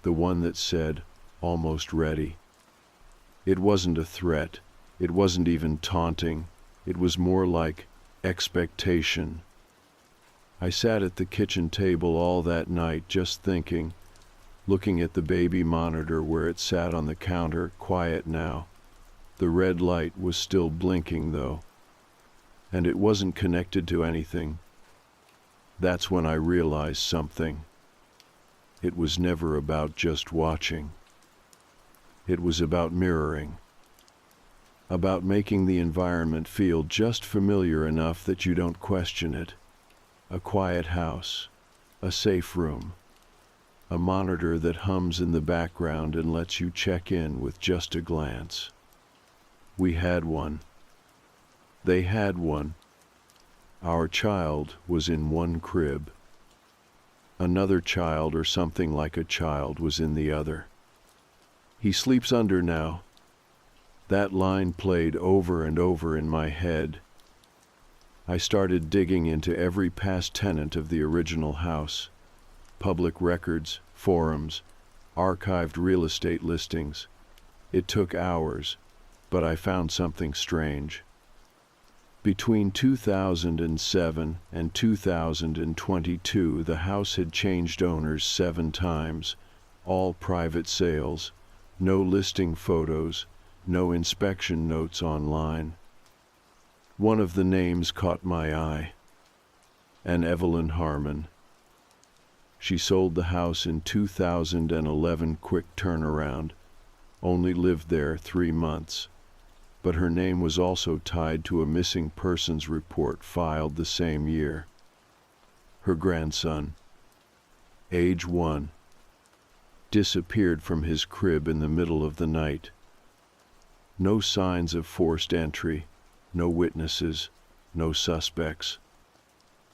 the one that said, almost ready. It wasn't a threat, it wasn't even taunting, it was more like expectation. I sat at the kitchen table all that night just thinking, looking at the baby monitor where it sat on the counter, quiet now. The red light was still blinking though, and it wasn't connected to anything. That's when I realized something. It was never about just watching. It was about mirroring. About making the environment feel just familiar enough that you don't question it. A quiet house, a safe room, a monitor that hums in the background and lets you check in with just a glance. We had one. They had one. Our child was in one crib. Another child, or something like a child, was in the other. He sleeps under now. That line played over and over in my head. I started digging into every past tenant of the original house. Public records, forums, archived real estate listings. It took hours, but I found something strange. Between 2007 and 2022, the house had changed owners 7 times, all private sales, no listing photos, no inspection notes online. One of the names caught my eye. An Evelyn Harmon. She sold the house in 2011, quick turnaround, only lived there 3 months. But her name was also tied to a missing persons report filed the same year. Her grandson, age 1, disappeared from his crib in the middle of the night. No signs of forced entry, no witnesses, no suspects.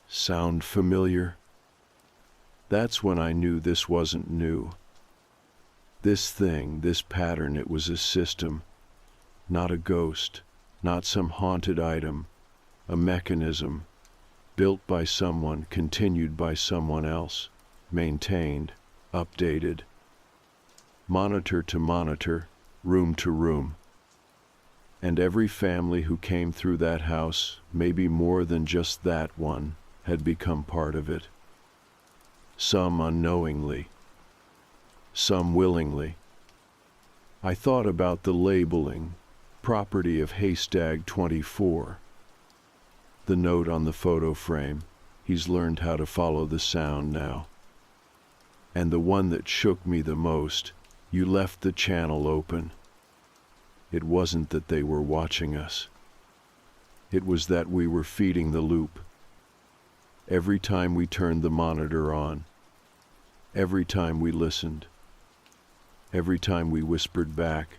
Sound familiar? That's when I knew this wasn't new. This thing, this pattern, it was a system, not a ghost, not some haunted item, a mechanism, built by someone, continued by someone else, maintained, updated, monitor to monitor, room to room. And every family who came through that house, maybe more than just that one, had become part of it. Some unknowingly, some willingly. I thought about the labeling, property of Haystack 24. The note on the photo frame, he's learned how to follow the sound now. And the one that shook me the most, you left the channel open. It wasn't that they were watching us. It was that we were feeding the loop. Every time we turned the monitor on, every time we listened, every time we whispered back,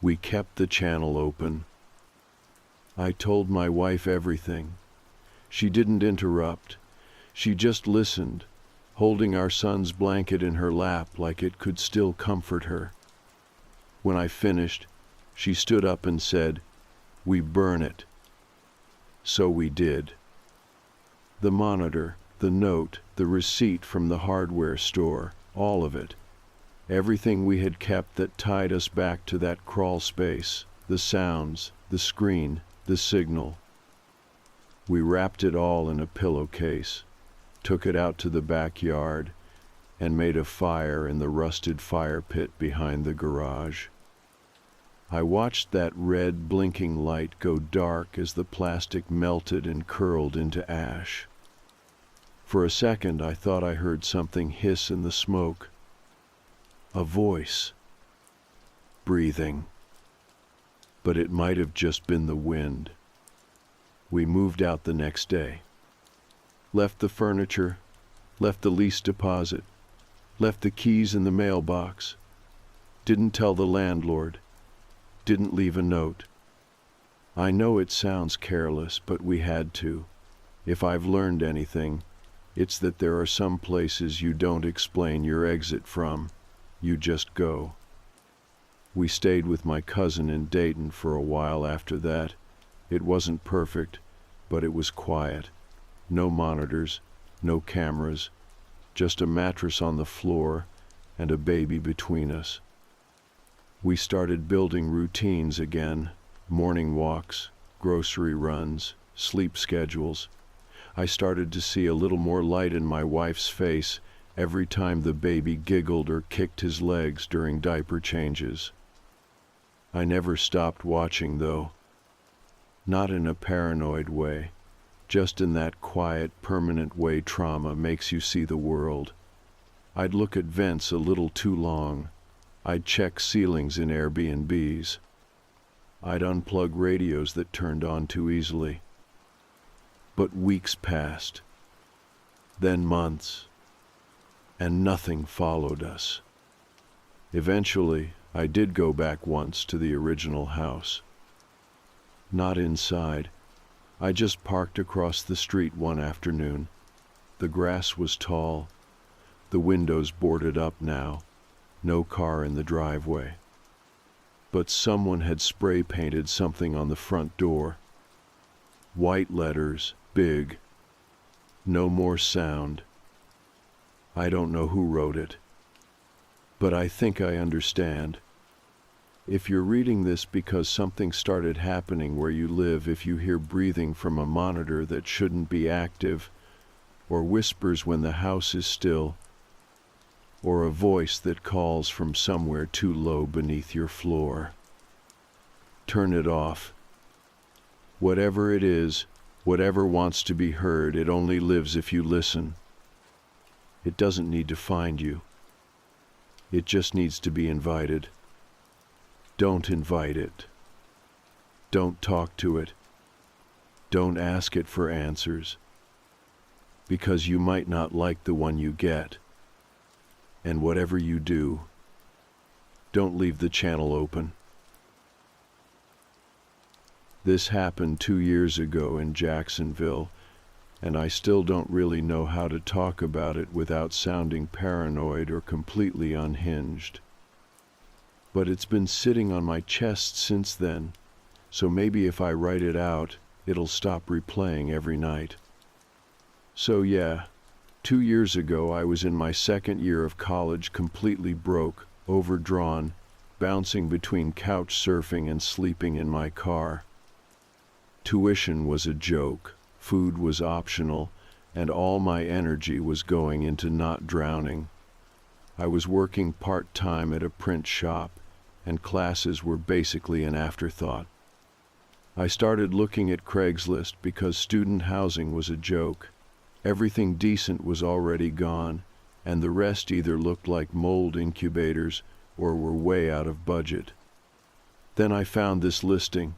we kept the channel open. I told my wife everything. She didn't interrupt. She just listened, holding our son's blanket in her lap like it could still comfort her. When I finished, she stood up and said, "We burn it." So we did. The monitor, the note, the receipt from the hardware store, all of it. Everything we had kept that tied us back to that crawl space, the sounds, the screen, the signal. We wrapped it all in a pillowcase, took it out to the backyard, and made a fire in the rusted fire pit behind the garage. I watched that red blinking light go dark as the plastic melted and curled into ash. For a second I thought I heard something hiss in the smoke. A voice. Breathing. But it might have just been the wind. We moved out the next day. Left the furniture, left the lease deposit, left the keys in the mailbox. Didn't tell the landlord. Didn't leave a note. I know it sounds careless, but we had to. If I've learned anything, it's that there are some places you don't explain your exit from. You just go. We stayed with my cousin in Dayton for a while after that. It wasn't perfect, but it was quiet. No monitors, no cameras, just a mattress on the floor and a baby between us. We started building routines again, morning walks, grocery runs, sleep schedules. I started to see a little more light in my wife's face every time the baby giggled or kicked his legs during diaper changes. I never stopped watching, though. Not in a paranoid way, just in that quiet, permanent way trauma makes you see the world. I'd look at vents a little too long. I'd check ceilings in Airbnbs. I'd unplug radios that turned on too easily. But weeks passed, then months, and nothing followed us. Eventually, I did go back once to the original house. Not inside. I just parked across the street one afternoon. The grass was tall, the windows boarded up now, no car in the driveway. But someone had spray painted something on the front door. White letters, big. No more sound. I don't know who wrote it, but I think I understand. If you're reading this because something started happening where you live, if you hear breathing from a monitor that shouldn't be active, or whispers when the house is still, or a voice that calls from somewhere too low beneath your floor, turn it off. Whatever it is, whatever wants to be heard, it only lives if you listen. It doesn't need to find you. It just needs to be invited. Don't invite it. Don't talk to it. Don't ask it for answers. Because you might not like the one you get. And whatever you do, don't leave the channel open. This happened 2 years ago in Jacksonville. and I still don't really know how to talk about it without sounding paranoid or completely unhinged. But it's been sitting on my chest since then, so maybe if I write it out, it'll stop replaying every night. So yeah, 2 years ago I was in my second year of college, completely broke, overdrawn, bouncing between couch surfing and sleeping in my car. Tuition was a joke, food was optional, and all my energy was going into not drowning. I was working part-time at a print shop, and classes were basically an afterthought. I started looking at Craigslist because student housing was a joke. Everything decent was already gone, and the rest either looked like mold incubators or were way out of budget. Then I found this listing.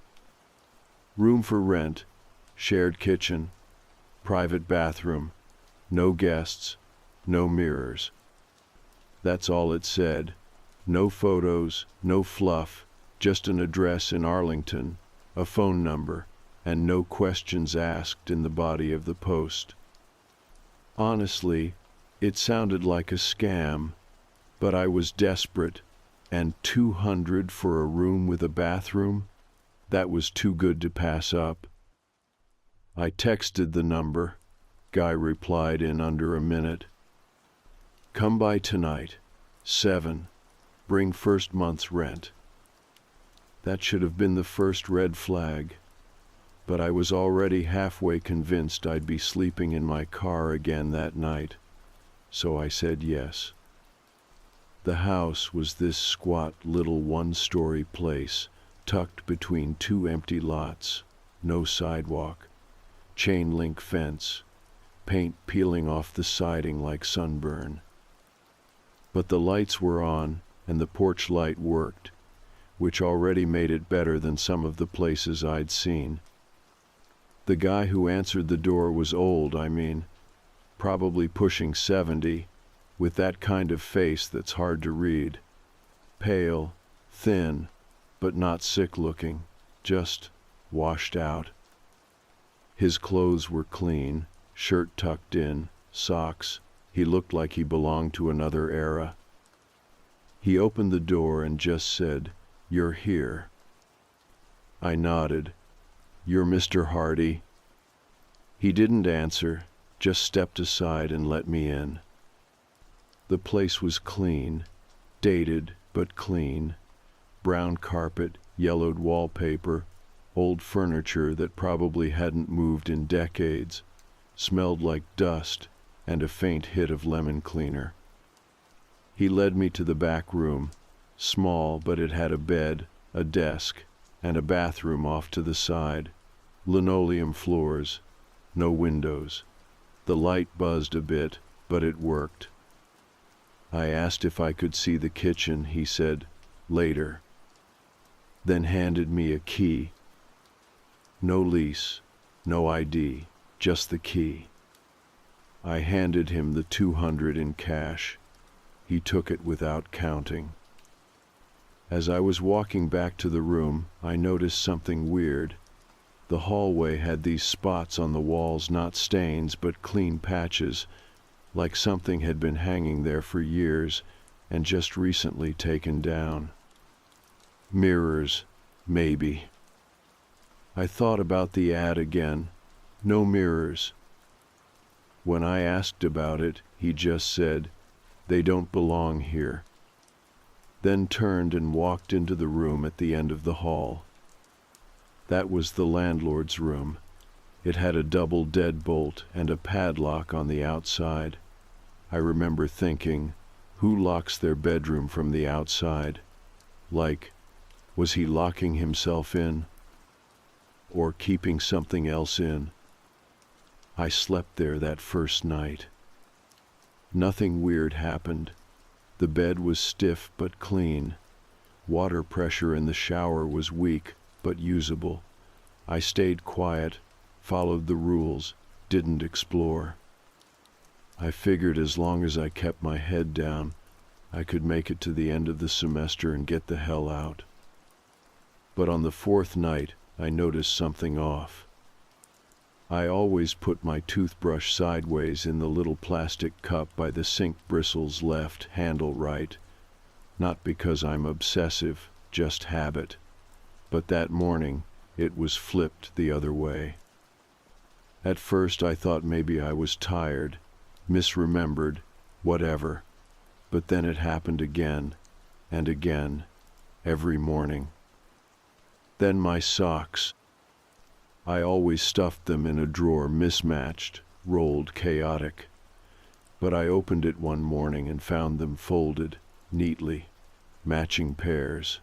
Room for rent, shared kitchen, private bathroom, no guests, no mirrors. That's all it said. No photos, no fluff, just an address in Arlington, a phone number, and no questions asked in the body of the post. Honestly, it sounded like a scam, but I was desperate, and $200 for a room with a bathroom? That was too good to pass up. I texted the number. Guy replied in under a minute. Come by tonight, 7. Bring first month's rent. That should have been the first red flag, but I was already halfway convinced I'd be sleeping in my car again that night, so I said yes. The house was this squat little one-story place, tucked between two empty lots, no sidewalk, chain-link fence, paint peeling off the siding like sunburn. But the lights were on, and the porch light worked, which already made it better than some of the places I'd seen. The guy who answered the door was old, probably pushing 70, with that kind of face that's hard to read. Pale, thin, but not sick-looking, just washed out. His clothes were clean, shirt tucked in, socks. He looked like he belonged to another era. He opened the door and just said, "You're here." I nodded. "You're Mr. Hardy?" He didn't answer, just stepped aside and let me in. The place was clean, dated but clean. Brown carpet, yellowed wallpaper, old furniture that probably hadn't moved in decades, smelled like dust and a faint hit of lemon cleaner. He led me to the back room, small, but it had a bed, a desk, and a bathroom off to the side. Linoleum floors, no windows. The light buzzed a bit, but it worked. I asked if I could see the kitchen. He said, "Later." Then handed me a key. No lease, no ID, just the key. I handed him the $200 in cash. He took it without counting. As I was walking back to the room, I noticed something weird. The hallway had these spots on the walls, not stains, but clean patches, like something had been hanging there for years and just recently taken down. Mirrors, maybe. I thought about the ad again. No mirrors. When I asked about it, he just said, "They don't belong here." Then turned and walked into the room at the end of the hall. That was the landlord's room. It had a double deadbolt and a padlock on the outside. I remember thinking, who locks their bedroom from the outside? Like, was he locking himself in? Or keeping something else in? I slept there that first night. Nothing weird happened. The bed was stiff but clean. Water pressure in the shower was weak but usable. I stayed quiet, followed the rules, didn't explore. I figured as long as I kept my head down, I could make it to the end of the semester and get the hell out. But on the fourth night, I noticed something off. I always put my toothbrush sideways in the little plastic cup by the sink bristles left, handle right. Not because I'm obsessive, just habit. But that morning, it was flipped the other way. At first I thought maybe I was tired, misremembered, whatever. But then it happened again, and again, every morning. Then my socks. I always stuffed them in a drawer mismatched, rolled, chaotic. But I opened it one morning and found them folded, neatly, matching pairs.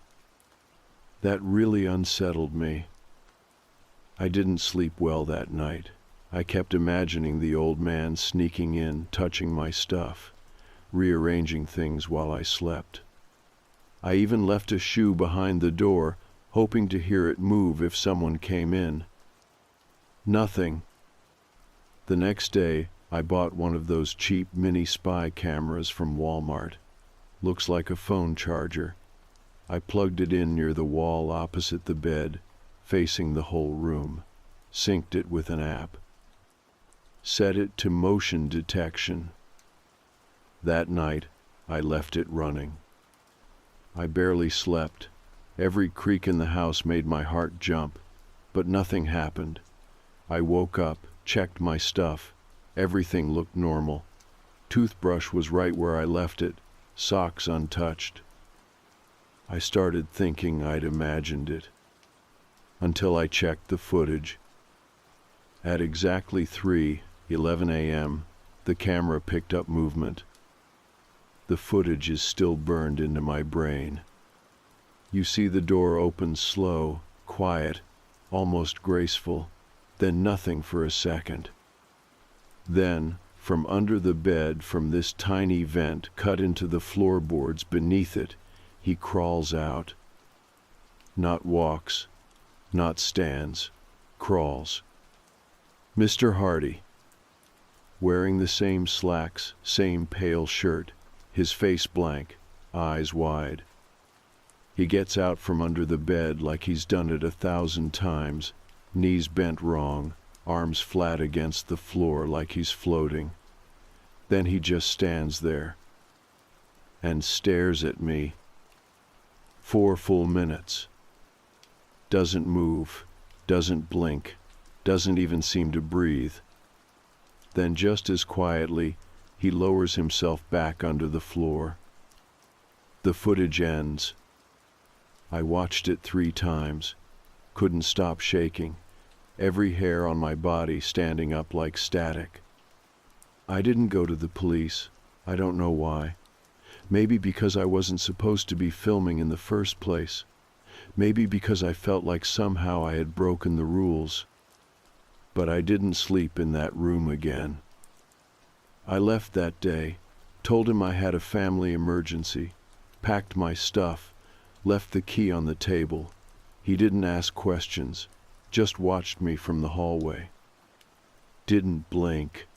That really unsettled me. I didn't sleep well that night. I kept imagining the old man sneaking in, touching my stuff, rearranging things while I slept. I even left a shoe behind the door, hoping to hear it move if someone came in. Nothing. The next day, I bought one of those cheap mini spy cameras from Walmart. Looks like a phone charger. I plugged it in near the wall opposite the bed, facing the whole room. Synced it with an app. Set it to motion detection. That night, I left it running. I barely slept. Every creak in the house made my heart jump, but nothing happened. I woke up, checked my stuff. Everything looked normal. Toothbrush was right where I left it, socks untouched. I started thinking I'd imagined it, until I checked the footage. At exactly 3:11 a.m., the camera picked up movement. The footage is still burned into my brain. You see the door open slow, quiet, almost graceful, then nothing for a second. Then, from under the bed, from this tiny vent cut into the floorboards beneath it, he crawls out. Not walks, not stands, crawls. Mr. Hardy. Wearing the same slacks, same pale shirt, his face blank, eyes wide. He gets out from under the bed like he's done it 1,000 times, knees bent wrong, arms flat against the floor like he's floating. Then he just stands there and stares at me. 4 full minutes. Doesn't move, doesn't blink, doesn't even seem to breathe. Then just as quietly, he lowers himself back under the floor. The footage ends. I watched it 3 times, couldn't stop shaking, every hair on my body standing up like static. I didn't go to the police. I don't know why. Maybe because I wasn't supposed to be filming in the first place. Maybe because I felt like somehow I had broken the rules. But I didn't sleep in that room again. I left that day, told him I had a family emergency, packed my stuff, left the key on the table. He didn't ask questions, just watched me from the hallway. Didn't blink.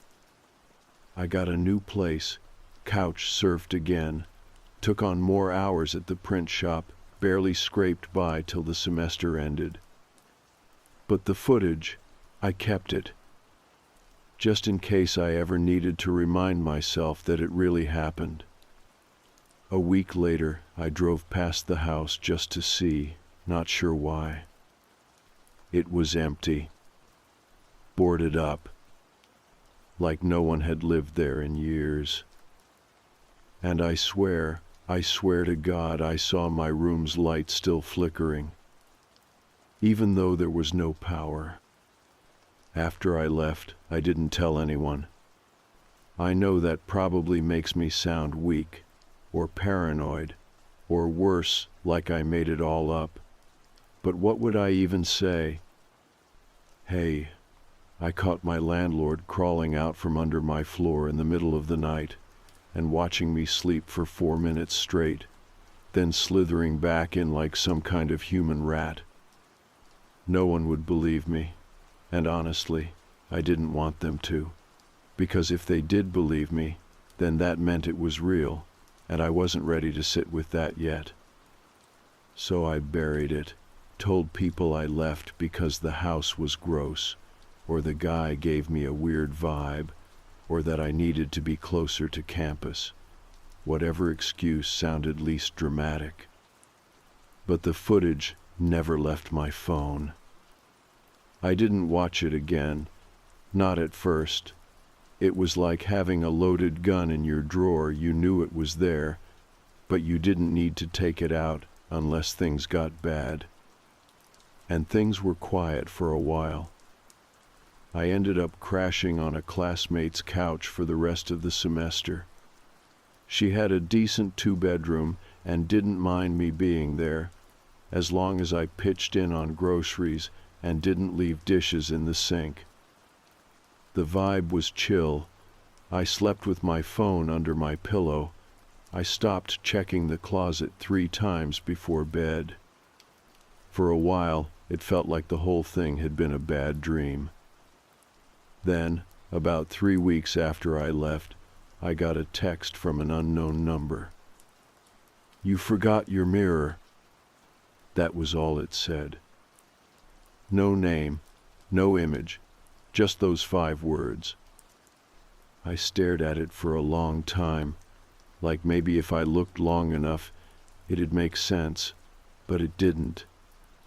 I got a new place, couch surfed again, took on more hours at the print shop, barely scraped by till the semester ended. But the footage, I kept it, just in case I ever needed to remind myself that it really happened. A week later, I drove past the house just to see, not sure why. It was empty, boarded up, like no one had lived there in years. And I swear to God, I saw my room's light still flickering, even though there was no power. After I left, I didn't tell anyone. I know that probably makes me sound weak, or paranoid, or worse, like I made it all up. But what would I even say? Hey, I caught my landlord crawling out from under my floor in the middle of the night and watching me sleep for 4 minutes straight, then slithering back in like some kind of human rat. No one would believe me, and honestly, I didn't want them to, because if they did believe me, then that meant it was real, and I wasn't ready to sit with that yet. So I buried it, told people I left because the house was gross, or the guy gave me a weird vibe, or that I needed to be closer to campus. Whatever excuse sounded least dramatic. But the footage never left my phone. I didn't watch it again, not at first. It was like having a loaded gun in your drawer. You knew it was there, but you didn't need to take it out unless things got bad. And things were quiet for a while. I ended up crashing on a classmate's couch for the rest of the semester. She had a decent 2-bedroom and didn't mind me being there, as long as I pitched in on groceries and didn't leave dishes in the sink. The vibe was chill. I slept with my phone under my pillow. I stopped checking the closet 3 times before bed. For a while, it felt like the whole thing had been a bad dream. Then, about 3 weeks after I left, I got a text from an unknown number. "You forgot your mirror." That was all it said. No name, no image, just those 5 words. I stared at it for a long time, like maybe if I looked long enough, it'd make sense, but it didn't.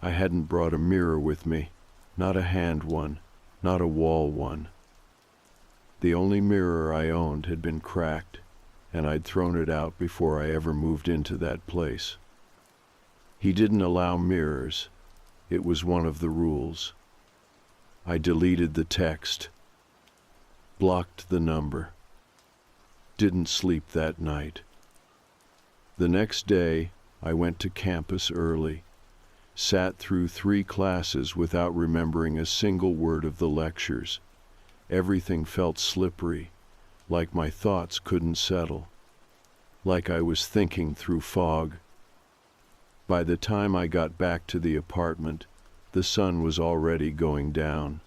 I hadn't brought a mirror with me, not a hand one, not a wall one. The only mirror I owned had been cracked, and I'd thrown it out before I ever moved into that place. He didn't allow mirrors. It was one of the rules. I deleted the text, blocked the number. Didn't sleep that night. The next day, I went to campus early, sat through 3 classes without remembering a single word of the lectures. Everything felt slippery, like my thoughts couldn't settle, like I was thinking through fog. By the time I got back to the apartment, the sun was already going down.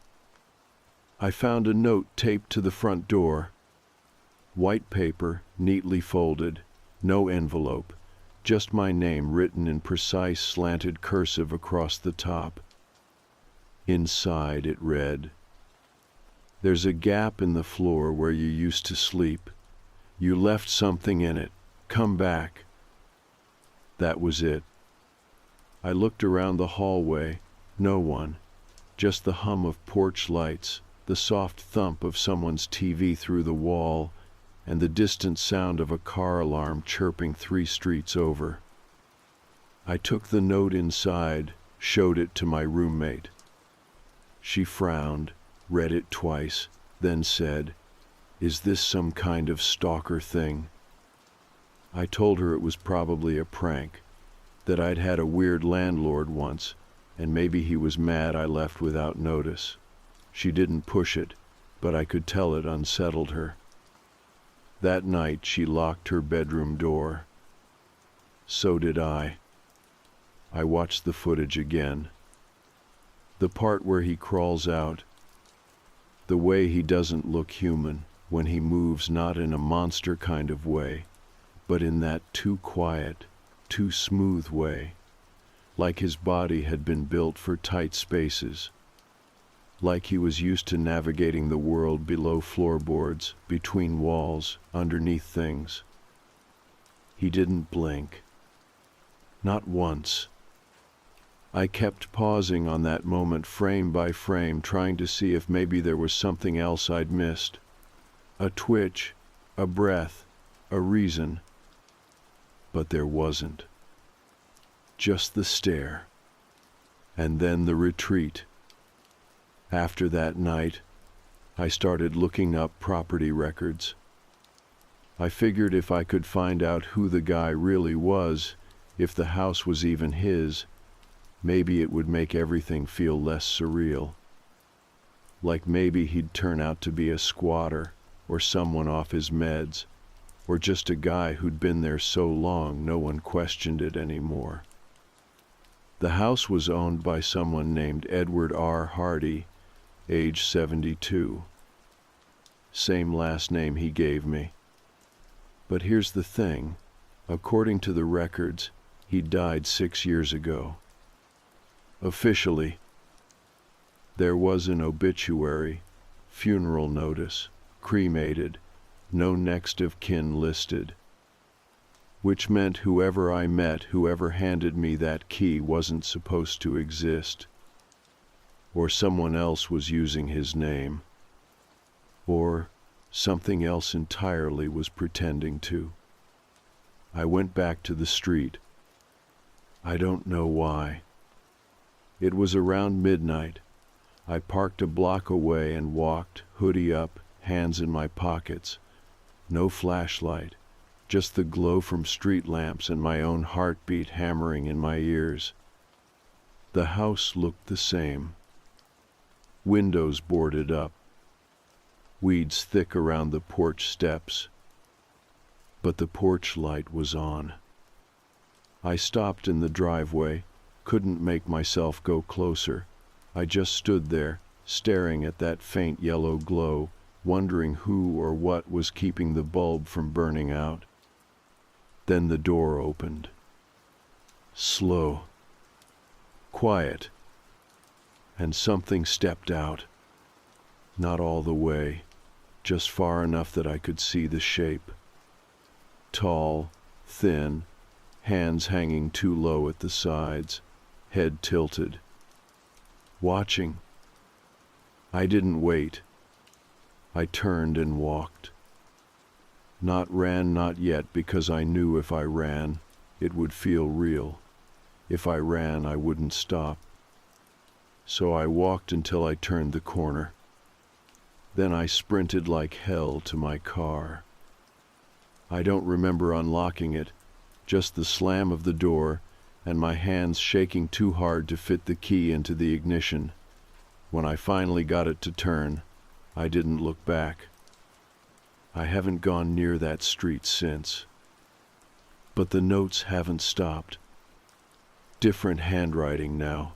I found a note taped to the front door. White paper, neatly folded, no envelope, just my name written in precise slanted cursive across the top. Inside it read, "There's a gap in the floor where you used to sleep. You left something in it. Come back." That was it. I looked around the hallway. No one. Just the hum of porch lights, the soft thump of someone's TV through the wall, and the distant sound of a car alarm chirping 3 streets over. I took the note inside, showed it to my roommate. She frowned, read it twice, then said, "Is this some kind of stalker thing?" I told her it was probably a prank, that I'd had a weird landlord once, and maybe he was mad I left without notice. She didn't push it, but I could tell it unsettled her. That night she locked her bedroom door. So did I. I watched the footage again. The part where he crawls out. The way he doesn't look human, when he moves not in a monster kind of way, but in that too quiet, too smooth way, like his body had been built for tight spaces, like he was used to navigating the world below floorboards, between walls, underneath things. He didn't blink. Not once. I kept pausing on that moment frame by frame, trying to see if maybe there was something else I'd missed. A twitch, a breath, a reason. But there wasn't. Just the stare. And then the retreat. After that night, I started looking up property records. I figured if I could find out who the guy really was, if the house was even his, maybe it would make everything feel less surreal. Like maybe he'd turn out to be a squatter, or someone off his meds, or just a guy who'd been there so long no one questioned it anymore. The house was owned by someone named Edward R. Hardy, age 72. Same last name he gave me. But here's the thing. According to the records, he died 6 years ago. Officially. There was an obituary, funeral notice, cremated, no next of kin listed. Which meant whoever I met, whoever handed me that key wasn't supposed to exist. Or someone else was using his name. Or something else entirely was pretending to. I went back to the street. I don't know why. It was around midnight. I parked a block away and walked, hoodie up, hands in my pockets. No flashlight, just the glow from street lamps and my own heartbeat hammering in my ears. The house looked the same. Windows boarded up. Weeds thick around the porch steps. But the porch light was on. I stopped in the driveway, couldn't make myself go closer. I just stood there, staring at that faint yellow glow, wondering who or what was keeping the bulb from burning out. Then the door opened. Slow. Quiet. And something stepped out. Not all the way, just far enough that I could see the shape. Tall, thin, hands hanging too low at the sides, head tilted. Watching. I didn't wait. I turned and walked. Not ran, not yet, because I knew if I ran, it would feel real. If I ran, I wouldn't stop. So I walked until I turned the corner. Then I sprinted like hell to my car. I don't remember unlocking it, just the slam of the door and my hands shaking too hard to fit the key into the ignition. When I finally got it to turn, I didn't look back. I haven't gone near that street since. But the notes haven't stopped. Different handwriting now.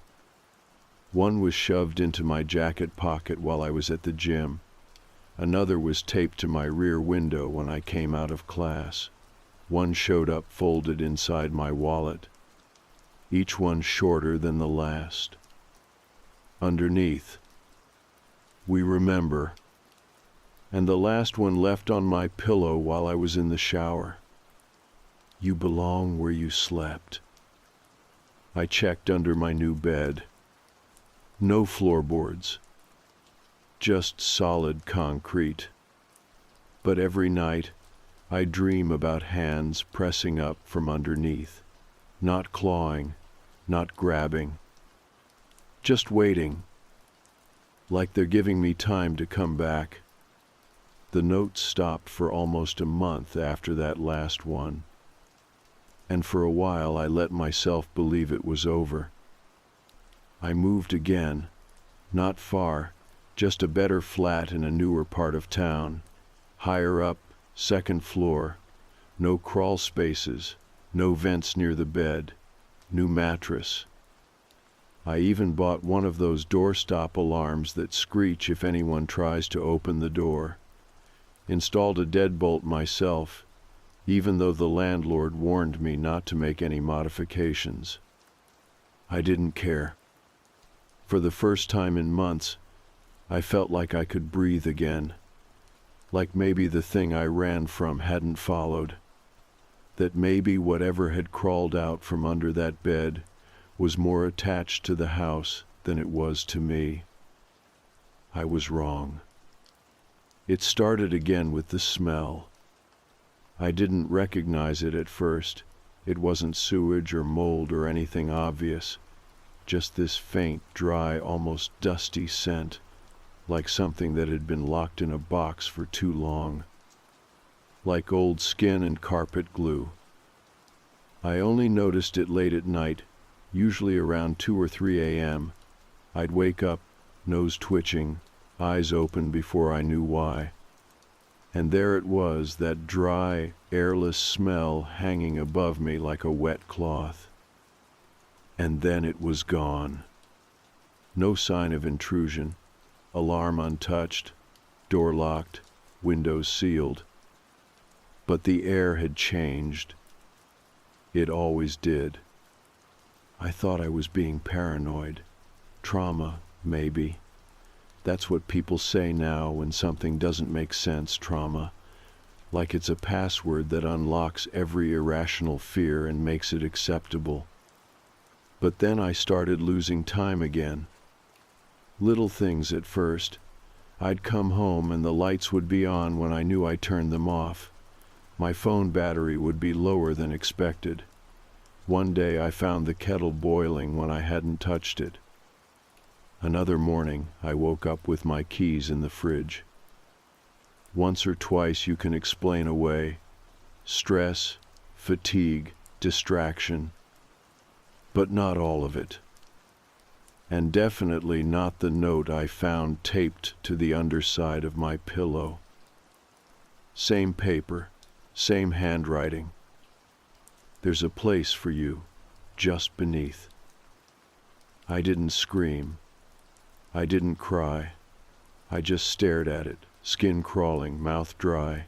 One was shoved into my jacket pocket while I was at the gym. Another was taped to my rear window when I came out of class. One showed up folded inside my wallet. Each one shorter than the last. Underneath, "We remember." And the last one left on my pillow while I was in the shower. "You belong where you slept." I checked under my new bed. No floorboards. Just solid concrete. But every night, I dream about hands pressing up from underneath. Not clawing, not grabbing. Just waiting. Like they're giving me time to come back. The notes stopped for almost a month after that last one. And for a while I let myself believe it was over. I moved again. Not far. Just a better flat in a newer part of town. Higher up, second floor. No crawl spaces, no vents near the bed. New mattress. I even bought one of those doorstop alarms that screech if anyone tries to open the door. Installed a deadbolt myself, even though the landlord warned me not to make any modifications. I didn't care. For the first time in months, I felt like I could breathe again. Like maybe the thing I ran from hadn't followed. That maybe whatever had crawled out from under that bed was more attached to the house than it was to me. I was wrong. It started again with the smell. I didn't recognize it at first. It wasn't sewage or mold or anything obvious. Just this faint, dry, almost dusty scent, like something that had been locked in a box for too long. Like old skin and carpet glue. I only noticed it late at night, usually around 2 or 3 a.m. I'd wake up, nose twitching, eyes open before I knew why. And there it was, that dry, airless smell hanging above me like a wet cloth. And then it was gone. No sign of intrusion. Alarm untouched, door locked, windows sealed. But the air had changed. It always did. I thought I was being paranoid. Trauma, maybe. That's what people say now when something doesn't make sense, trauma. Like it's a password that unlocks every irrational fear and makes it acceptable. But then I started losing time again. Little things at first. I'd come home and the lights would be on when I knew I turned them off. My phone battery would be lower than expected. One day I found the kettle boiling when I hadn't touched it. Another morning I woke up with my keys in the fridge. Once or twice you can explain away stress, fatigue, distraction, but not all of it. And definitely not the note I found taped to the underside of my pillow. Same paper, same handwriting. There's a place for you, just beneath. I didn't scream. I didn't cry. I just stared at it, skin crawling, mouth dry.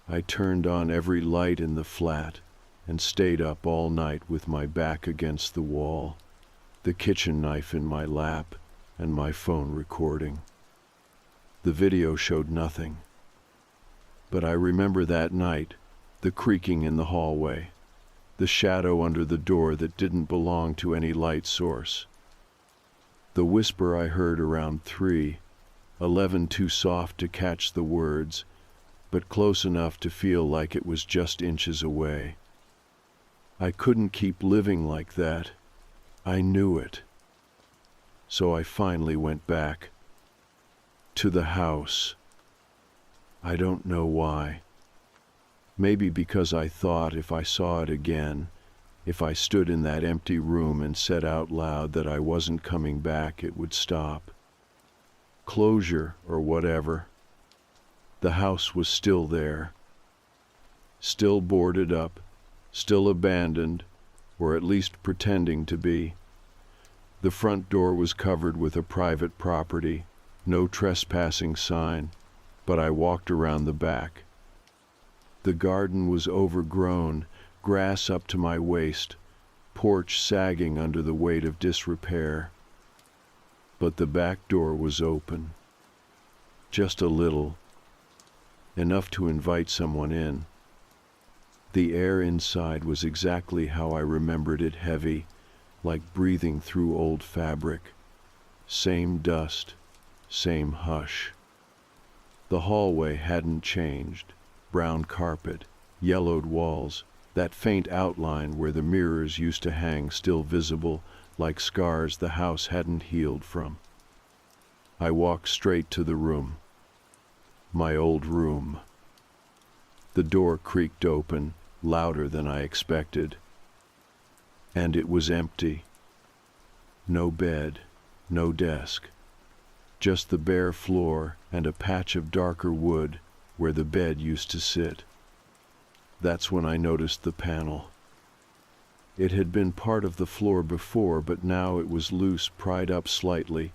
I turned on every light in the flat and stayed up all night with my back against the wall, the kitchen knife in my lap, and my phone recording. The video showed nothing. But I remember that night, the creaking in the hallway, the shadow under the door that didn't belong to any light source. The whisper I heard around 3:11, too soft to catch the words, but close enough to feel like it was just inches away. I couldn't keep living like that. I knew it. So I finally went back to the house. I don't know why. Maybe because I thought if I saw it again, if I stood in that empty room and said out loud that I wasn't coming back, it would stop. Closure or whatever. The house was still there. Still boarded up, still abandoned, or at least pretending to be. The front door was covered with a private property, no trespassing sign, but I walked around the back. The garden was overgrown, grass up to my waist, porch sagging under the weight of disrepair. But the back door was open. Just a little, enough to invite someone in. The air inside was exactly how I remembered it, heavy, like breathing through old fabric. Same dust, same hush. The hallway hadn't changed. Brown carpet, yellowed walls, that faint outline where the mirrors used to hang still visible, like scars the house hadn't healed from. I walked straight to the room. My old room. The door creaked open, louder than I expected. And it was empty. No bed, no desk. Just the bare floor and a patch of darker wood where the bed used to sit. That's when I noticed the panel. It had been part of the floor before, but now it was loose, pried up slightly,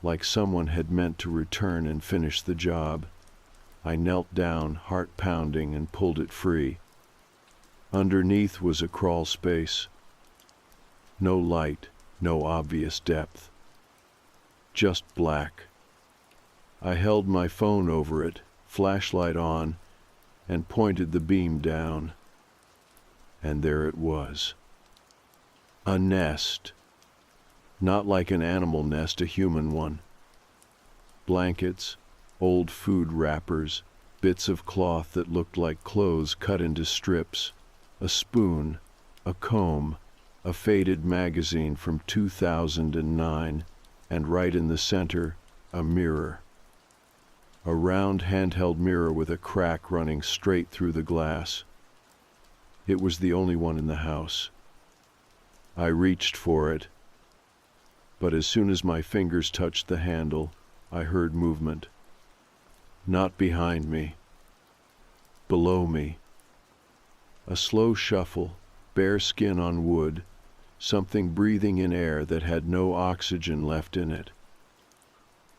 like someone had meant to return and finish the job. I knelt down, heart pounding, and pulled it free. Underneath was a crawl space. No light, no obvious depth. Just black. I held my phone over it, flashlight on, and pointed the beam down. And there it was. A nest. Not like an animal nest, a human one. Blankets, old food wrappers, bits of cloth that looked like clothes cut into strips, a spoon, a comb, a faded magazine from 2009, and right in the center, a mirror. A round handheld mirror with a crack running straight through the glass. It was the only one in the house. I reached for it, but as soon as my fingers touched the handle, I heard movement. Not behind me. Below me. A slow shuffle, bare skin on wood, something breathing in air that had no oxygen left in it.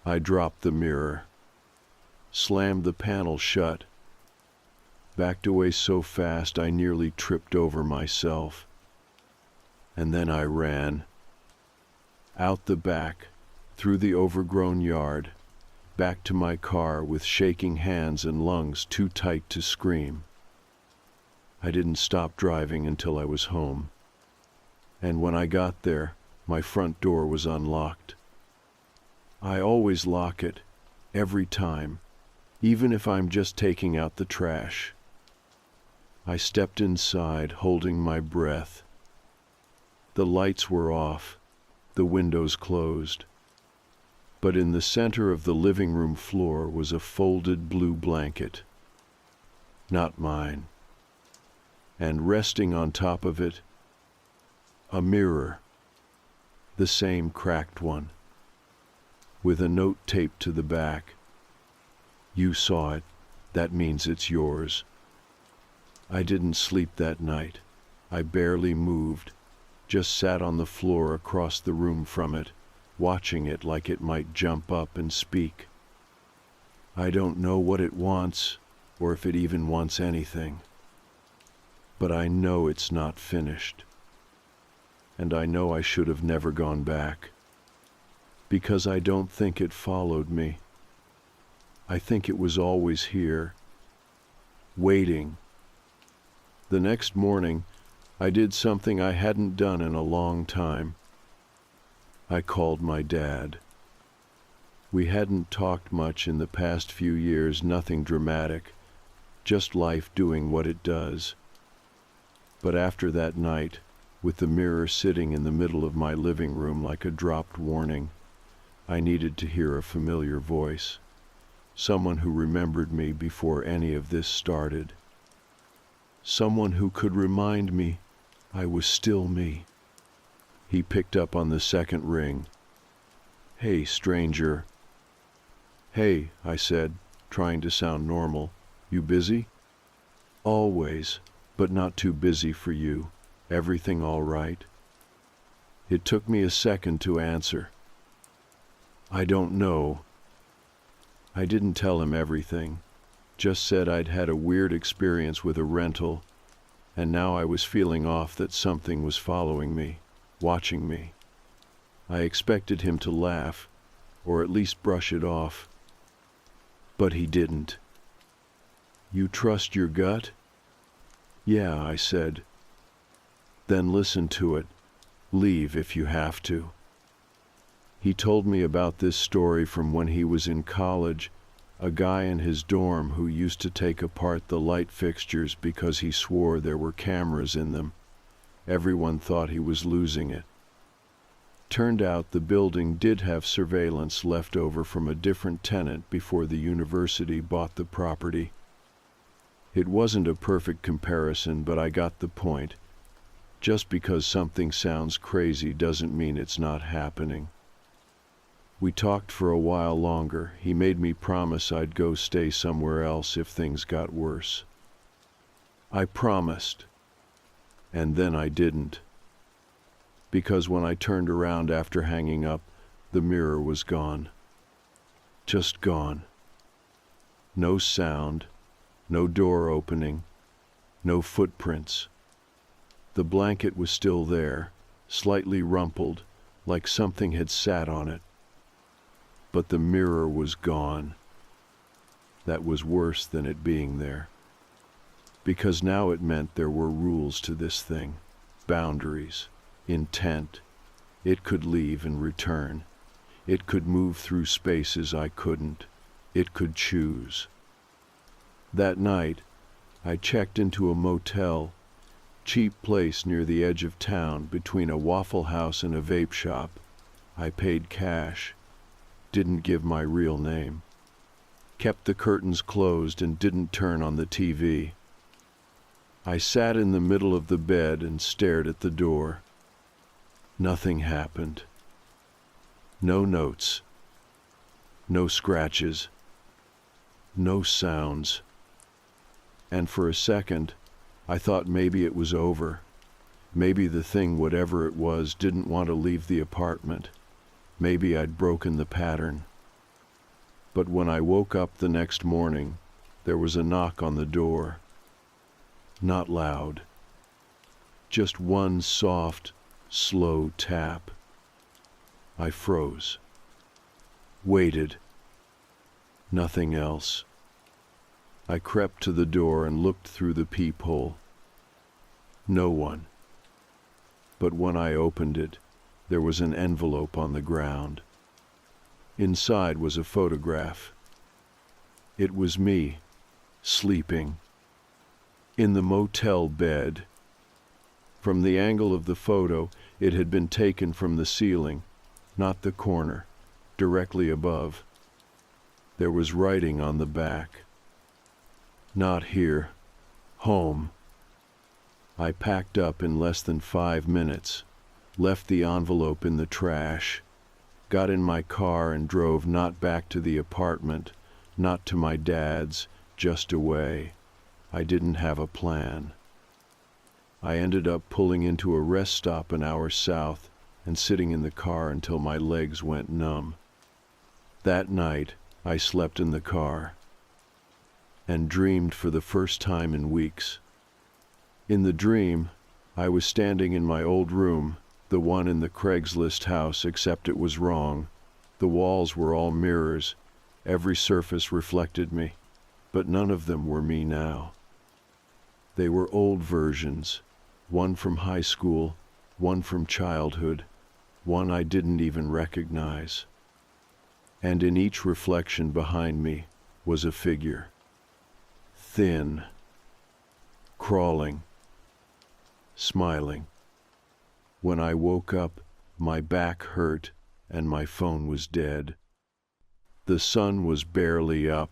I dropped the mirror, slammed the panel shut, backed away so fast I nearly tripped over myself. And then I ran. Out the back, through the overgrown yard, back to my car with shaking hands and lungs too tight to scream. I didn't stop driving until I was home. And when I got there, my front door was unlocked. I always lock it, every time, even if I'm just taking out the trash. I stepped inside, holding my breath. The lights were off, the windows closed. But in the center of the living room floor was a folded blue blanket. Not mine. And resting on top of it, a mirror. The same cracked one, with a note taped to the back. You saw it, that means it's yours. I didn't sleep that night. I barely moved, just sat on the floor across the room from it, watching it like it might jump up and speak. I don't know what it wants, or if it even wants anything. But I know it's not finished. And I know I should have never gone back. Because I don't think it followed me. I think it was always here, waiting. The next morning, I did something I hadn't done in a long time. I called my dad. We hadn't talked much in the past few years, nothing dramatic, just life doing what it does. But after that night, with the mirror sitting in the middle of my living room like a dropped warning, I needed to hear a familiar voice, someone who remembered me before any of this started, someone who could remind me I was still me. He picked up on the second ring. "Hey, stranger." "Hey," I said, trying to sound normal. "You busy?" "Always, but not too busy for you. Everything all right?" It took me a second to answer. "I don't know." I didn't tell him everything, just said I'd had a weird experience with a rental, and now I was feeling off that something was following me, watching me. I expected him to laugh, or at least brush it off. But he didn't. "You trust your gut?" "Yeah," I said. "Then listen to it. Leave if you have to." He told me about this story from when he was in college, a guy in his dorm who used to take apart the light fixtures because he swore there were cameras in them. Everyone thought he was losing it. Turned out the building did have surveillance left over from a different tenant before the university bought the property. It wasn't a perfect comparison, but I got the point. Just because something sounds crazy doesn't mean it's not happening. We talked for a while longer. He made me promise I'd go stay somewhere else if things got worse. I promised. And then I didn't. Because when I turned around after hanging up, the mirror was gone. Just gone. No sound, no door opening, no footprints. The blanket was still there, slightly rumpled, like something had sat on it. But the mirror was gone. That was worse than it being there. Because now it meant there were rules to this thing, boundaries, intent. It could leave and return. It could move through spaces I couldn't. It could choose. That night, I checked into a motel, cheap place near the edge of town between a Waffle House and a vape shop. I paid cash. Didn't give my real name. Kept the curtains closed and didn't turn on the TV. I sat in the middle of the bed and stared at the door. Nothing happened. No notes. No scratches. No sounds. And for a second, I thought maybe it was over. Maybe the thing, whatever it was, didn't want to leave the apartment. Maybe I'd broken the pattern. But when I woke up the next morning, there was a knock on the door. Not loud. Just one soft, slow tap. I froze. Waited. Nothing else. I crept to the door and looked through the peephole. No one. But when I opened it, there was an envelope on the ground. Inside was a photograph. It was me, sleeping, in the motel bed. From the angle of the photo, it had been taken from the ceiling, not the corner, directly above. There was writing on the back. Not here. Home. I packed up in less than 5 minutes, left the envelope in the trash, got in my car and drove not back to the apartment, not to my dad's, just away. I didn't have a plan. I ended up pulling into a rest stop an hour south and sitting in the car until my legs went numb. That night, I slept in the car and dreamed for the first time in weeks. In the dream, I was standing in my old room, the one in the Craigslist house, except it was wrong. The walls were all mirrors. Every surface reflected me, but none of them were me now. They were old versions, one from high school, one from childhood, one I didn't even recognize. And in each reflection behind me was a figure. Thin, crawling, smiling. When I woke up, my back hurt and my phone was dead. The sun was barely up.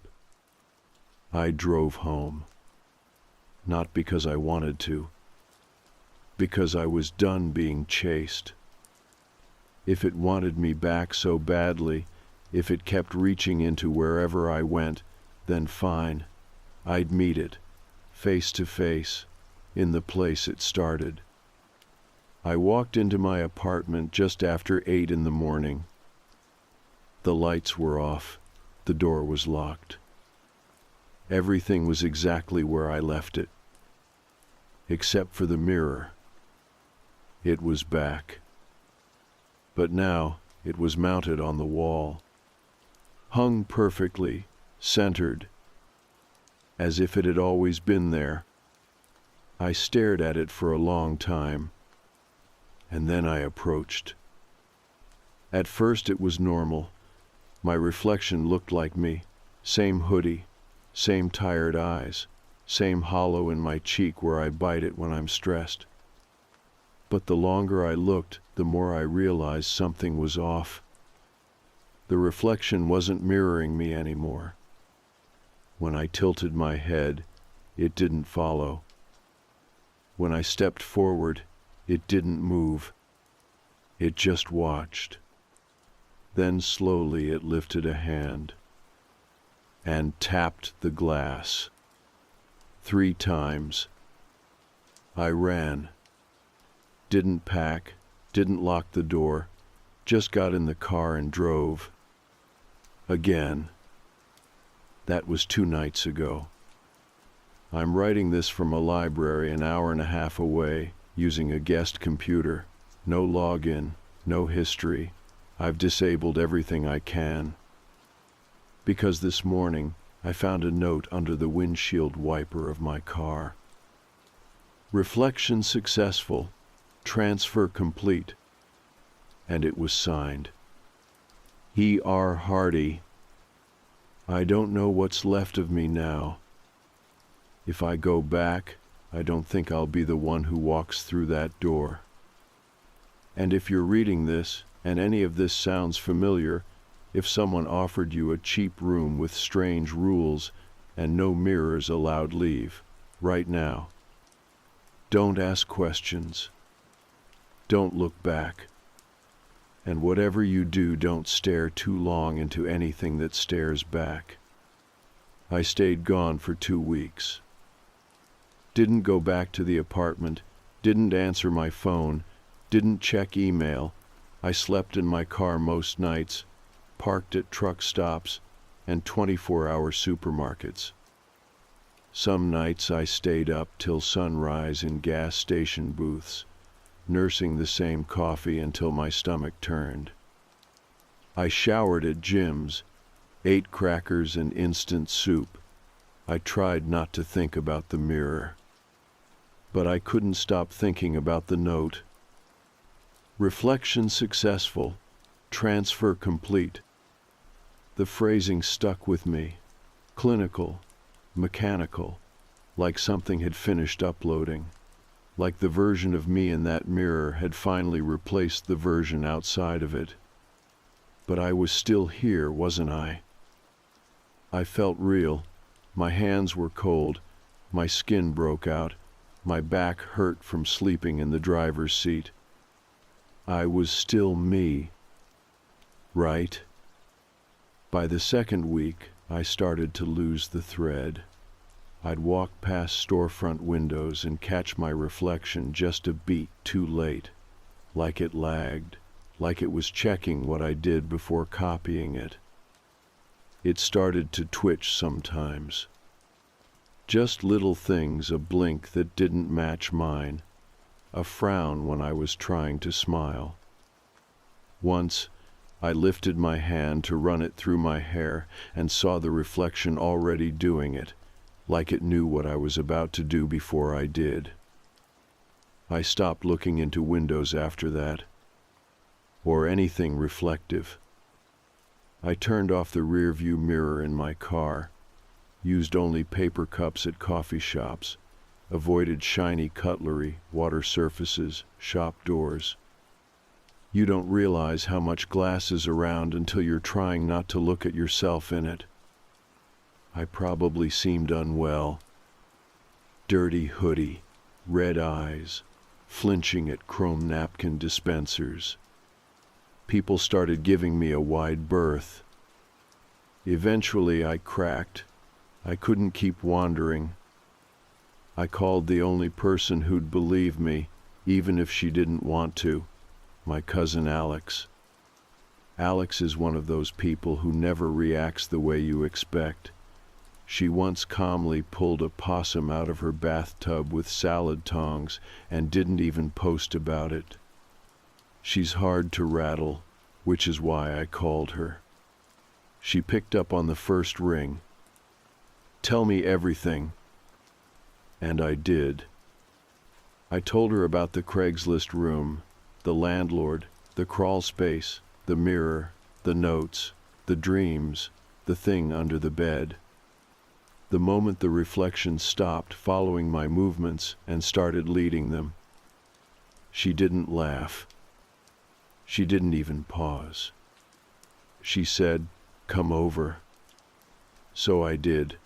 I drove home. Not because I wanted to, because I was done being chased. If it wanted me back so badly, if it kept reaching into wherever I went, then fine. I'd meet it, face to face, in the place it started. I walked into my apartment just after 8 in the morning. The lights were off. The door was locked. Everything was exactly where I left it, except for the mirror. It was back. But now it was mounted on the wall, hung perfectly, centered, as if it had always been there. I stared at it for a long time, and then I approached. At first it was normal. My reflection looked like me, same hoodie, same tired eyes, same hollow in my cheek where I bite it when I'm stressed. But the longer I looked, the more I realized something was off. The reflection wasn't mirroring me anymore. When I tilted my head, it didn't follow. When I stepped forward, it didn't move. It just watched. Then slowly it lifted a hand and tapped the glass 3 times. I ran. Didn't pack, didn't lock the door, just got in the car and drove. Again. That was 2 nights ago. I'm writing this from a library an hour and a half away, using a guest computer. No login, no history. I've disabled everything I can. Because this morning, I found a note under the windshield wiper of my car. Reflection successful. Transfer complete. And it was signed. E.R. Hardy. I don't know what's left of me now. If I go back, I don't think I'll be the one who walks through that door. And if you're reading this, and any of this sounds familiar, if someone offered you a cheap room with strange rules and no mirrors allowed leave, right now, don't ask questions. Don't look back. And whatever you do, don't stare too long into anything that stares back. I stayed gone for 2 weeks. Didn't go back to the apartment, didn't answer my phone, didn't check email. I slept in my car most nights, parked at truck stops and 24-hour supermarkets. Some nights I stayed up till sunrise in gas station booths, nursing the same coffee until my stomach turned. I showered at Jim's, ate crackers and instant soup. I tried not to think about the mirror. But I couldn't stop thinking about the note. Reflection successful. Transfer complete. The phrasing stuck with me. Clinical, mechanical, like something had finished uploading. Like the version of me in that mirror had finally replaced the version outside of it. But I was still here, wasn't I? I felt real. My hands were cold. My skin broke out. My back hurt from sleeping in the driver's seat. I was still me. Right? By the second week, I started to lose the thread. I'd walk past storefront windows and catch my reflection just a beat too late, like it lagged, like it was checking what I did before copying it. It started to twitch sometimes. Just little things, a blink that didn't match mine, a frown when I was trying to smile. Once, I lifted my hand to run it through my hair and saw the reflection already doing it, like it knew what I was about to do before I did. I stopped looking into windows after that, or anything reflective. I turned off the rearview mirror in my car, used only paper cups at coffee shops, avoided shiny cutlery, water surfaces, shop doors. You don't realize how much glass is around until you're trying not to look at yourself in it. I probably seemed unwell. Dirty hoodie, red eyes, flinching at chrome napkin dispensers. People started giving me a wide berth. Eventually I cracked. I couldn't keep wandering. I called the only person who'd believe me, even if she didn't want to. My cousin Alex. Alex is one of those people who never reacts the way you expect. She once calmly pulled a possum out of her bathtub with salad tongs and didn't even post about it. She's hard to rattle, which is why I called her. She picked up on the first ring. Tell me everything. And I did. I told her about the Craigslist room, the landlord, the crawl space, the mirror, the notes, the dreams, the thing under the bed. The moment the reflection stopped following my movements and started leading them, she didn't laugh. She didn't even pause. She said, "Come over." So I did.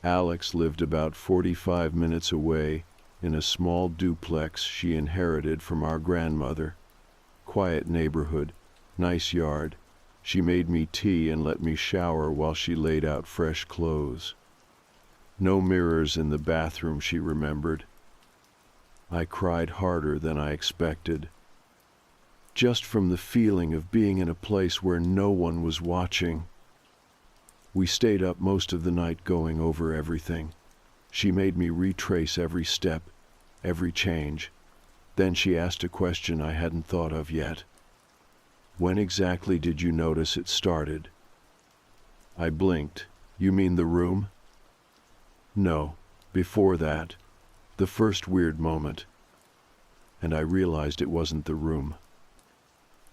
Alex lived about 45 minutes away in a small duplex she inherited from our grandmother. Quiet neighborhood, nice yard. She made me tea and let me shower while she laid out fresh clothes. No mirrors in the bathroom, she remembered. I cried harder than I expected. Just from the feeling of being in a place where no one was watching. We stayed up most of the night going over everything. She made me retrace every step, every change. Then she asked a question I hadn't thought of yet. When exactly did you notice it started? I blinked. You mean the room? No, before that. The first weird moment. And I realized it wasn't the room.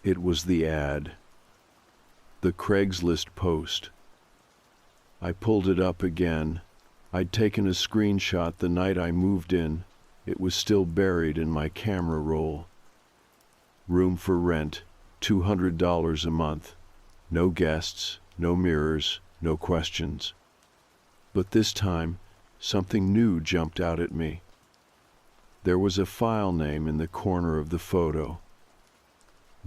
It was the ad. The Craigslist post. I pulled it up again. I'd taken a screenshot the night I moved in. It was still buried in my camera roll. Room for rent, $200 a month. No guests, no mirrors, no questions. But this time, something new jumped out at me. There was a file name in the corner of the photo.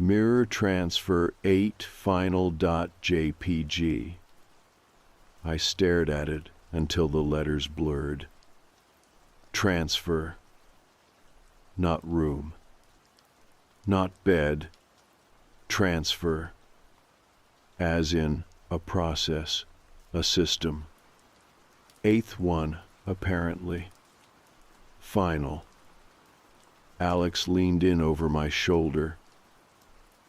Mirror transfer 8 final.jpg. I stared at it until the letters blurred. Transfer. Not room. Not bed. Transfer. As in a process, a system. Eighth one, apparently. Final. Alex leaned in over my shoulder.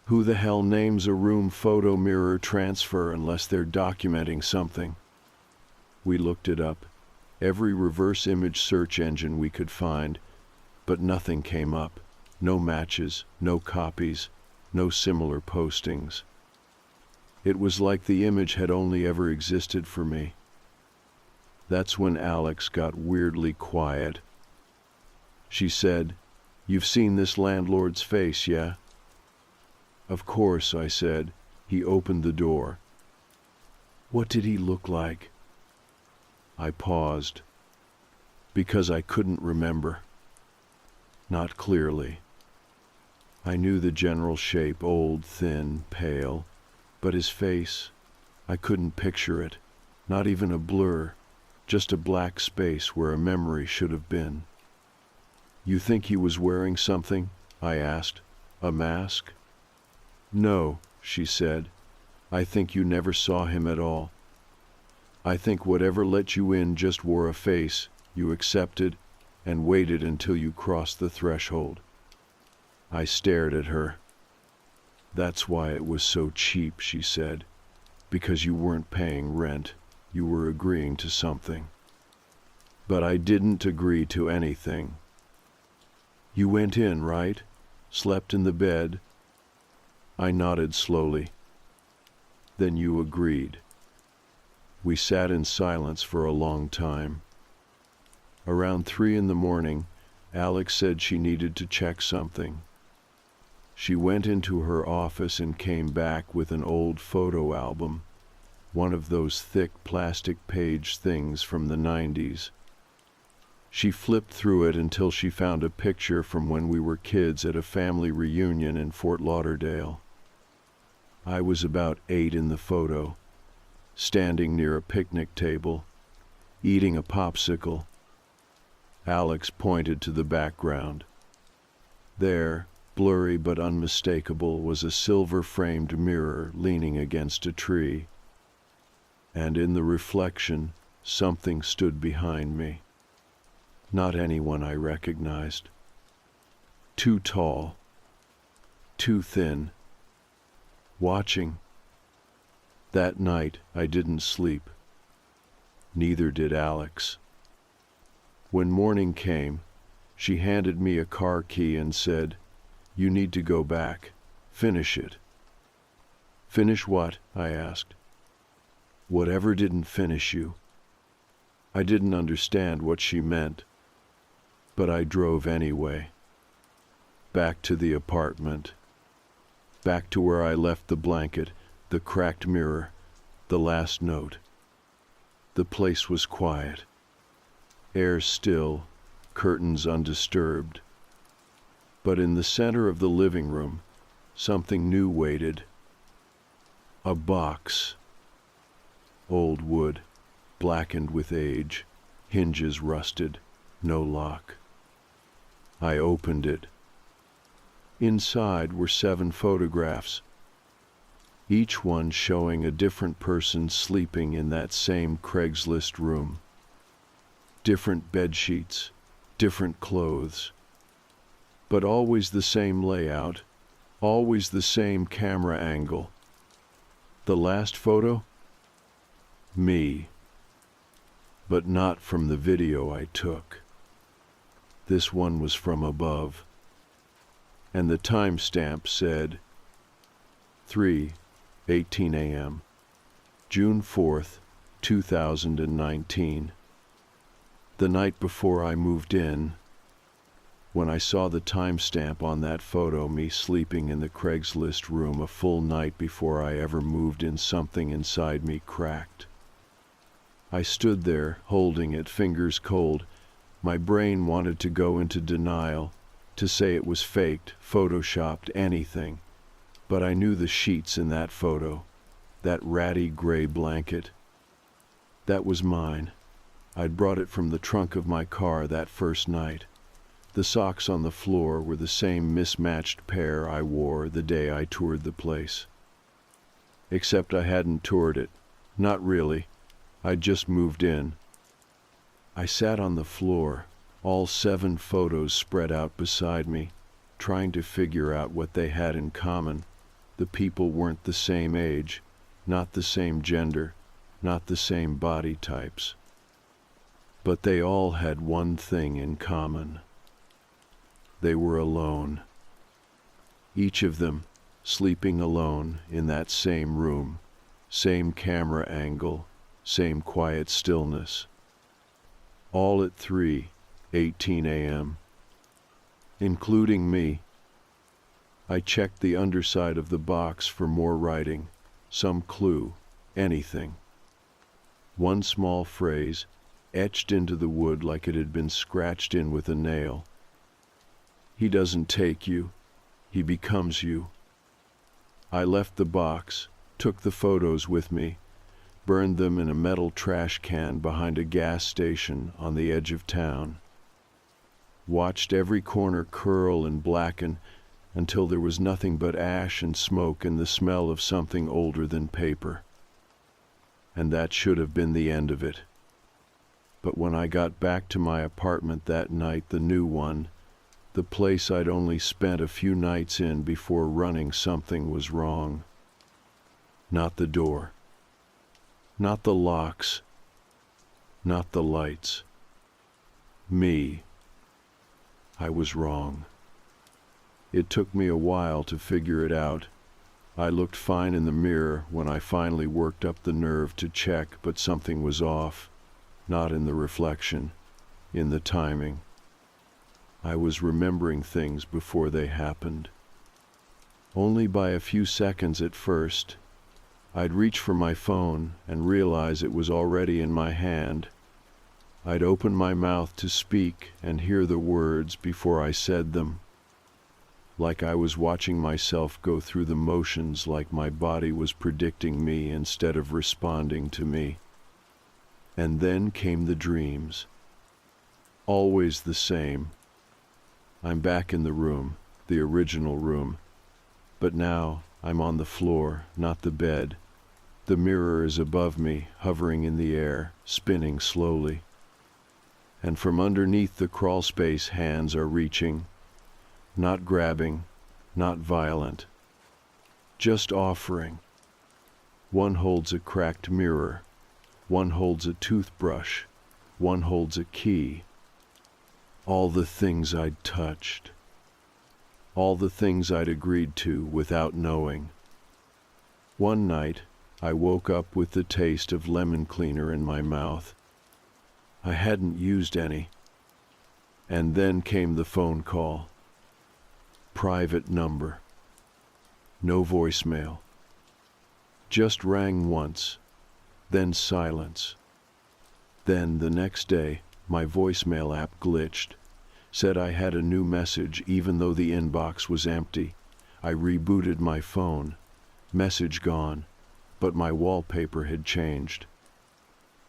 Who the hell names a room photo mirror transfer unless they're documenting something? We looked it up, every reverse image search engine we could find, but nothing came up. No matches, no copies, no similar postings. It was like the image had only ever existed for me. That's when Alex got weirdly quiet. She said, "You've seen this landlord's face, yeah?" "Of course," I said. He opened the door. "What did he look like?" I paused, because I couldn't remember. Not clearly. I knew the general shape, old, thin, pale, but his face, I couldn't picture it, not even a blur, just a black space where a memory should have been. "You think he was wearing something?" I asked. "A mask?" "No," she said. "I think you never saw him at all. I think whatever let you in just wore a face you accepted and waited until you crossed the threshold." I stared at her. "That's why it was so cheap," she said. "Because you weren't paying rent. You were agreeing to something." But I didn't agree to anything. "You went in, right? Slept in the bed?" I nodded slowly. "Then you agreed." We sat in silence for a long time. Around 3 a.m, Alex said she needed to check something. She went into her office and came back with an old photo album, one of those thick plastic page things from the 90s. She flipped through it until she found a picture from when we were kids at a family reunion in Fort Lauderdale. I was about 8 in the photo, standing near a picnic table, eating a popsicle. Alex pointed to the background. There, blurry but unmistakable, was a silver-framed mirror leaning against a tree. And in the reflection, something stood behind me. Not anyone I recognized. Too tall. Too thin. Watching. That night, I didn't sleep. Neither did Alex. When morning came, she handed me a car key and said, "You need to go back. Finish it." "Finish what?" I asked. "Whatever didn't finish you." I didn't understand what she meant, but I drove anyway. Back to the apartment. Back to where I left the blanket, the cracked mirror, the last note. The place was quiet. Air still, curtains undisturbed. But in the center of the living room, something new waited. A box. Old wood, blackened with age, hinges rusted, no lock. I opened it. Inside were 7 photographs, each one showing a different person sleeping in that same Craigslist room. Different bed sheets, different clothes, but always the same layout, always the same camera angle. The last photo? Me. But not from the video I took. This one was from above. And the timestamp said 3:18 a.m., June 4th, 2019. The night before I moved in. When I saw the timestamp on that photo, me sleeping in the Craigslist room a full night before I ever moved in, something inside me cracked. I stood there, holding it, fingers cold. My brain wanted to go into denial, to say it was faked, photoshopped, anything. But I knew the sheets in that photo, that ratty gray blanket. That was mine. I'd brought it from the trunk of my car that first night. The socks on the floor were the same mismatched pair I wore the day I toured the place. Except I hadn't toured it. Not really. I'd just moved in. I sat on the floor, all 7 photos spread out beside me, trying to figure out what they had in common, The people weren't the same age, not the same gender, not the same body types. But they all had one thing in common. They were alone. Each of them sleeping alone in that same room, same camera angle, same quiet stillness. All at 3:18 a.m., including me. I checked the underside of the box for more writing, some clue, anything. One small phrase, etched into the wood like it had been scratched in with a nail. He doesn't take you, he becomes you. I left the box, took the photos with me, burned them in a metal trash can behind a gas station on the edge of town. Watched every corner curl and blacken until there was nothing but ash and smoke and the smell of something older than paper. And that should have been the end of it. But when I got back to my apartment that night, the new one, the place I'd only spent a few nights in before running, something was wrong. Not the door. Not the locks. Not the lights. Me. I was wrong. It took me a while to figure it out. I looked fine in the mirror when I finally worked up the nerve to check, but something was off. Not in the reflection, in the timing. I was remembering things before they happened. Only by a few seconds at first. I'd reach for my phone and realize it was already in my hand. I'd open my mouth to speak and hear the words before I said them. Like I was watching myself go through the motions, like my body was predicting me instead of responding to me. And then came the dreams. Always the same. I'm back in the room, the original room. But now I'm on the floor, not the bed. The mirror is above me, hovering in the air, spinning slowly. And from underneath the crawl space, hands are reaching. Not grabbing, not violent. Just offering. One holds a cracked mirror. One holds a toothbrush. One holds a key. All the things I'd touched. All the things I'd agreed to without knowing. One night, I woke up with the taste of lemon cleaner in my mouth. I hadn't used any. And then came the phone call. Private number. No voicemail. Just rang once, then silence. Then the next day, my voicemail app glitched. Said I had a new message even though the inbox was empty. I rebooted my phone. Message gone, but my wallpaper had changed.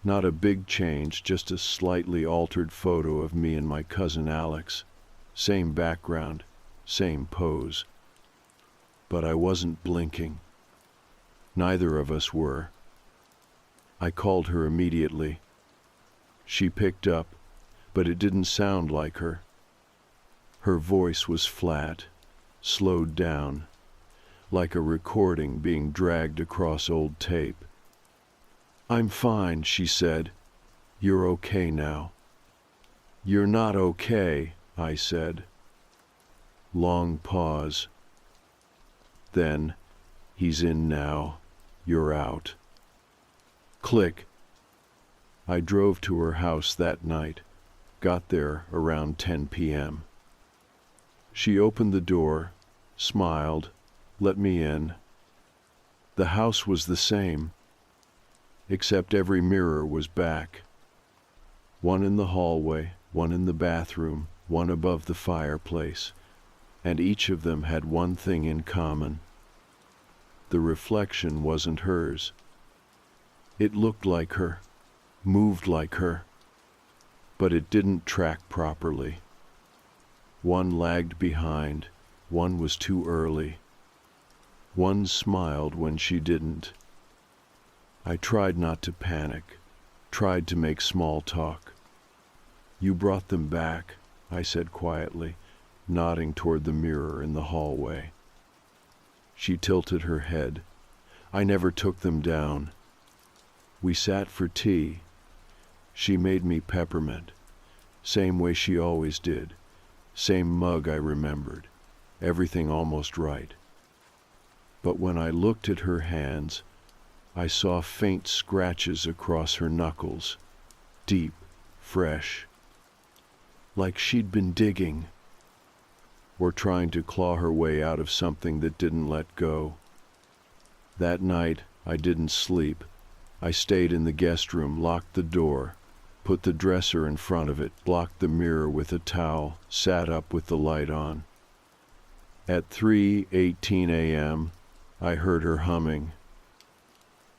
Not a big change, just a slightly altered photo of me and my cousin Alex. Same background, same pose. But I wasn't blinking. Neither of us were. I called her immediately. She picked up, but it didn't sound like her. Her voice was flat, slowed down, like a recording being dragged across old tape. "I'm fine," she said. "You're okay now." "You're not okay," I said. Long pause. Then, "He's in now. You're out." Click. I drove to her house that night, got there around 10 p.m. She opened the door, smiled, let me in. The house was the same, except every mirror was back. One in the hallway, one in the bathroom, one above the fireplace, and each of them had one thing in common. The reflection wasn't hers. It looked like her, moved like her, but it didn't track properly. One lagged behind, one was too early. One smiled when she didn't. I tried not to panic, tried to make small talk. "You brought them back," I said quietly, nodding toward the mirror in the hallway. She tilted her head. I never took them down. We sat for tea. She made me peppermint. Same way she always did. Same mug I remembered. Everything almost right. But when I looked at her hands, I saw faint scratches across her knuckles. Deep, fresh. Like she'd been digging. Or trying to claw her way out of something that didn't let go. That night, I didn't sleep. I stayed in the guest room, locked the door, put the dresser in front of it, blocked the mirror with a towel, sat up with the light on. At 3:18 a.m., I heard her humming.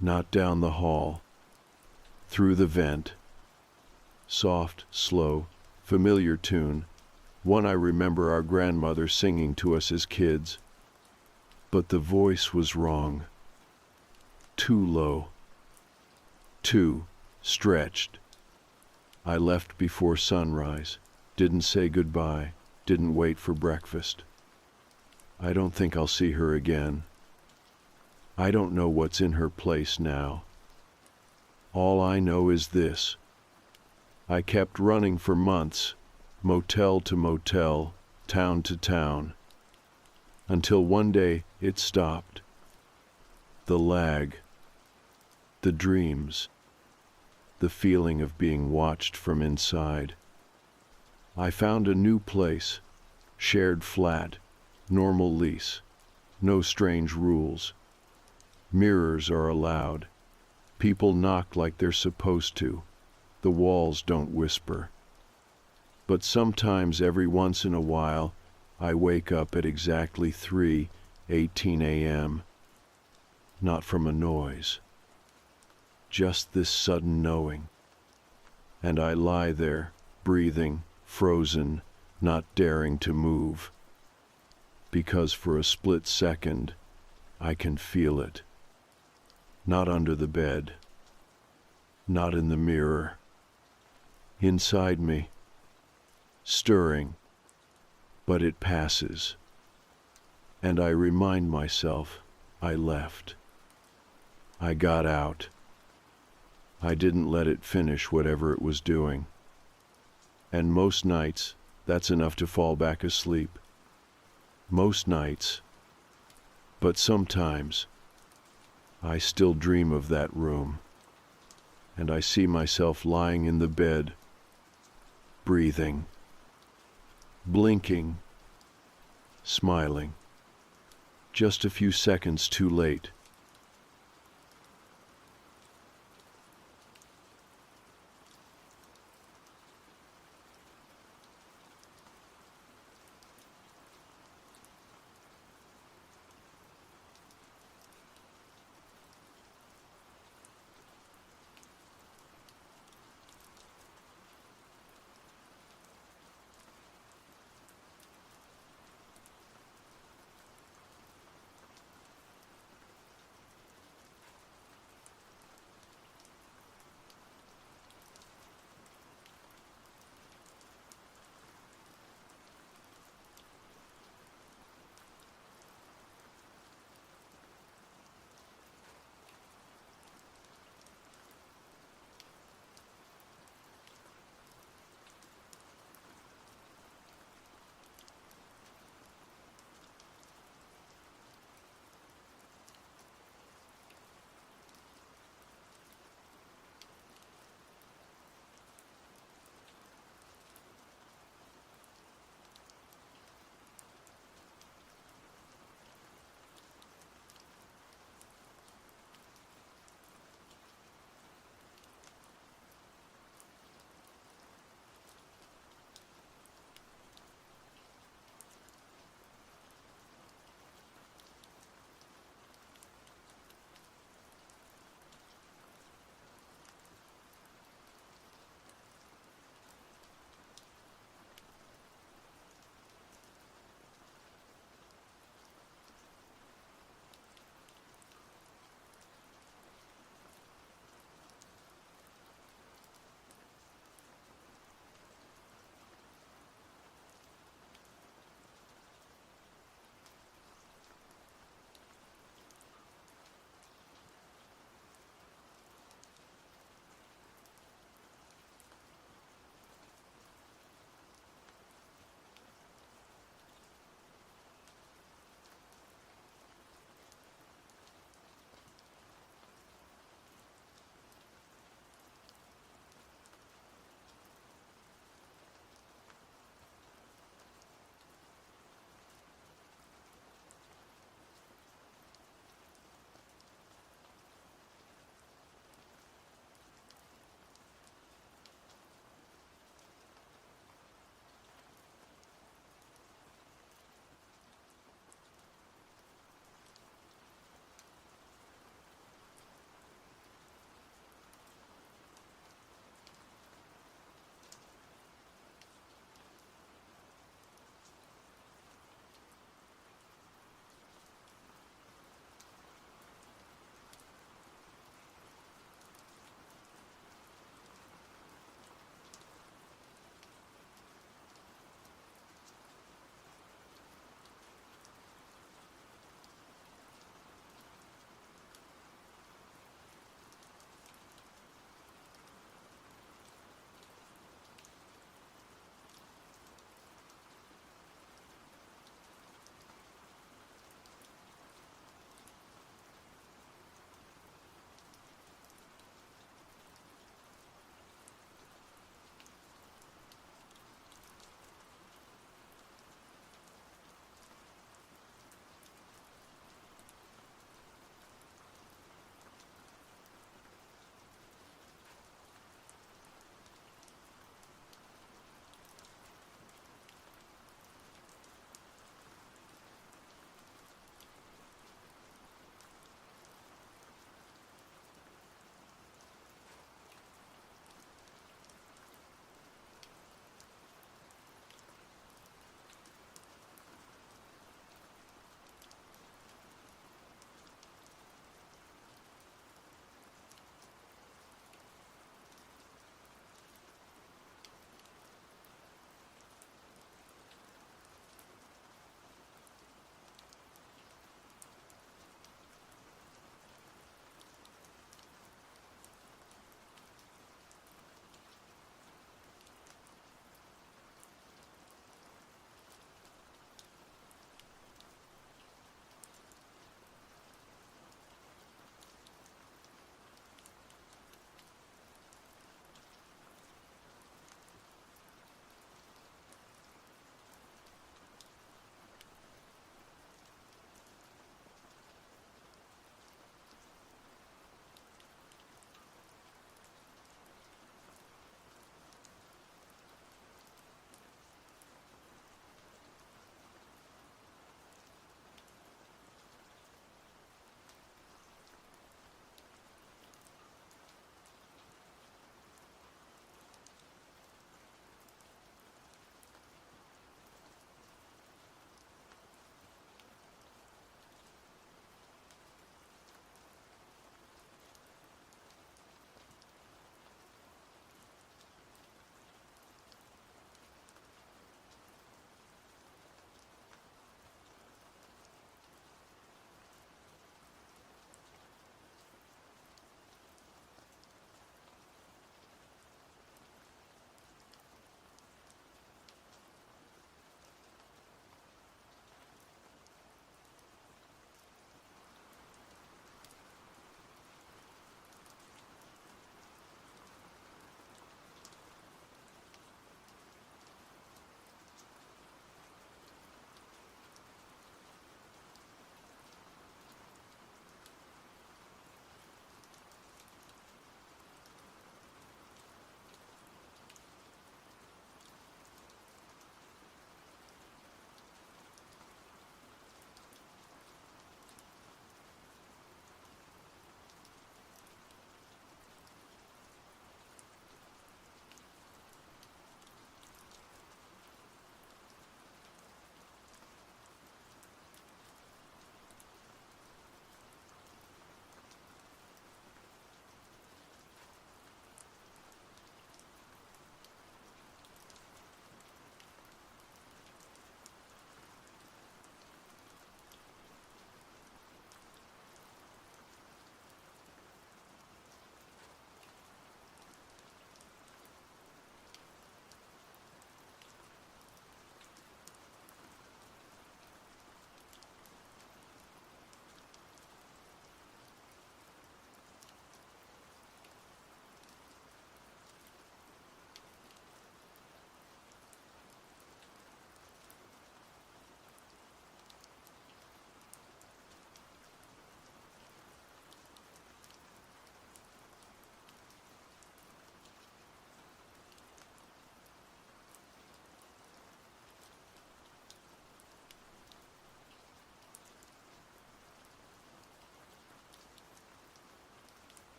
Not down the hall, through the vent. Soft, slow, familiar tune, one I remember our grandmother singing to us as kids. But the voice was wrong. Too low. Too stretched. I left before sunrise, didn't say goodbye, didn't wait for breakfast. I don't think I'll see her again. I don't know what's in her place now. All I know is this. I kept running for months, motel to motel, town to town, until one day it stopped. The lag, the dreams, the feeling of being watched from inside. I found a new place, shared flat, normal lease, no strange rules. Mirrors are allowed. People knock like they're supposed to. The walls don't whisper. But sometimes every once in a while, I wake up at exactly 3:18 a.m. Not from a noise. Just this sudden knowing. And I lie there, breathing, frozen, not daring to move. Because for a split second, I can feel it. Not under the bed. Not in the mirror. Inside me. Stirring. But it passes. And I remind myself I left. I got out. I didn't let it finish whatever it was doing. And most nights, that's enough to fall back asleep. Most nights. But sometimes, I still dream of that room. And I see myself lying in the bed, breathing, blinking, smiling. Just a few seconds too late.